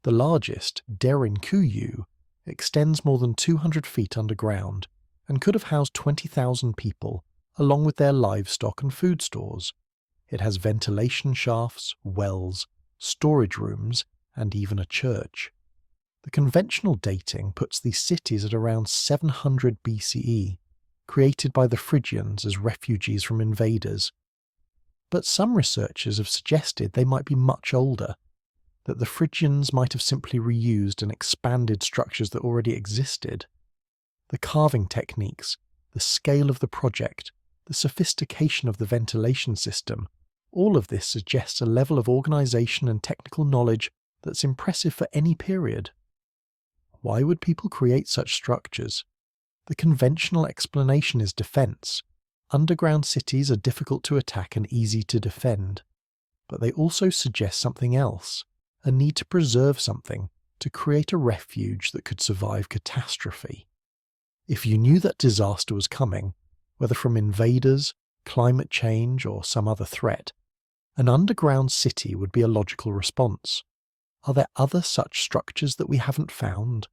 The largest, Derinkuyu, extends more than 200 feet underground and could have housed 20,000 people, along with their livestock and food stores. It has ventilation shafts, wells, storage rooms, and even a church. The conventional dating puts these cities at around 700 BCE, created by the Phrygians as refugees from invaders. But some researchers have suggested they might be much older, that the Phrygians might have simply reused and expanded structures that already existed. The carving techniques, the scale of the project, the sophistication of the ventilation system, all of this suggests a level of organization and technical knowledge that's impressive for any period. Why would people create such structures? The conventional explanation is defense. Underground cities are difficult to attack and easy to defend. But they also suggest something else, a need to preserve something, to create a refuge that could survive catastrophe. If you knew that disaster was coming, whether from invaders, climate change, or some other threat, an underground city would be a logical response. Are there other such structures that we haven't found?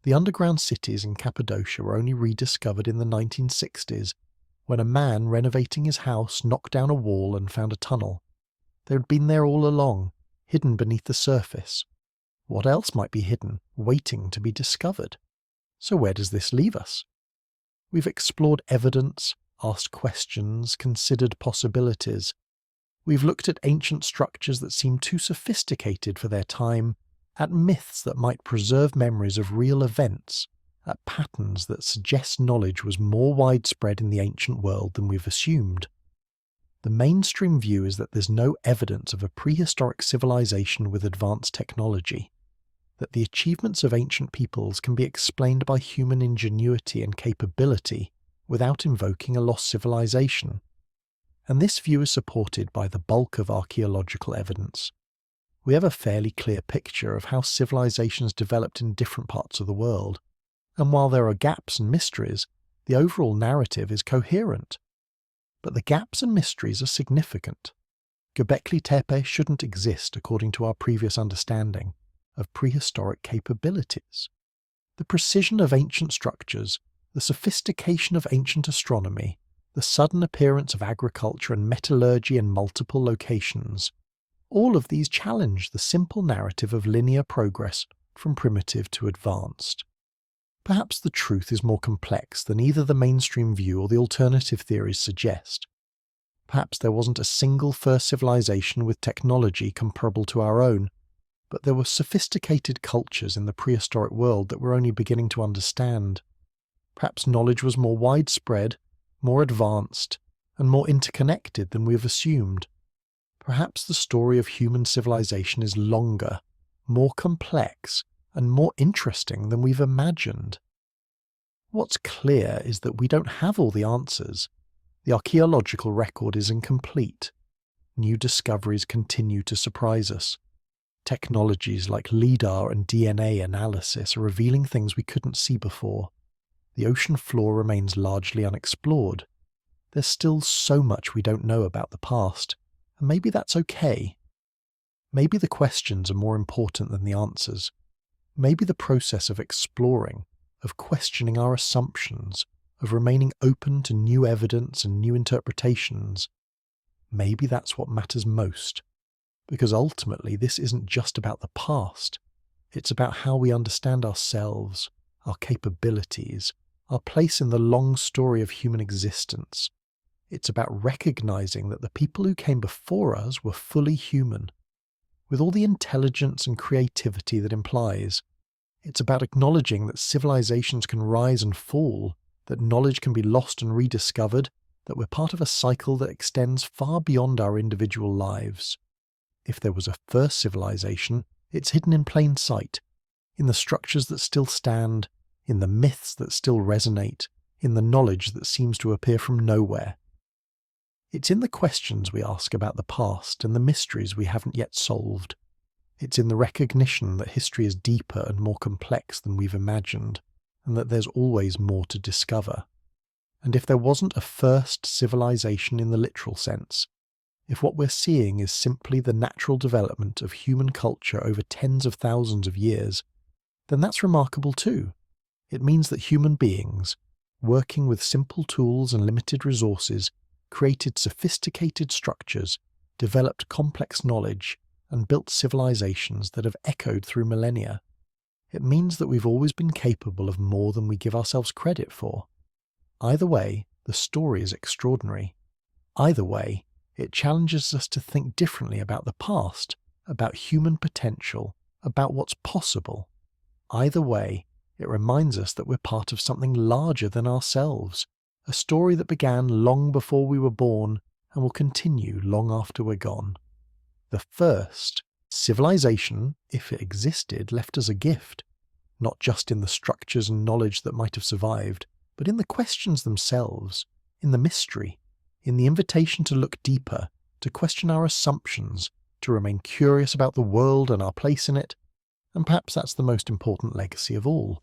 The underground cities in Cappadocia were only rediscovered in the 1960s, when a man renovating his house knocked down a wall and found a tunnel. They had been there all along, hidden beneath the surface. What else might be hidden, waiting to be discovered? So where does this leave us? We've explored evidence, asked questions, considered possibilities. We've looked at ancient structures that seem too sophisticated for their time, at myths that might preserve memories of real events, at patterns that suggest knowledge was more widespread in the ancient world than we've assumed. The mainstream view is that there's no evidence of a prehistoric civilization with advanced technology, that the achievements of ancient peoples can be explained by human ingenuity and capability without invoking a lost civilization. And this view is supported by the bulk of archaeological evidence. We have a fairly clear picture of how civilizations developed in different parts of the world, and while there are gaps and mysteries, the overall narrative is coherent. But the gaps and mysteries are significant. Göbekli Tepe shouldn't exist according to our previous understanding of prehistoric capabilities. The precision of ancient structures, the sophistication of ancient astronomy, the sudden appearance of agriculture and metallurgy in multiple locations, all of these challenge the simple narrative of linear progress from primitive to advanced. Perhaps the truth is more complex than either the mainstream view or the alternative theories suggest. Perhaps there wasn't a single first civilization with technology comparable to our own, but there were sophisticated cultures in the prehistoric world that we're only beginning to understand. Perhaps knowledge was more widespread, more advanced, and more interconnected than we've assumed. Perhaps the story of human civilization is longer, more complex, and more interesting than we've imagined. What's clear is that we don't have all the answers. The archaeological record is incomplete. New discoveries continue to surprise us. Technologies like LIDAR and DNA analysis are revealing things we couldn't see before. The ocean floor remains largely unexplored. There's still so much we don't know about the past, and maybe that's okay. Maybe the questions are more important than the answers. Maybe the process of exploring, of questioning our assumptions, of remaining open to new evidence and new interpretations, maybe that's what matters most. Because ultimately this isn't just about the past. It's about how we understand ourselves, our capabilities, our place in the long story of human existence. It's about recognizing that the people who came before us were fully human, with all the intelligence and creativity that implies. It's about acknowledging that civilizations can rise and fall, that knowledge can be lost and rediscovered, that we're part of a cycle that extends far beyond our individual lives. If there was a first civilization, it's hidden in plain sight, in the structures that still stand, in the myths that still resonate, in the knowledge that seems to appear from nowhere. It's in the questions we ask about the past and the mysteries we haven't yet solved. It's in the recognition that history is deeper and more complex than we've imagined, and that there's always more to discover. And if there wasn't a first civilization in the literal sense, if what we're seeing is simply the natural development of human culture over tens of thousands of years, then that's remarkable too. It means that human beings, working with simple tools and limited resources, created sophisticated structures, developed complex knowledge, and built civilizations that have echoed through millennia. It means that we've always been capable of more than we give ourselves credit for. Either way, the story is extraordinary. Either way, it challenges us to think differently about the past, about human potential, about what's possible. Either way, it reminds us that we're part of something larger than ourselves, a story that began long before we were born and will continue long after we're gone. The first civilization, if it existed, left us a gift, not just in the structures and knowledge that might have survived, but in the questions themselves, in the mystery, in the invitation to look deeper, to question our assumptions, to remain curious about the world and our place in it, and perhaps that's the most important legacy of all.